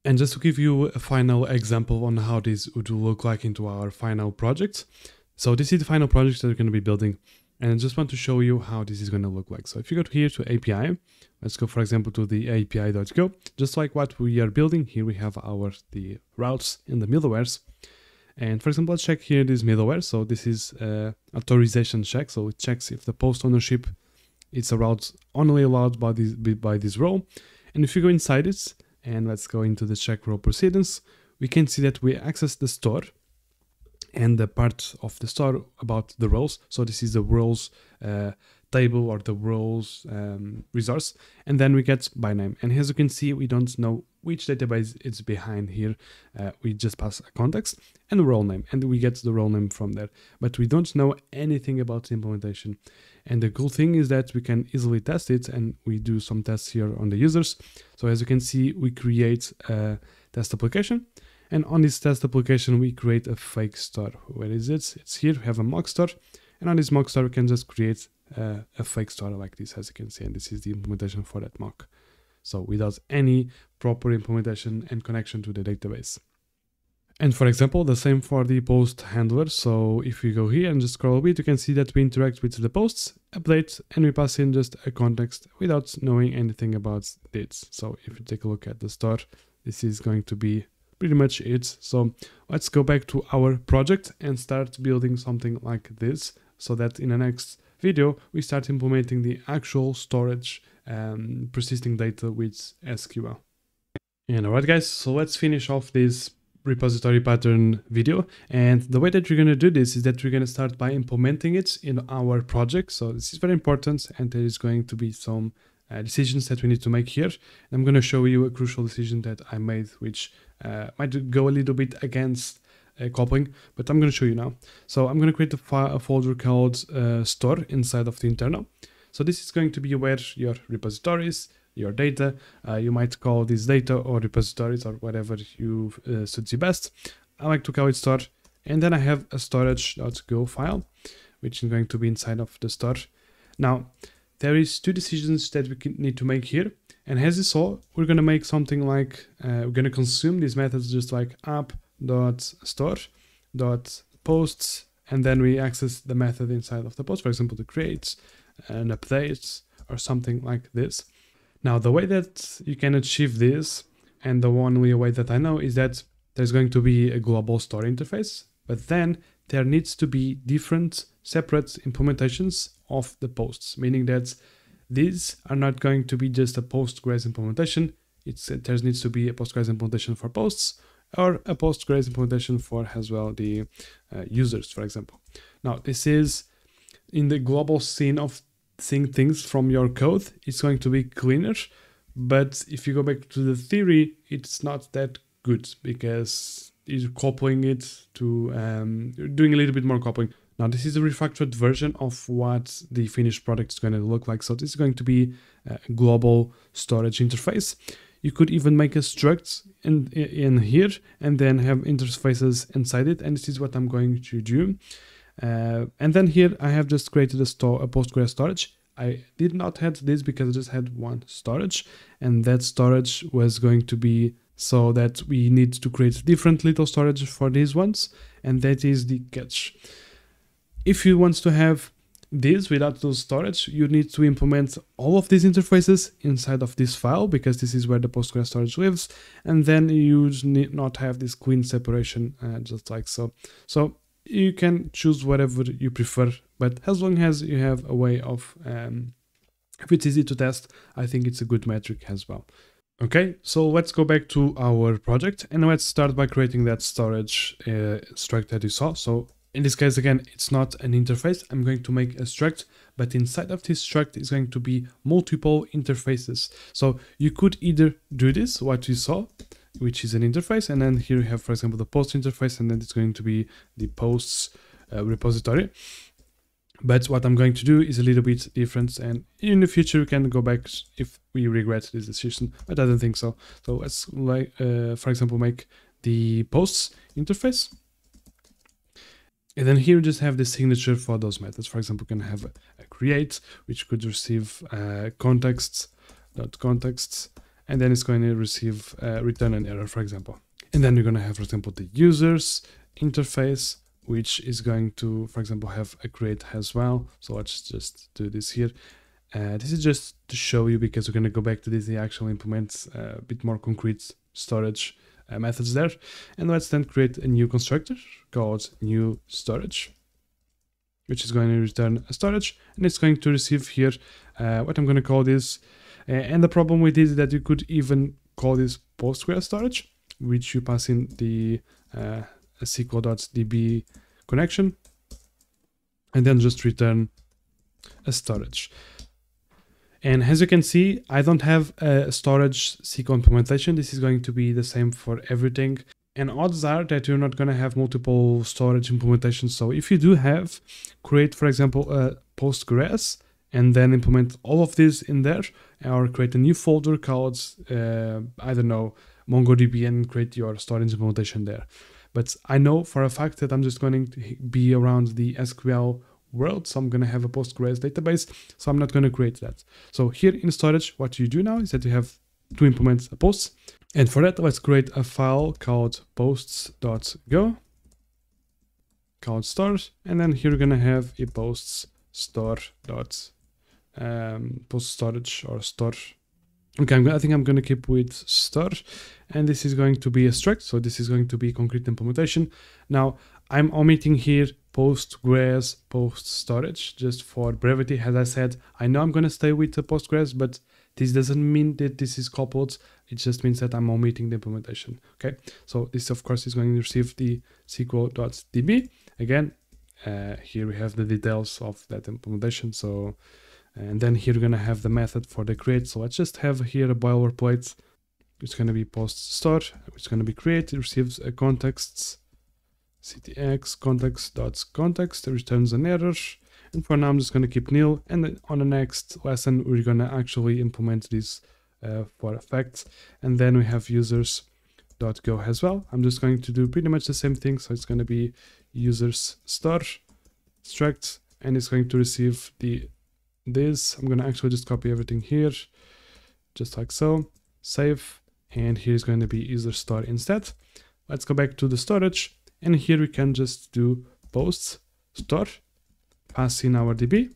And just to give you a final example on how this would look like into our final project. So this is the final project that we're going to be building. And I just want to show you how this is going to look like. So if you go here to API, let's go, for example, to the api.go. Just like what we are building, here we have the routes in the middlewares. And for example, let's check here this middleware. So this is authorization check. So it checks if the post ownership is a route only allowed by this role. And if you go inside it, and let's go into the check role precedence, we can see that we access the store and the part of the store about the roles. So this is the roles table or the roles resource, and then we get by name. And as you can see, we don't know which database it's behind here. We just pass a context and the role name, and we get the role name from there. But we don't know anything about the implementation. And the cool thing is that we can easily test it, and we do some tests here on the users. So as you can see, we create a test application. And on this test application, we create a fake store. Where is it? It's here. We have a mock store. And on this mock store, we can just create a fake store like this, as you can see. And this is the implementation for that mock. So without any proper implementation and connection to the database. And for example, the same for the post handler. So if we go here and just scroll a bit, you can see that we interact with the posts, update, and we pass in just a context without knowing anything about it. So if you take a look at the store, this is going to be pretty much it. So let's go back to our project and start building something like this, so that in the next video we start implementing the actual storage persisting data with SQL. And alright guys, so let's finish off this repository pattern video. And the way that we're going to do this is that we're going to start by implementing it in our project. So this is very important, and there is going to be some decisions that we need to make here. And I'm going to show you a crucial decision that I made, which might go a little bit against coupling, but I'm going to show you now. So I'm going to create a folder called store inside of the internal. So this is going to be where your repositories, your data, you might call this data or repositories or whatever you suits you best. I like to call it store. And then I have a storage.go file, which is going to be inside of the store. Now, there is two decisions that we need to make here. And as you saw, we're going to make something like, we're going to consume these methods just like app.store.posts, and then we access the method inside of the post, for example, to create an update or something like this. Now, the way that you can achieve this, and the only way that I know, is that there's going to be a global store interface, but then there needs to be different separate implementations of the posts, meaning that these are not going to be just a Postgres implementation. There needs to be a Postgres implementation for posts, or a Postgres implementation for as well the users, for example. Now, this is in the global scene of seeing things from your code. It's going to be cleaner, but if you go back to the theory, it's not that good, because you're coupling it to doing a little bit more coupling. Now, this is a refactored version of what the finished product is going to look like. So this is going to be a global storage interface. You could even make a struct in here and then have interfaces inside it. And this is what I'm going to do. And then here I have just created a Postgres storage. I did not have this because I just had one storage, and that storage was going to be so that we need to create different little storage for these ones. And that is the catch. If you want to have this without those storage, you need to implement all of these interfaces inside of this file, because this is where the Postgres storage lives. And then you need not have this clean separation, just like so. So you can choose whatever you prefer, but as long as you have a way of, if it's easy to test, I think it's a good metric as well. Okay, so let's go back to our project, and let's start by creating that storage struct that you saw. So in this case, again, it's not an interface. I'm going to make a struct, but inside of this struct is going to be multiple interfaces. So you could either do this, what you saw, which is an interface, and then here we have, for example, the post interface, and then it's going to be the posts repository. But what I'm going to do is a little bit different, and in the future we can go back if we regret this decision, but I don't think so. So let's, like, for example, make the posts interface. And then here we just have the signature for those methods. For example, we can have a create, which could receive contexts, and then it's going to receive return an error, for example. And then we're going to have, for example, the users interface, which is going to, for example, have a create as well. So let's just do this here. This is just to show you, because we're going to go back to this, they actually implement a bit more concrete storage methods there. And let's then create a new constructor called new storage, which is going to return a storage, and it's going to receive here what I'm going to call this. And the problem with this is that you could even call this Postgres storage, which you pass in the SQL.db connection, and then just return a storage. And as you can see, I don't have a storage SQL implementation. This is going to be the same for everything. And odds are that you're not going to have multiple storage implementations. So if you do have, create, for example, a Postgres, and then implement all of this in there, or create a new folder called, I don't know, MongoDB, and create your storage implementation there. But I know for a fact that I'm just going to be around the SQL world, so I'm going to have a Postgres database, so I'm not going to create that. So here in storage, what you do now is that you have to implement a post, and for that, let's create a file called posts.go, called stores, and then here we're going to have a posts store post storage or store. Okay, I think I'm going to keep with store, and this is going to be a struct, so this is going to be concrete implementation. Now, I'm omitting here Postgres post storage just for brevity. As I said, I know I'm going to stay with the Postgres, but this doesn't mean that this is coupled. It just means that I'm omitting the implementation. Okay, so this of course is going to receive the SQL.db. Again, here we have the details of that implementation. So, and then here we're going to have the method for the create. So let's just have here a boilerplate. It's going to be post store. It's going to be create. It receives a contexts. ctx context.context returns an error, and for now I'm just going to keep nil, and then on the next lesson we're going to actually implement this for effect. And then we have users.go as well. I'm just going to do pretty much the same thing, so it's going to be users store struct, and it's going to receive this. I'm going to actually just copy everything here, just like so, save, and here's going to be user store instead. Let's go back to the storage. And here we can just do posts store, pass in our DB,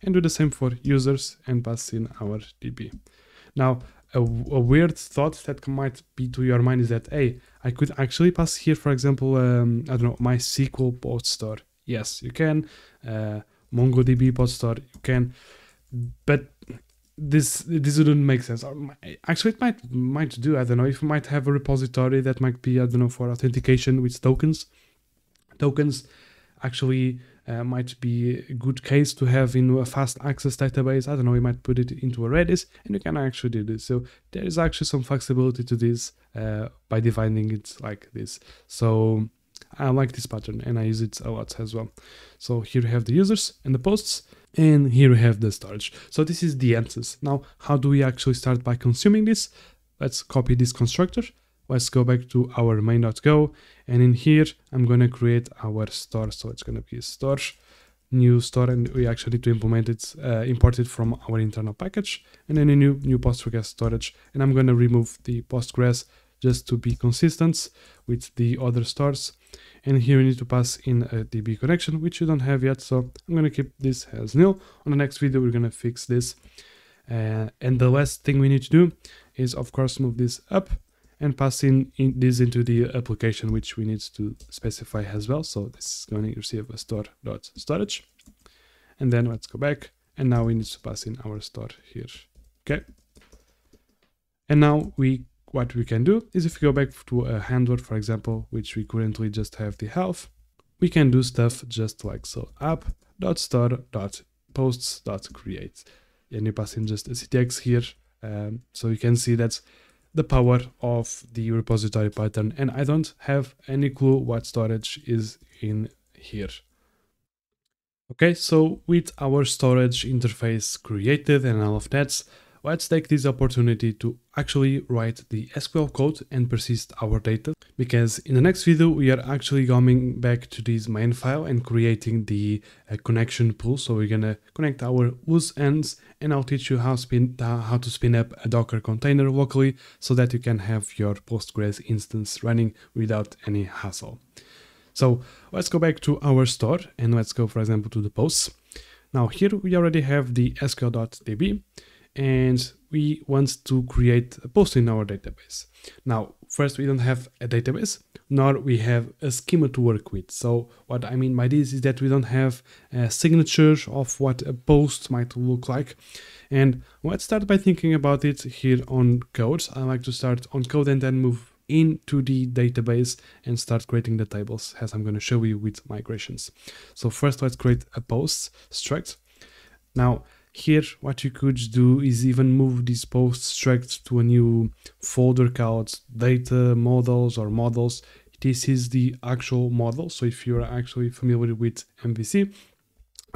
and do the same for users and pass in our DB. Now, a weird thought that might be to your mind is that, hey, I could actually pass here, for example, I don't know, my SQL post store. Yes, you can. MongoDB post store, you can. But this wouldn't make sense. Or actually, it might do. I don't know. If you might have a repository that might be, I don't know, for authentication with tokens. Tokens actually might be a good case to have in a fast access database. I don't know. You might put it into a Redis, and you can actually do this. So there is actually some flexibility to this by dividing it like this. So I like this pattern, and I use it a lot as well. So here we have the users and the posts. And here we have the storage. So this is the answers. Now, how do we actually start by consuming this? Let's copy this constructor. Let's go back to our main.go. And in here, I'm going to create our store. So it's going to be a store, new store, and we actually need to implement it, import it from our internal package. And then a new Postgres storage. And I'm going to remove the Postgres just to be consistent with the other stores. And here we need to pass in a DB connection, which you don't have yet. So I'm going to keep this as nil. On the next video, we're going to fix this. And the last thing we need to do is, of course, move this up and pass in this into the application, which we need to specify as well. So this is going to receive a store.storage. And then let's go back. And now we need to pass in our store here. Okay. And now what we can do is, if we go back to a handler, for example, which we currently just have the health, we can do stuff just like so, app.store.posts.create. And you pass in just a ctx here. So you can see that the power of the repository pattern, and I don't have any clue what storage is in here. Okay, so with our storage interface created and all of that, let's take this opportunity to actually write the SQL code and persist our data, because in the next video we are actually coming back to this main file and creating the connection pool. So we're gonna connect our loose ends, and I'll teach you how to spin up a Docker container locally so that you can have your Postgres instance running without any hassle. So let's go back to our store and let's go, for example, to the posts. Now here we already have the SQL.db, and we want to create a post in our database. Now, first, we don't have a database, nor we have a schema to work with. So what I mean by this is that we don't have a signature of what a post might look like. And let's start by thinking about it here on code. I like to start on code and then move into the database and start creating the tables, as I'm going to show you with migrations. So first, let's create a post struct. Now, here, what you could do is even move this post struct to a new folder called data models or models. This is the actual model. So if you're actually familiar with MVC,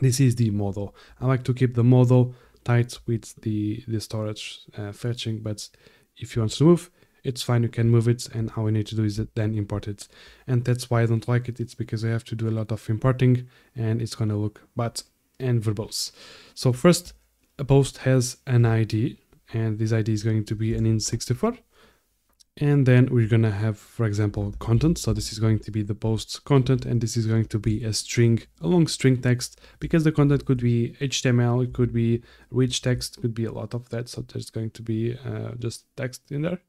this is the model. I like to keep the model tight with the storage fetching, but if you want to move, it's fine, you can move it, and all we need to do is then import it. And that's why I don't like it. It's because I have to do a lot of importing and it's going to look bad and verbose. So first, a post has an ID, and this ID is going to be an int64. And then we're going to have, for example, content. So this is going to be the post's content, and this is going to be a string, a long string text, because the content could be HTML, it could be rich text, could be a lot of that. So there's going to be just text in there.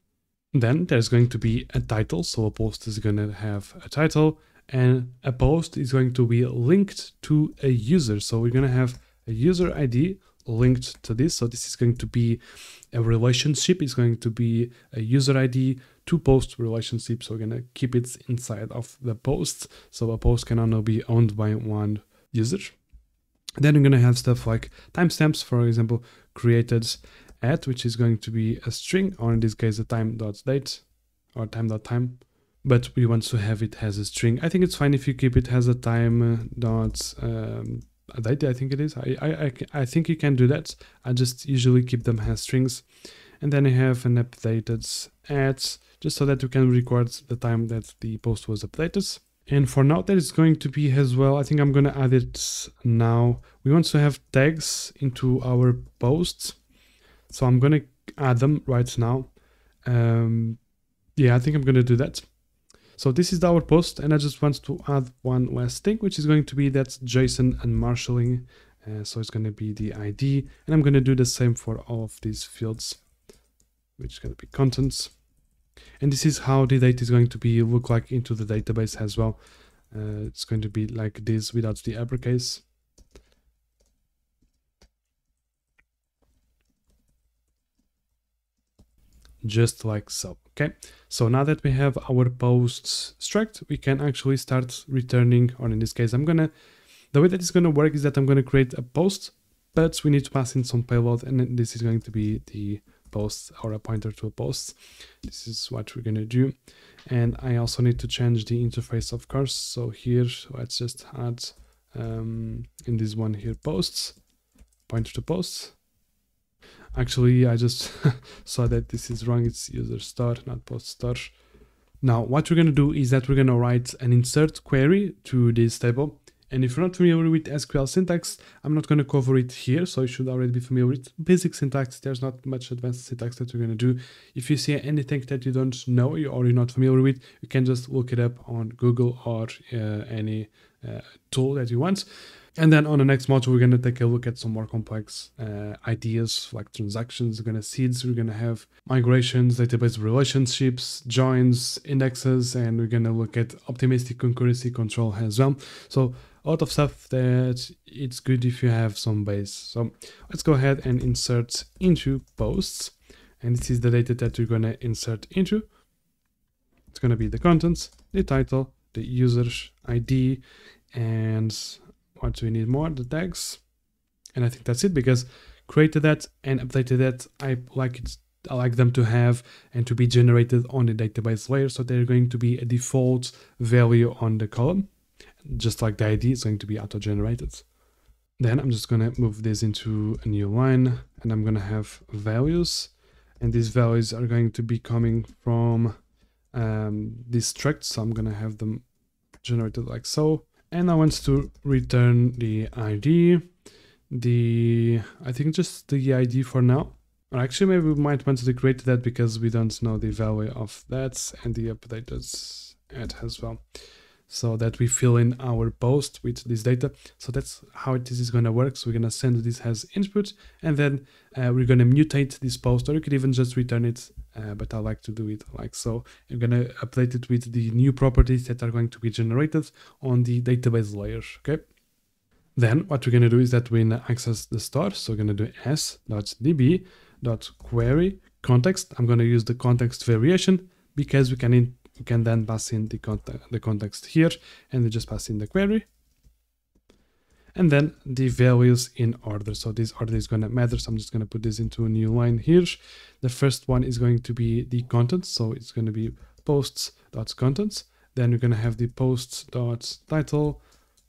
Then there's going to be a title. So a post is going to have a title, and a post is going to be linked to a user. So we're going to have a user ID linked to this. So this is going to be a relationship. It's going to be a user ID to post relationship. So we're going to keep it inside of the post. So a post can only be owned by one user. Then we're going to have stuff like timestamps, for example, created at, which is going to be a string, or in this case, a time.date or time.time. But we want to have it as a string. I think it's fine if you keep it as a time dot date, I think it is. I think you can do that. I just usually keep them as strings. And then I have an updated at, just so that you can record the time that the post was updated. And for now, there is going to be as well, I think I'm going to add it now. We want to have tags into our posts. So I'm going to add them right now. Yeah, I think I'm going to do that. So this is our post, and I just want to add one last thing, which is going to be that JSON and marshalling. So it's going to be the ID, and I'm going to do the same for all of these fields, which is going to be contents. And this is how the data is going to be look like into the database as well. It's going to be like this without the uppercase. Just like so. Okay, so now that we have our posts struct, we can actually start returning, or in this case, the way that it's gonna work is that I'm gonna create a post, but we need to pass in some payload, and this is going to be the post or a pointer to a post. This is what we're gonna do. And I also need to change the interface, of course. So here, let's just add in this one here, posts, pointer to posts. Actually, I just saw that this is wrong. It's user store, not post store. Now, what we're going to do is that we're going to write an insert query to this table. And if you're not familiar with SQL syntax, I'm not going to cover it here. So you should already be familiar with basic syntax. There's not much advanced syntax that we're going to do. If you see anything that you don't know or you're not familiar with, you can just look it up on Google or any tool that you want. And then on the next module, we're going to take a look at some more complex ideas like transactions. We're going to seeds, we're going to have migrations, database relationships, joins, indexes, and we're going to look at optimistic concurrency control as well. So a lot of stuff that it's good if you have some base. So let's go ahead and insert into posts. And this is the data that we're going to insert into. It's going to be the contents, the title, the user ID, and what do we need more? The tags. And I think that's it, because created that and updated that. I like it I like them to have and to be generated on the database layer. So they're going to be a default value on the column, just like the ID is going to be auto-generated. Then I'm just going to move this into a new line, and I'm going to have values, and these values are going to be coming from this struct. So I'm going to have them generated like so. And I want to return the ID, I think just the ID for now. Or actually, maybe we might want to decorate that because we don't know the value of that, and the updated at as well, so that we fill in our post with this data. So that's how this is going to work. So we're going to send this as input, and then we're going to mutate this post, or you could even just return it, but I like to do it like so. I'm going to update it with the new properties that are going to be generated on the database layer, okay? Then what we're going to do is that we're going to access the store. So we're going to do s.db.query context. I'm going to use the context variation because we can then pass in the context here, and we just pass in the query. And then the values in order. So this order is going to matter. So I'm just going to put this into a new line here. The first one is going to be the content. So it's going to be posts.contents. Then we're going to have the posts.title,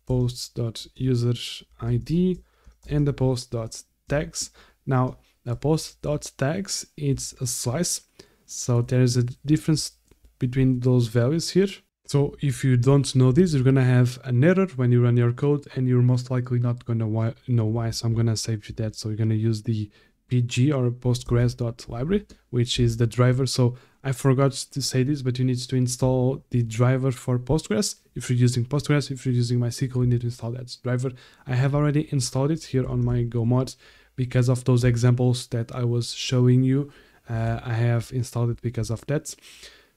posts.user.id, and the post.tags. Now, the post.tags, it's a slice. So there's a difference between those values here. So if you don't know this, you're going to have an error when you run your code, and you're most likely not going to know why. So I'm going to save you that. So you're going to use the pg or postgres.library, which is the driver. So I forgot to say this, but you need to install the driver for Postgres. If you're using Postgres, if you're using MySQL, you need to install that driver. I have already installed it here on my Go mod because of those examples that I was showing you. I have installed it because of that.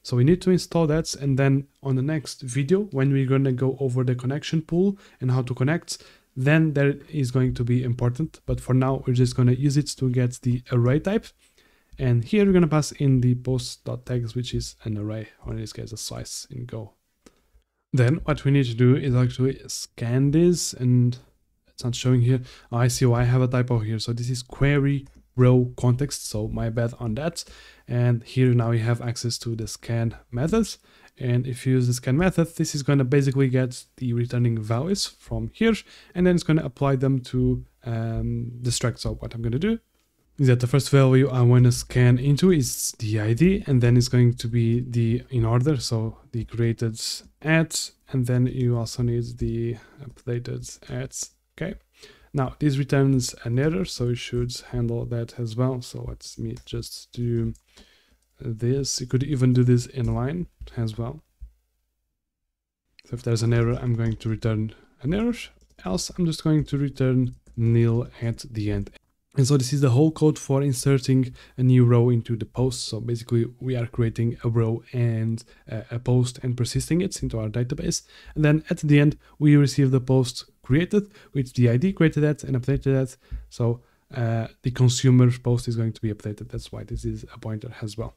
So we need to install that, and then on the next video, when we're going to go over the connection pool and how to connect, then that is going to be important. But for now, we're just going to use it to get the array type. And here we're going to pass in the post.tags, which is an array, or in this case, a slice in Go. Then what we need to do is actually scan this, and it's not showing here. Oh, I see why I have a typo here. So this is query row context, so my bad on that. And here now we have access to the scan methods. And if you use the scan method, this is going to basically get the returning values from here, and then it's going to apply them to the struct. So what I'm going to do is that the first value I want to scan into is the ID, and then it's going to be the in order, so the created ads, and then you also need the updated ads. Okay. Now this returns an error, so you should handle that as well. So let me just do this. You could even do this inline as well. So if there's an error, I'm going to return an error. Else, I'm just going to return nil at the end. And so this is the whole code for inserting a new row into the post. So basically we are creating a row and a post and persisting it into our database. And then at the end, we receive the post created with the ID created at and updated at. So the consumer post is going to be updated. That's why this is a pointer as well.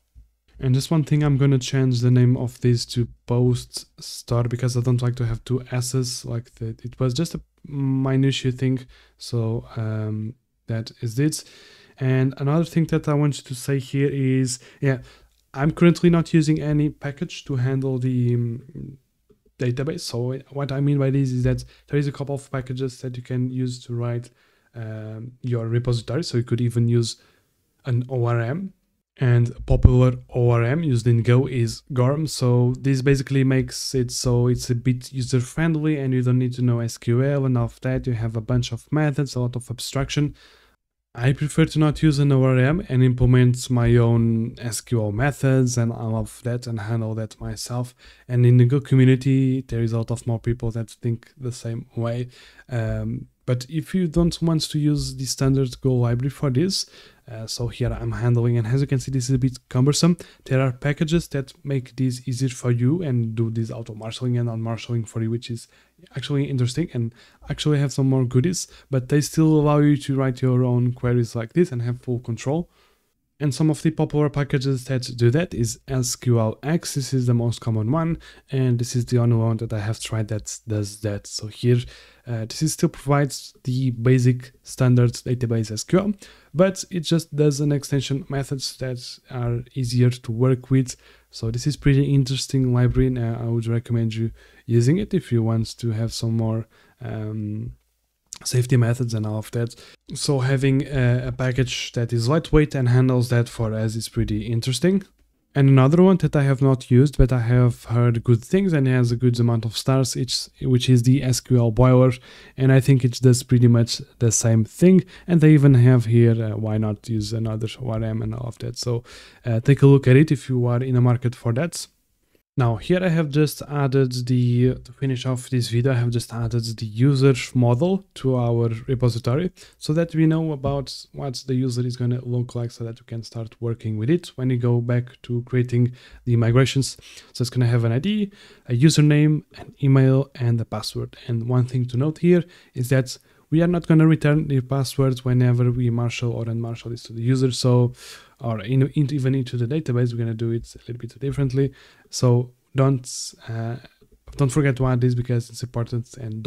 And just one thing, I'm going to change the name of this to post star because I don't like to have two S's like that. It was just a minutiae thing. So that is it. And another thing that I want to say here is, I'm currently not using any package to handle the database. So what I mean by this is that there is a couple of packages that you can use to write your repository. So you could even use an ORM, and a popular ORM used in Go is GORM. So this basically makes it so it's a bit user friendly and you don't need to know SQL and all of that. You have a bunch of methods, a lot of abstraction. I prefer to not use an ORM and implement my own SQL methods and all of that and handle that myself. And in the Go community, there is a lot of more people that think the same way. But if you don't want to use the standard Go library for this, so here I'm handling, and as you can see, this is a bit cumbersome. There are packages that make this easier for you and do this auto marshalling and unmarshalling for you, which is actually interesting and actually have some more goodies, but they still allow you to write your own queries like this and have full control. And some of the popular packages that do that is SQLX. This is the most common one, and this is the only one that I have tried that does that. So here, this still provides the basic standard database SQL, but it just does an extension methods that are easier to work with. So this is pretty interesting library, and I would recommend you using it if you want to have some more safety methods and all of that. So having a package that is lightweight and handles that for us is pretty interesting. And another one that I have not used, but I have heard good things and has a good amount of stars, which is the SQL boiler. And I think it does pretty much the same thing. And they even have here, why not use another ORM and all of that. So take a look at it if you are in the market for that. Now here I have just added to finish off this video, I have just added the user model to our repository so that we know about what the user is going to look like so that we can start working with it when we go back to creating the migrations. So it's going to have an ID, a username, an email, and a password. And one thing to note here is that we are not going to return the passwords whenever we marshal or unmarshal this to the user. So, or even into the database, we're going to do it a little bit differently. So don't forget to add this because it's important, and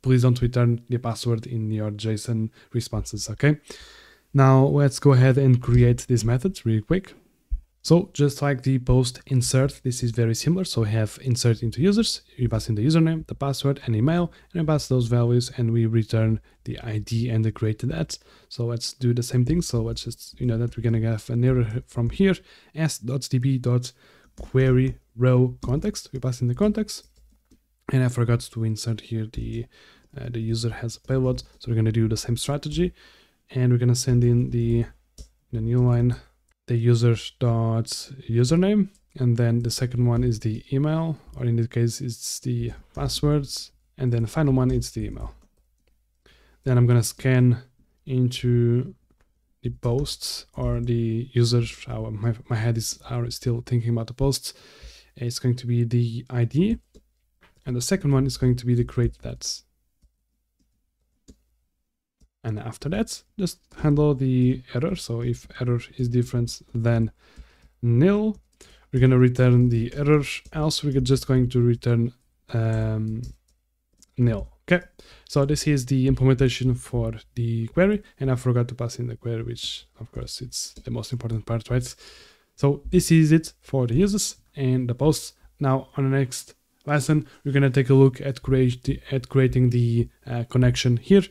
please don't return the password in your JSON responses. Okay. Now let's go ahead and create these methods really quick. So just like the post insert, this is very similar. So we have insert into users, we pass in the username, the password, and email, and we pass those values and we return the ID and the created that. So let's do the same thing. So let's just, that we're gonna have an error from here, s.db.query row context. We pass in the context, and I forgot to insert here the user has a payload. So we're gonna do the same strategy, and we're gonna send in the new line, the user.username, and then the second one is the email, or in this case it's the passwords, and then the final one is the email. Then I'm gonna scan into the posts or the user. My head is still thinking about the posts. It's going to be the ID, and the second one is going to be the create that's. And after that, just handle the error. So if error is different than nil, we're going to return the error. Else we're just going to return nil. Okay. So this is the implementation for the query, and I forgot to pass in the query, which of course it's the most important part, right? So this is it for the users and the posts. Now on the next lesson, we're going to take a look at creating the connection here.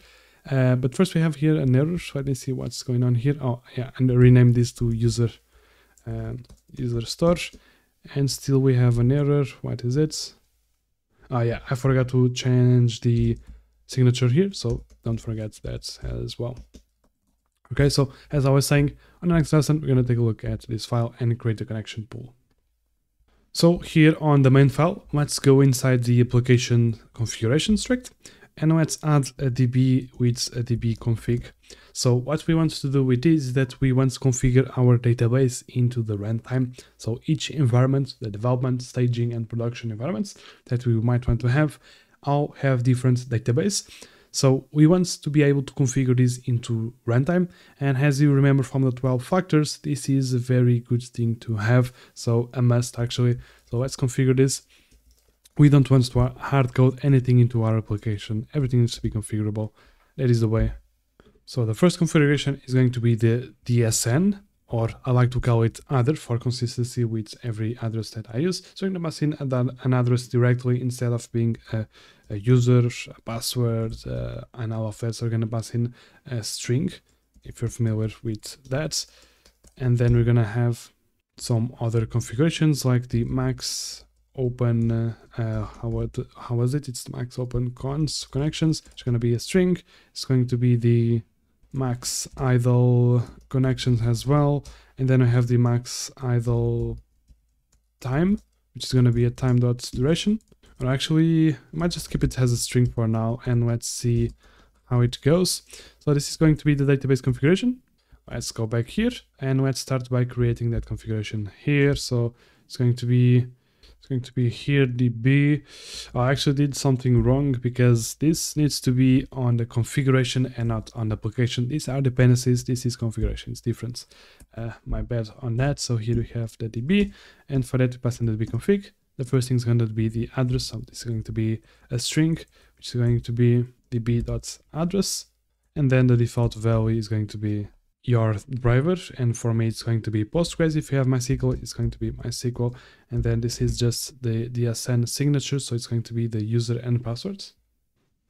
But first we have here an error, so let me see what's going on here. Oh yeah, and rename this to user store, and still we have an error. What is it? Oh yeah, I forgot to change the signature here, so don't forget that as well. Okay, so as I was saying, on the next lesson we're going to take a look at this file and create the connection pool. So here on the main file, let's go inside the application configuration strict. And let's add a DB with a DB config. So what we want to do with this is that we want to configure our database into the runtime. So each environment, the development, staging, and production environments that we might want to have, all have different database. So we want to be able to configure this into runtime. And as you remember from the 12 factors, this is a very good thing to have. So a must actually. So let's configure this. We don't want to hard code anything into our application. Everything needs to be configurable. That is the way. So the first configuration is going to be the DSN, or I like to call it other for consistency with every address that I use. So I'm going to pass in an address directly instead of being a user, a password, and all of that. So we're going to pass in a string, if you're familiar with that. And then we're going to have some other configurations like the max open, how was it? It's max open connections. It's going to be a string. It's going to be the max idle connections as well. And then I have the max idle time, which is going to be a time dot duration. Or actually, I might just keep it as a string for now, and let's see how it goes. So this is going to be the database configuration. Let's go back here and let's start by creating that configuration here. So it's going to be It's going to be here db. I actually did something wrong because this needs to be on the configuration and not on the application. These are dependencies, this is configuration, it's different. My bad on that. So here we have the db, and for that we pass in the db config. The first thing is going to be the address, so this is going to be a string, which is going to be db.address, and then the default value is going to be your driver, and for me it's going to be Postgres. If you have MySQL, it's going to be MySQL, and then this is just the DSN signature, so it's going to be the user and password.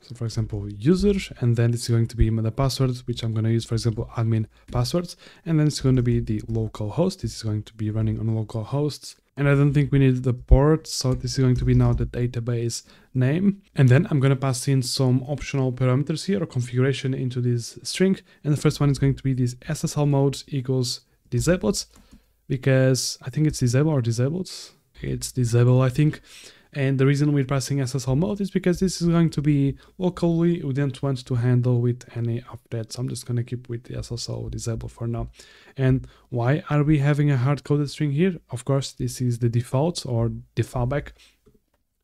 So for example, user, and then it's going to be the password, which I'm going to use, for example, admin passwords, and then it's going to be the local host. This is going to be running on local hosts. And I don't think we need the port, so this is going to be now the database name. And then I'm going to pass in some optional parameters here, or configuration into this string. And the first one is going to be this SSL mode equals disabled, because I think it's disabled or disabled. It's disabled, I think. And the reason we're passing SSL mode is because this is going to be locally. We don't want to handle with any of that. So I'm just going to keep with the SSL disabled for now. And why are we having a hard-coded string here? Of course, this is the default or the fallback.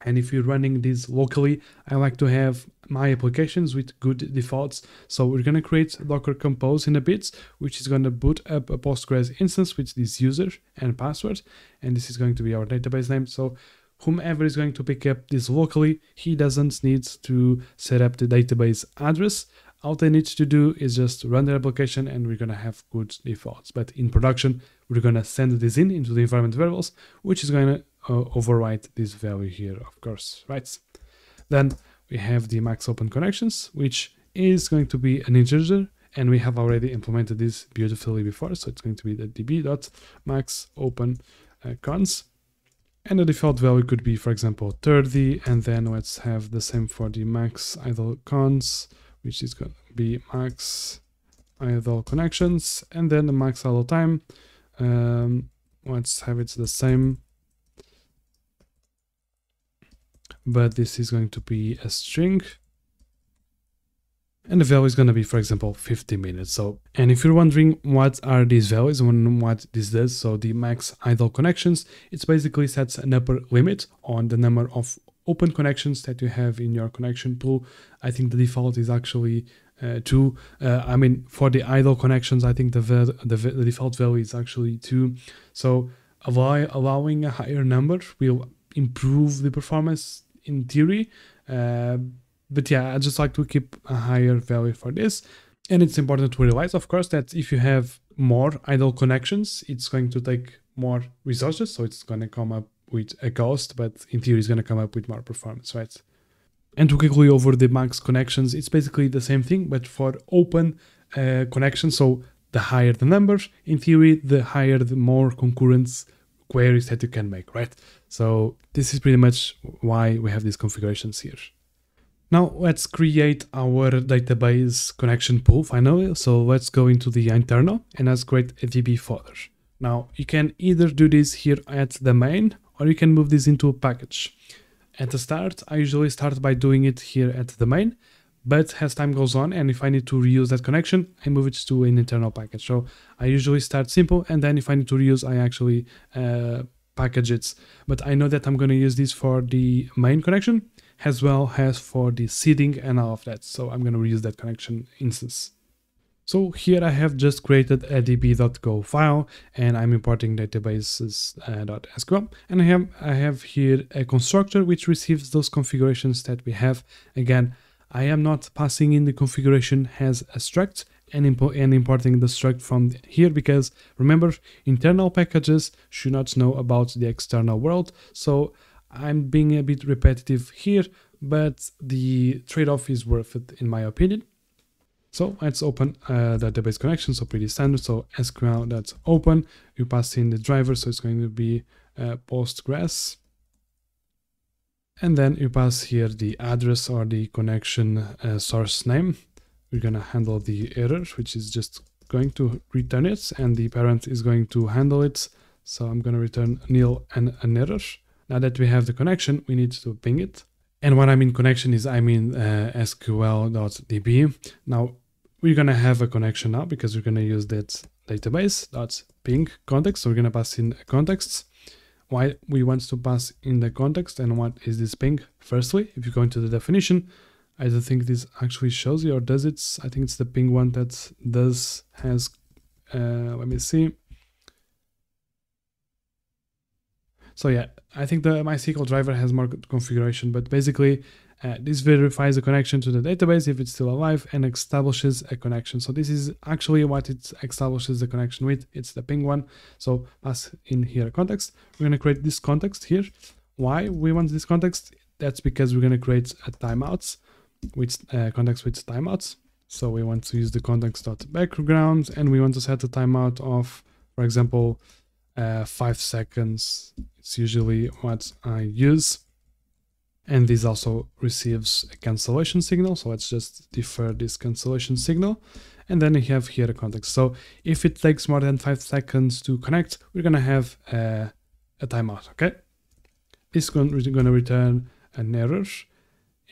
And if you're running this locally, I like to have my applications with good defaults. So we're going to create Docker Compose in a bit, which is going to boot up a Postgres instance with this user and password. And this is going to be our database name. So whomever is going to pick up this locally, he doesn't need to set up the database address. All they need to do is just run their application and we're going to have good defaults. But in production, we're going to send this into the environment variables, which is going to overwrite this value here, of course, right? Then we have the max open connections, which is going to be an integer, and we have already implemented this beautifully before. So it's going to be the db.max open cons. And the default value could be, for example, 30, and then let's have the same for the max idle cons, which is going to be max idle connections, and then the max idle time. Let's have it the same, but this is going to be a string. And the value is going to be, for example, 50 minutes. So, and if you're wondering what are these values and what this does, so the max idle connections, it basically sets an upper limit on the number of open connections that you have in your connection pool. I think the default is actually 2. I mean, for the idle connections, I think the default value is actually 2. So allowing a higher number will improve the performance in theory. But yeah, I just like to keep a higher value for this. And it's important to realize, of course, that if you have more idle connections, it's going to take more resources. So it's going to come up with a cost, but in theory, it's going to come up with more performance, right? And to quickly over the max connections, it's basically the same thing, but for open connections. So the higher the number, in theory, the higher the more concurrent queries that you can make, right? So this is pretty much why we have these configurations here. Now let's create our database connection pool finally. So let's go into the internal and let's create a DB folder. Now you can either do this here at the main, or you can move this into a package. At the start, I usually start by doing it here at the main, but as time goes on, and if I need to reuse that connection, I move it to an internal package. So I usually start simple, and then if I need to reuse, I actually package it. But I know that I'm going to use this for the main connection, as well as for the seeding and all of that. So I'm going to reuse that connection instance. So here I have just created a db.go file and I'm importing databases.sql, and I have here a constructor which receives those configurations that we have. Again, I am not passing in the configuration as a struct and importing the struct from here, because remember, internal packages should not know about the external world. So I'm being a bit repetitive here, but the trade-off is worth it in my opinion. So let's open a database connection, so pretty standard. So SQL.open, you pass in the driver, so it's going to be Postgres. And then you pass here the address or the connection source name. We're going to handle the error, which is just going to return it, and the parent is going to handle it. So I'm going to return nil and an error. Now that we have the connection, we need to ping it. And when I mean connection is, I mean sql.db. Now we're going to have a connection now because we're going to use that database.ping context. So we're going to pass in a context. why we want to pass in the context and what is this ping. Firstly, if you go into the definition, I don't think this actually shows you, or does it? I think it's the ping one that has, let me see. So yeah, I think the MySQL driver has more configuration, but basically this verifies the connection to the database if it's still alive and establishes a connection. So this is actually what it establishes the connection with. It's the ping one. So pass in here a context. We're going to create this context here. Why we want this context? That's because we're going to create a timeouts with context with timeouts. So we want to use the context.background and we want to set a timeout of, for example, 5 seconds. It's usually what I use. And this also receives a cancellation signal. So let's just defer this cancellation signal. And then we have here a context. So if it takes more than 5 seconds to connect, we're going to have a timeout. Okay. It's going to return an error.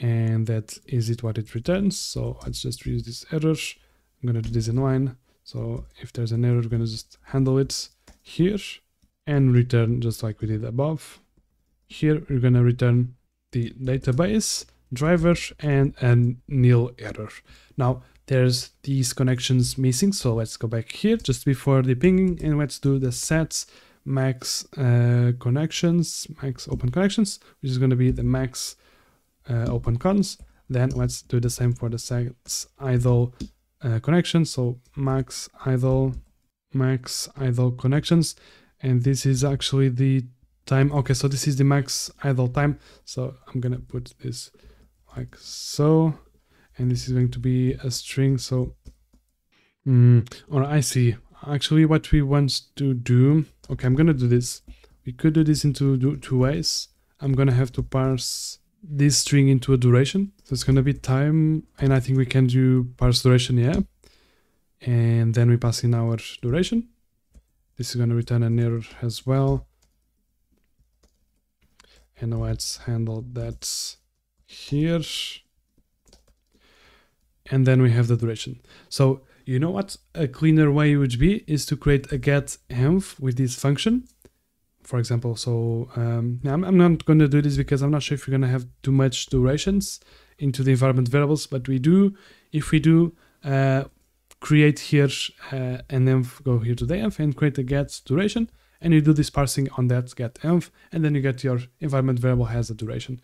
And that is it what it returns. So let's just reuse this error. I'm going to do this in line. So if there's an error, we're going to just handle it here and return just like we did above. Here we're going to return the database driver and a nil error. Now there's these connections missing, so let's go back here just before the pinging and let's do the sets max connections, max open connections, which is going to be the max open cons. Then let's do the same for the sets idle connection, so max idle connections, and this is actually the time. Okay, so this is the max idle time, so I'm gonna put this like so, and this is going to be a string. So or I see actually what we want to do. Okay, I'm gonna do this. We could do this into two ways. I'm gonna have to parse this string into a duration, so it's gonna be time, and I think we can do parse duration, yeah, and then we pass in our duration. This is going to return an error as well. And let's handle that here. And then we have the duration. So you know what a cleaner way would be is to create a getEnv with this function. For example, so I'm not going to do this because I'm not sure if we're going to have too much durations into the environment variables, but we do, if we do, create here an env, go here to the env and create a get duration, and you do this parsing on that get env, and then you get your environment variable has a duration.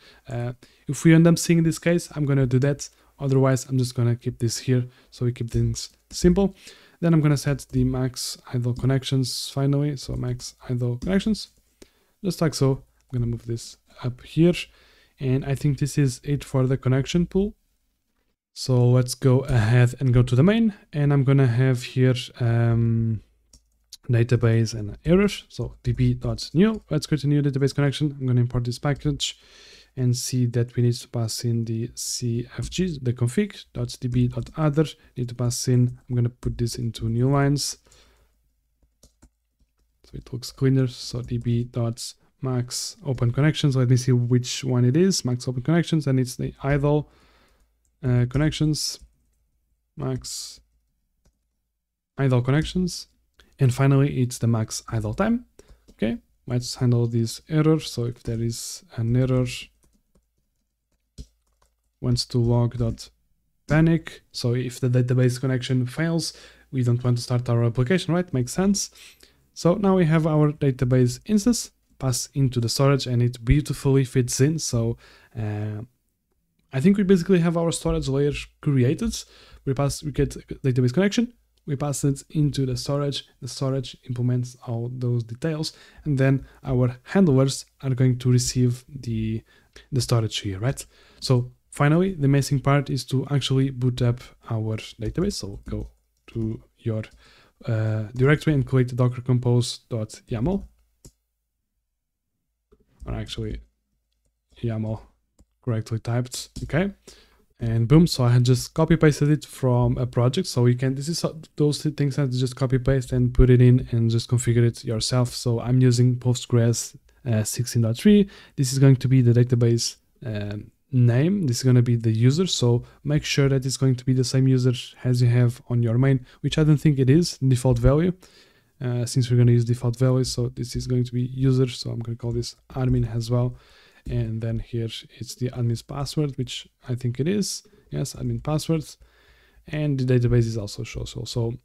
If we end up seeing this case, I'm going to do that. Otherwise, I'm just going to keep this here so we keep things simple. Then I'm going to set the max idle connections finally. So max idle connections, just like so. I'm going to move this up here, and I think this is it for the connection pool. So let's go ahead and go to the main, and I'm gonna have here database and error. So db.new, let's create a new database connection. I'm gonna import this package and see that we need to pass in the CFG, the config.db.other, need to pass in, I'm gonna put this into new lines. So it looks cleaner. So db.max open connections. Let me see which one it is, max open connections, and it's the idle connections, max idle connections, and finally it's the max idle time. Okay, let's handle this error. So if there is an error, wants to log.panic. So if the database connection fails, we don't want to start our application, right? Makes sense. So now we have our database instance pass into the storage, and it beautifully fits in. So I think we basically have our storage layer created. We get database connection, we pass it into the storage implements all those details, and then our handlers are going to receive the storage here, right? So finally, the missing part is to actually boot up our database. So go to your directory and create docker compose.yaml, or actually YAML correctly typed, okay, and boom. So I had just copy pasted it from a project. So you can, this is those things that just copy paste and put it in and just configure it yourself. So I'm using Postgres 16.3. This is going to be the database name. This is going to be the user. So make sure that it's going to be the same user as you have on your main, which I don't think it is, default value. since we're going to use default values. So this is going to be user, so I'm going to call this admin as well. And then here it's the admin's password, which I think it is. Yes, admin passwords. And the database is also social. So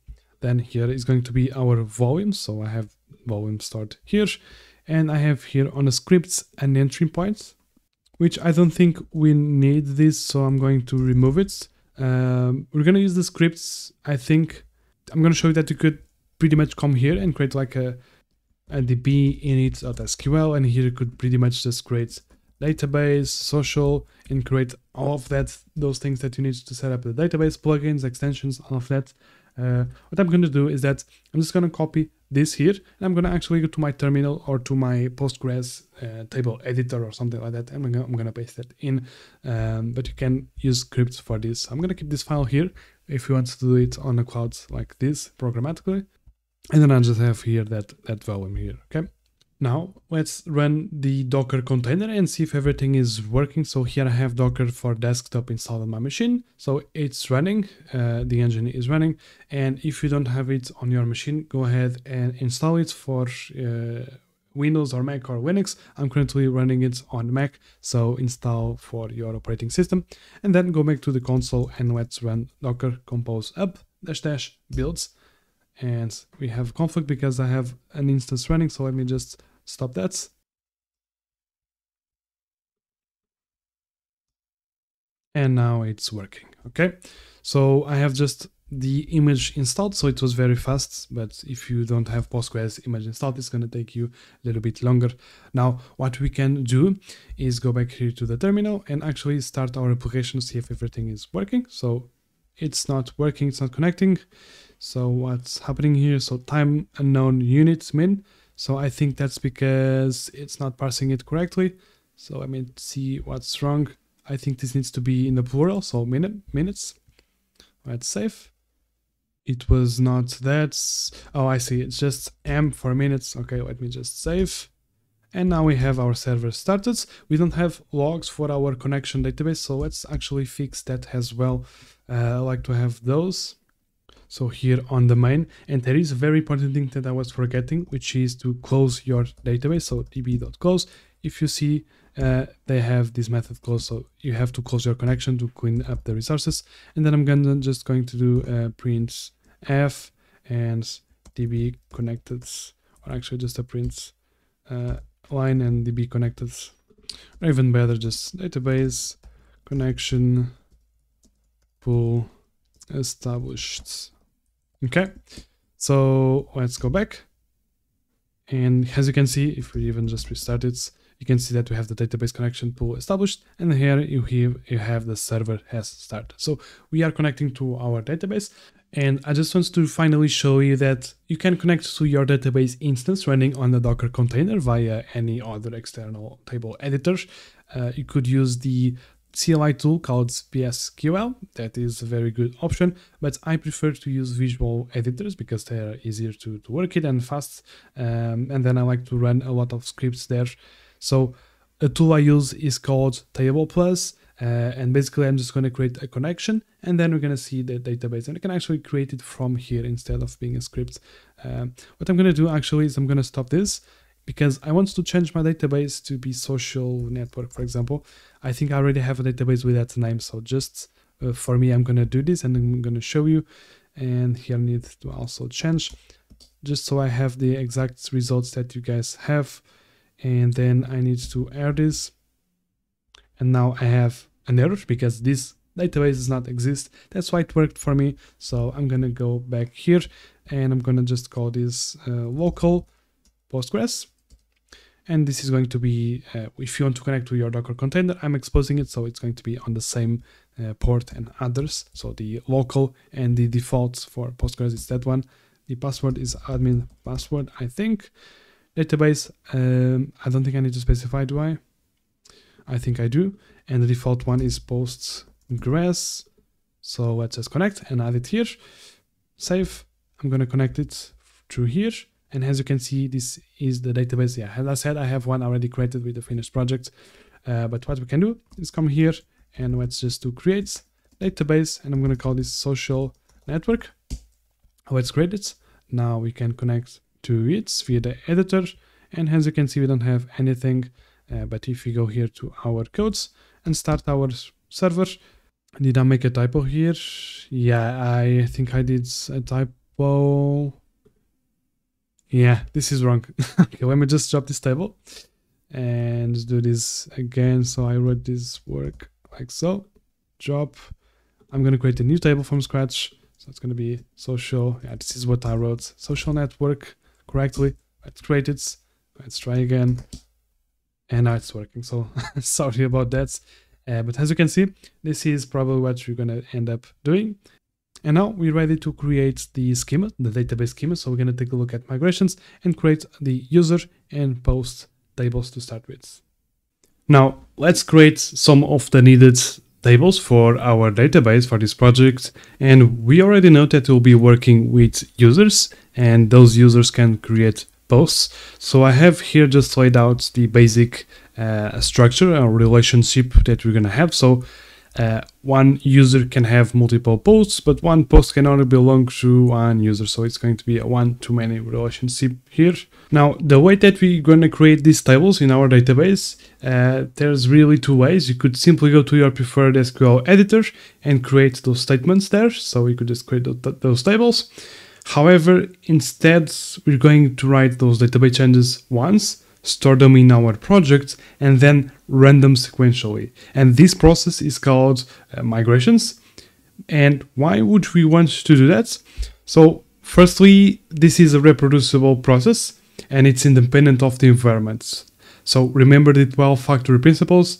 then here is going to be our volume. So I have volume stored here. And I have here on the scripts an entry point, which I don't think we need this. So I'm going to remove it. We're going to use the scripts. I think I'm going to show you that you could pretty much come here and create like a db init.sql, and here you could pretty much just create database, social, and create all of that, those things that you need to set up the database, plugins, extensions, all of that. What I'm going to do is that I'm just going to copy this here, and I'm going to actually go to my terminal or to my Postgres table editor or something like that, and I'm going to paste that in. But you can use scripts for this. I'm going to keep this file here if you want to do it on a cloud like this programmatically. And then I just have here that volume here, okay? Now let's run the Docker container and see if everything is working. So here I have Docker for desktop installed on my machine. So it's running, the engine is running. And if you don't have it on your machine, go ahead and install it for Windows or Mac or Linux. I'm currently running it on Mac, so install for your operating system. And then go back to the console and let's run Docker compose up -- builds. And we have conflict because I have an instance running, so let me just stop that. And now it's working, okay? So I have just the image installed, so it was very fast, but if you don't have Postgres image installed, it's gonna take you a little bit longer. Now, what we can do is go back here to the terminal and actually start our application to see if everything is working. So it's not working, it's not connecting. So what's happening here? So time unknown unit min. So I think that's because it's not parsing it correctly. So let me see what's wrong. I think this needs to be in the plural, so minutes. Let's save. It was not that. Oh, I see. It's just M for minutes. Okay, let me just save. And now we have our server started. We don't have logs for our connection database, so let's actually fix that as well. I like to have those. So here on the main, and there is a very important thing that I was forgetting, which is to close your database. So db.close. If you see, they have this method close, so you have to close your connection to clean up the resources. And then I'm just going to do print f and db connected, or actually just a print line and db connected, or even better, just database connection pool established. Okay, so let's go back. And as you can see, if we even just restart it, you can see that we have the database connection pool established, and here you have the server has started. So we are connecting to our database, and I just want to finally show you that you can connect to your database instance running on the Docker container via any other external table editor. You could use the CLI tool called PSQL. That is a very good option, but I prefer to use visual editors because they are easier to work with and fast. And then I like to run a lot of scripts there. So a tool I use is called Table Plus, and basically I'm just going to create a connection, and then we're going to see the database, and I can actually create it from here instead of being a script. What I'm going to do actually is I'm going to stop this, because I want to change my database to be social network, for example. I think I already have a database with that name, so just for me, I'm going to do this and I'm going to show you. And here I need to also change, just so I have the exact results that you guys have. And then I need to add this. And now I have an error because this database does not exist. That's why it worked for me. So I'm going to go back here and I'm going to just call this local Postgres. And this is going to be, if you want to connect to your Docker container, I'm exposing it, so it's going to be on the same port and others. So the local and the default for Postgres is that one. The password is admin password, I think. Database, I don't think I need to specify, do I? I think I do. And the default one is Postgres. So let's just connect and add it here. Save. I'm going to connect it through here. And as you can see, this is the database. Yeah, as I said, I have one already created with the finished project. But what we can do is come here and let's just do create database. And I'm going to call this social network. Let's create it. Now we can connect to it via the editor. And as you can see, we don't have anything. But if we go here to our codes and start our server, did I make a typo here? Yeah, I think I did a typo. Yeah, this is wrong. Okay, let me just drop this table and do this again. So I wrote this work like so. Drop. I'm going to create a new table from scratch. So it's going to be social. Yeah, this is what I wrote. Social network correctly. Let's create it. Let's try again. And now it's working. So sorry about that. But as you can see, this is probably what we're going to end up doing. And now we're ready to create the schema, the database schema. So we're going to take a look at migrations and create the user and post tables to start with. Now let's create some of the needed tables for our database for this project. And we already know that we'll be working with users, and those users can create posts. So I have here just laid out the basic structure or relationship that we're going to have. So one user can have multiple posts, but one post can only belong to one user. So it's going to be a one-to-many relationship here. Now, the way that we're going to create these tables in our database, there's really two ways. You could simply go to your preferred SQL editor and create those statements there. So we could just create those tables. However, instead, we're going to write those database changes once, store them in our project, and then run them sequentially. And this process is called migrations. And why would we want to do that? So firstly, this is a reproducible process and it's independent of the environment. So remember the 12 factory principles.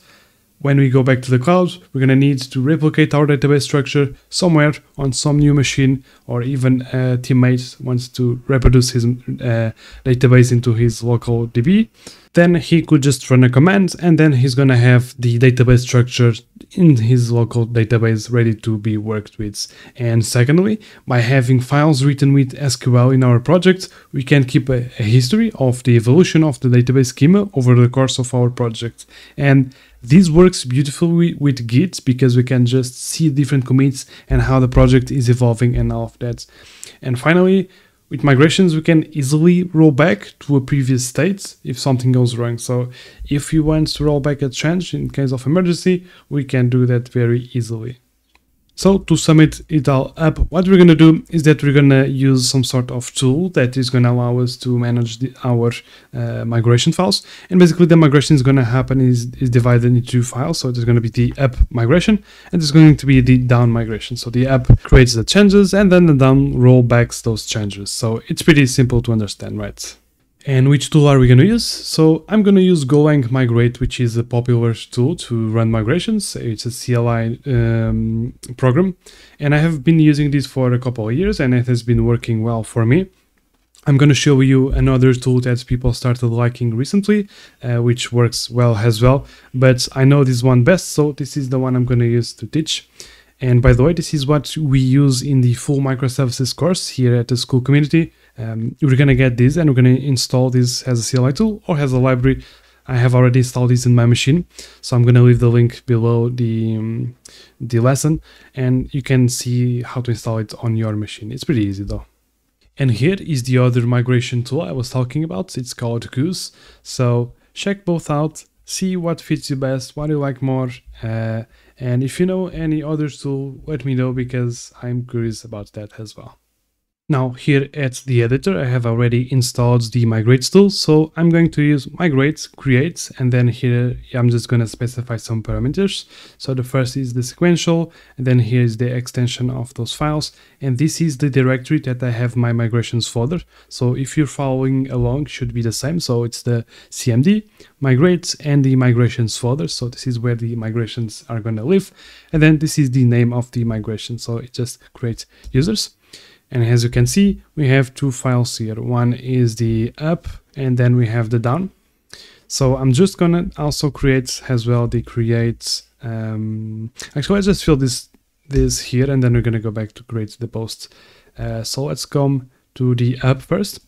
When we go back to the cloud, we're going to need to replicate our database structure somewhere on some new machine, or even a teammate wants to reproduce his database into his local DB. Then he could just run a command, and then he's going to have the database structure in his local database ready to be worked with. And secondly, by having files written with SQL in our project, we can keep a history of the evolution of the database schema over the course of our project. And this works beautifully with Git because we can just see different commits and how the project is evolving and all of that. And finally, with migrations, we can easily roll back to a previous state if something goes wrong. So if you want to roll back a change in case of emergency, we can do that very easily. So to sum it all up, what we're going to do is that we're going to use some sort of tool that is going to allow us to manage our migration files. And basically the migration is going to happen is divided into two files. So there's going to be the up migration and there's going to be the down migration. So the up creates the changes and then the down rollbacks those changes. So it's pretty simple to understand, right? And which tool are we going to use? So I'm going to use golang migrate, which is a popular tool to run migrations. It's a CLI program, and I have been using this for a couple of years and it has been working well for me. I'm going to show you another tool that people started liking recently, which works well as well, but I know this one best, so this is the one I'm going to use to teach. And by the way, this is what we use in the full microservices course here at the school community. We're going to get this and we're going to install this as a CLI tool or as a library. I have already installed this in my machine, so I'm going to leave the link below the lesson and you can see how to install it on your machine. It's pretty easy though. And here is the other migration tool I was talking about. It's called Goose. So check both out, see what fits you best, what you like more. And if you know any other tool, let me know because I'm curious about that as well. Now here at the editor, I have already installed the migrate tool. So I'm going to use migrate, create, and then here I'm just going to specify some parameters. So the first is the sequential, and then here is the extension of those files. And this is the directory that I have my migrations folder. So if you're following along, it should be the same. So it's the CMD, migrate, and the migrations folder. So this is where the migrations are going to live. And then this is the name of the migration. So it just creates users. And as you can see, we have two files here. One is the up and then we have the down. So I'm just gonna also create as well the create. Actually, let's just fill this here and then we're gonna go back to create the post. So let's come to the up first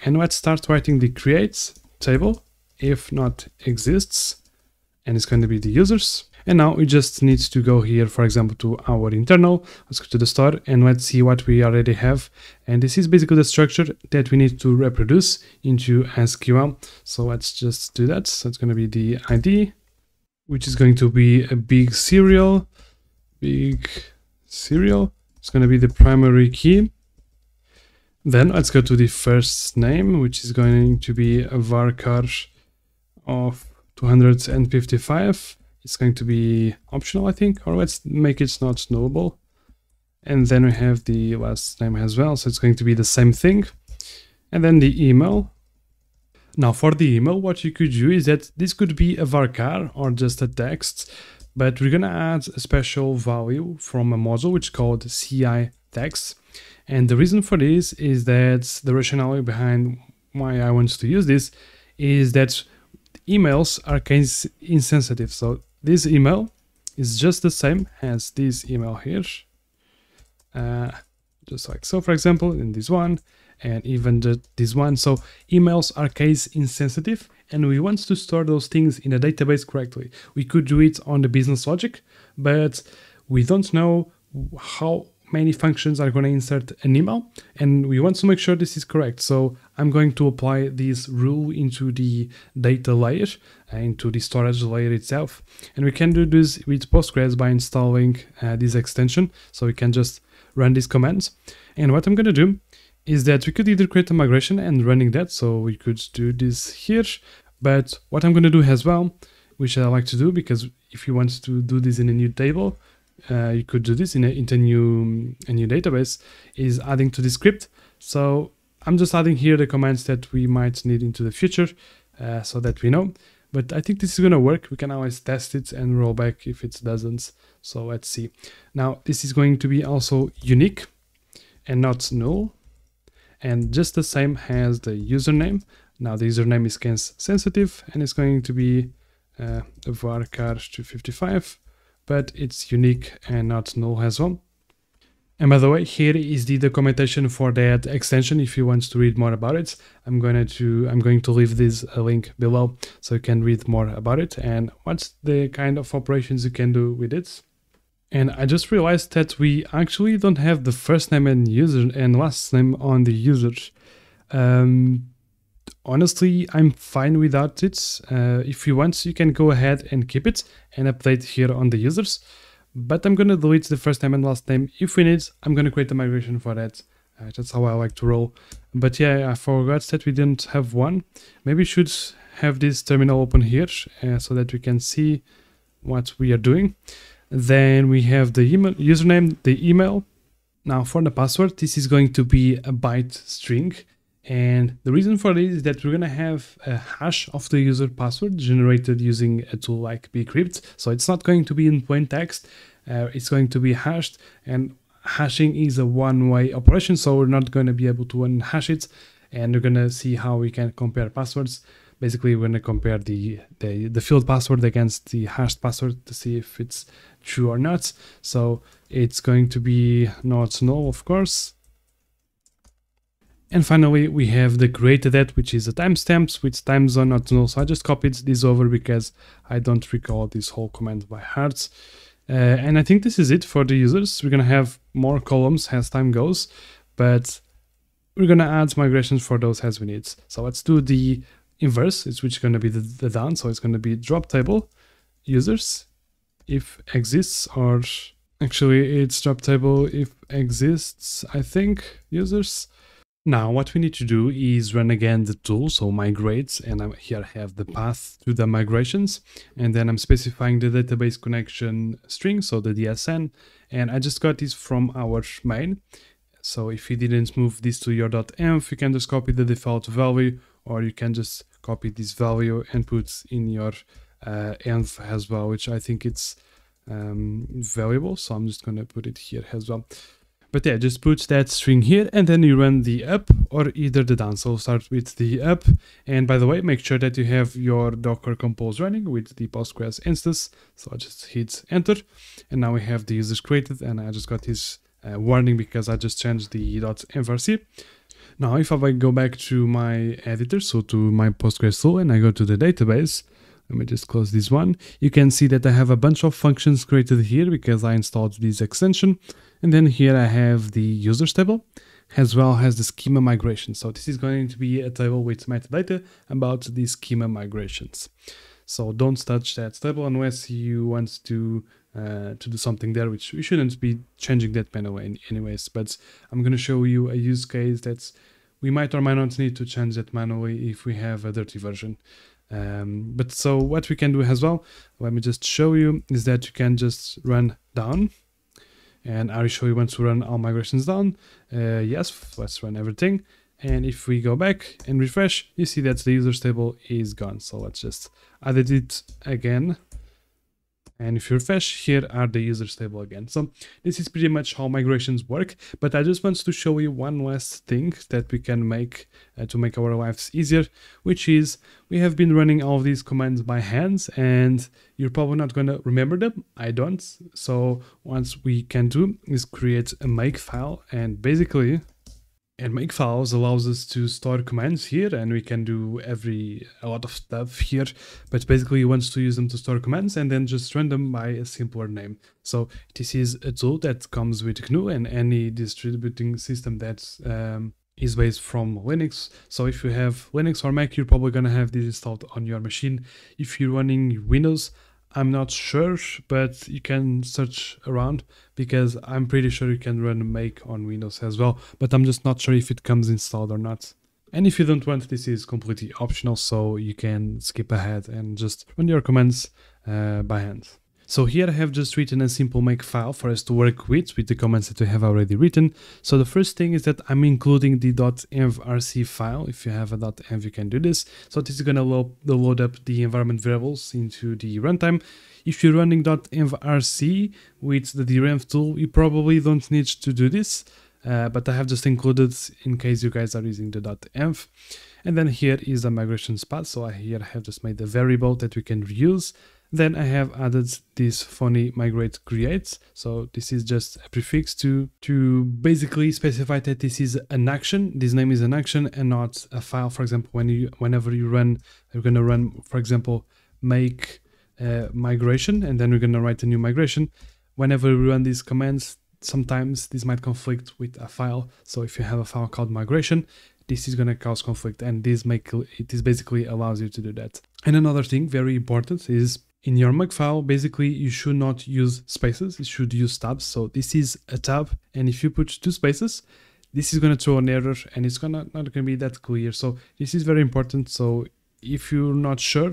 and let's start writing the create table if not exists. And it's going to be the users. And now we just need to go here, for example, to our internal. Let's go to the store and let's see what we already have. And this is basically the structure that we need to reproduce into SQL. So let's just do that. So it's going to be the ID, which is going to be a big serial. It's going to be the primary key. Then let's go to the first name, which is going to be a varchar of 255. It's going to be optional, I think, or let's make it not nullable. And then we have the last name as well, so it's going to be the same thing. And then the email. Now for the email, what you could do is that this could be a varchar or just a text, but we're gonna add a special value from a module which is called CI text. And the reason for this is that the rationale behind why I want to use this is that emails are case insensitive. So this email is just the same as this email here. Just like so, for example, in this one, and even this one. So emails are case insensitive, and we want to store those things in a database correctly. We could do it on the business logic, but we don't know how many functions are going to insert an email, and we want to make sure this is correct. So I'm going to apply this rule into the data layer, into the storage layer itself. And we can do this with Postgres by installing this extension. So we can just run these commands. And what I'm going to do is that we could either create a migration and running that. So we could do this here. But what I'm going to do as well, which I like to do, because if you want to do this in a new table, you could do this into a new database, is adding to the script. So I'm just adding here the commands that we might need into the future, so that we know. But I think this is going to work. We can always test it and roll back if it doesn't. So let's see. Now this is going to be also unique and not null, and just the same as the username. Now the username is case sensitive, and it's going to be a varchar 255. But it's unique and not null as well. And by the way, here is the documentation for that extension. If you want to read more about it, I'm going to leave this link below so you can read more about it and what's the kind of operations you can do with it. And I just realized that we actually don't have the first name and user and last name on the user. Honestly, I'm fine without it. If you want, you can go ahead and keep it and update here on the users. But I'm going to delete the first name and last name. If we need, I'm going to create a migration for that. That's how I like to roll. But yeah, I forgot that we didn't have one. Maybe we should have this terminal open here so that we can see what we are doing. Then we have the email, username, the email. Now for the password, this is going to be a byte string. And the reason for this is that we're going to have a hash of the user password generated using a tool like bcrypt. So it's not going to be in plain text, it's going to be hashed, and hashing is a one-way operation, so we're not going to be able to unhash it. And we're going to see how we can compare passwords. Basically, we're going to compare the field password against the hashed password to see if it's true or not. So it's going to be not null, of course. And finally, we have the created at, which is a timestamp with time zone not null. So I just copied this over because I don't recall this whole command by heart. And I think this is it for the users. We're going to have more columns as time goes, but we're going to add migrations for those as we need. So let's do the inverse, which is going to be the down. So it's going to be drop table users if exists, or actually it's drop table if exists, I think, users. Now what we need to do is run again the tool, so migrate, and here I have the path to the migrations, and then I'm specifying the database connection string, so the DSN, and I just got this from our main. So if you didn't move this to your .env, you can just copy the default value, or you can just copy this value and put in your env as well, which I think it's valuable, so I'm just going to put it here as well. But yeah, just put that string here and then you run the up or either the down. So start with the up. And by the way, make sure that you have your Docker compose running with the Postgres instance. So I just hit enter. And now we have the users created, and I just got this warning because I just changed the .env. Now, if I go back to my editor, so to my Postgres tool, and I go to the database, Let me just close this one. You can see that I have a bunch of functions created here because I installed this extension. And then here I have the users table, as well as the schema migration. So this is going to be a table with metadata about the schema migrations. So don't touch that table unless you want to do something there, which we shouldn't be changing that manually anyways. But I'm going to show you a use case that we might or might not need to change that manually if we have a dirty version. But so what we can do as well, let me just show you, is that you can just run down. And are you sure you want to run all migrations down? Yes, let's run everything. And if we go back and refresh, you see that the users table is gone. So let's just edit it again. And if you refresh, here are the users table again. So this is pretty much how migrations work, but I just want to show you one last thing that we can make to make our lives easier, which is we have been running all of these commands by hand and you're probably not going to remember them. I don't. So what we can do is create a make file, and basically make files allows us to store commands here, and we can do a lot of stuff here, but basically you want to use them to store commands and then just run them by a simpler name. So this is a tool that comes with GNU and any distributing system that is based from Linux. So if you have Linux or Mac, you're probably going to have this installed on your machine. If you're running Windows, I'm not sure, but you can search around because I'm pretty sure you can run make on Windows as well, but I'm just not sure if it comes installed or not. And if you don't want, this is completely optional, so you can skip ahead and just run your commands by hand. So here I have just written a simple make file for us to work with the commands that we have already written. So the first thing is that I'm including the .envrc file. If you have a .env, you can do this. So this is going to load up the environment variables into the runtime. If you're running .envrc with the derenv tool, you probably don't need to do this, but I have just included in case you guys are using the .env. And then here is the migrations path. So here I have just made a variable that we can reuse. Then I have added this funny migrate creates. So this is just a prefix to basically specify that this is an action. This name is an action and not a file. For example, whenever you run, you're going to run, for example, make migration, and then we're going to write a new migration. Whenever we run these commands, sometimes this might conflict with a file. So if you have a file called migration, this is going to cause conflict, and this basically allows you to do that. And another thing very important is in your make file, basically you should not use spaces, you should use tabs. So this is a tab, and if you put 2 spaces, this is going to throw an error and it's not going to be that clear. So this is very important. So if you're not sure,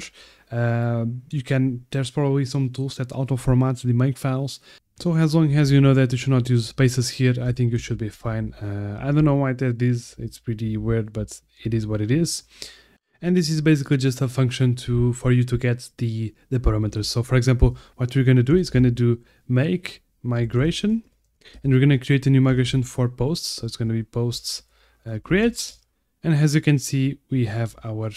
there's probably some tools that auto format the make files. So as long as you know that you should not use spaces here, I think you should be fine. I don't know why that is, it's pretty weird, but it is what it is. And this is basically just a function for you to get the parameters. So for example, what we're going to do is going to do make migration, and we're going to create a new migration for posts. So it's going to be posts creates. And as you can see, we have our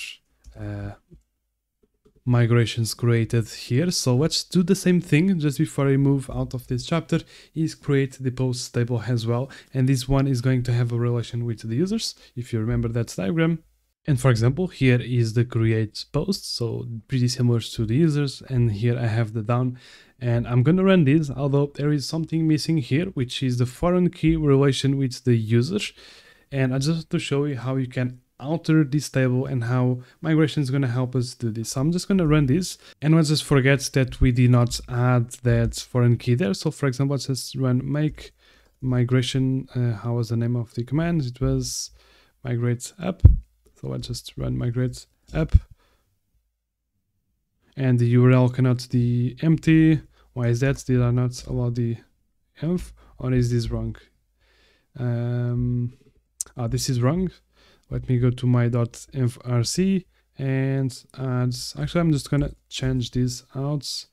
migrations created here. So let's do the same thing just before I move out of this chapter, is create the posts table as well. And this one is going to have a relation with the users, if you remember that diagram. And for example, here is the create post, so pretty similar to the users, and here I have the down, and I'm gonna run this, although there is something missing here, which is the foreign key relation with the user. And I just want to show you how you can alter this table and how migration is gonna help us do this. So I'm just gonna run this, and let's just forget that we did not add that foreign key there. So for example, let's just run make migration. How was the name of the command? It was migrate up. So let's just run migrate up, and the URL cannot be empty. Why is that? Did I not allow the env, or is this wrong? This is wrong. Let me go to my .envrc and actually I'm just gonna change this out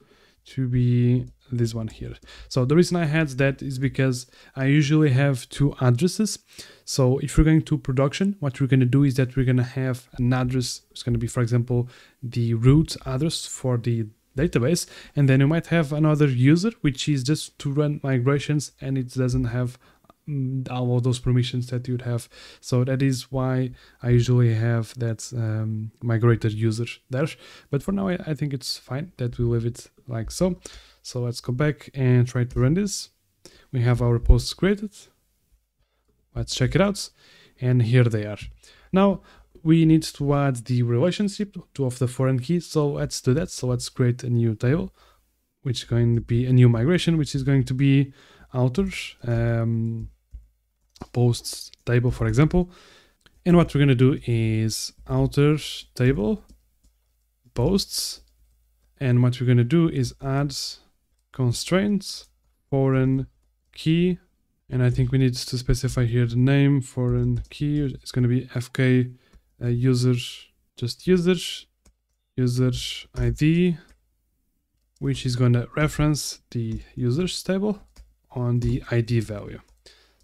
to be this one here. So the reason I had that is because I usually have 2 addresses. So if we're going to production, what we're going to do is that we're going to have an address. It's going to be, for example, the root address for the database, and then you might have another user which is just to run migrations, and it doesn't have all of those permissions that you'd have. So that is why I usually have that migrated user there. But for now, I think it's fine that we leave it like so. So let's go back and try to run this. We have our posts created. Let's check it out. And here they are. Now we need to add the relationship of the foreign key. So let's do that. So let's create a new table, which is going to be a new migration, which is going to be authors, posts table, for example. And what we're going to do is authors table, posts. And what we're going to do is add constraints, foreign key. And I think we need to specify here the name, foreign key. It's going to be fk user, just user ID, which is going to reference the users table on the ID value.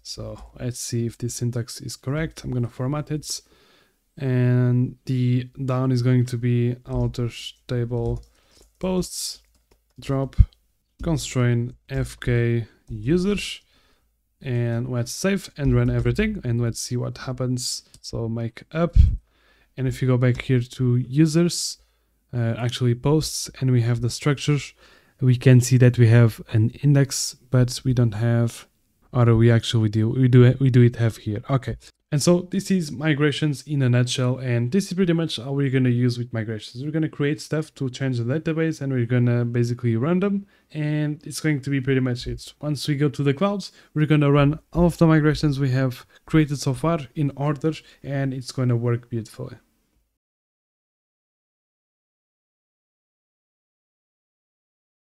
So let's see if this syntax is correct. I'm going to format it. And the down is going to be authors table posts drop constraint fk users. And let's save and run everything, and let's see what happens. So make up, and if you go back here to users, actually posts, and we have the structures, we can see that we have an index, but we don't have, or we actually do, we do it have here. Okay. And so this is migrations in a nutshell, and this is pretty much how we're going to use with migrations. We're going to create stuff to change the database, and we're going to basically run them, and it's going to be pretty much it. Once we go to the clouds, we're going to run all of the migrations we have created so far in order, and it's going to work beautifully.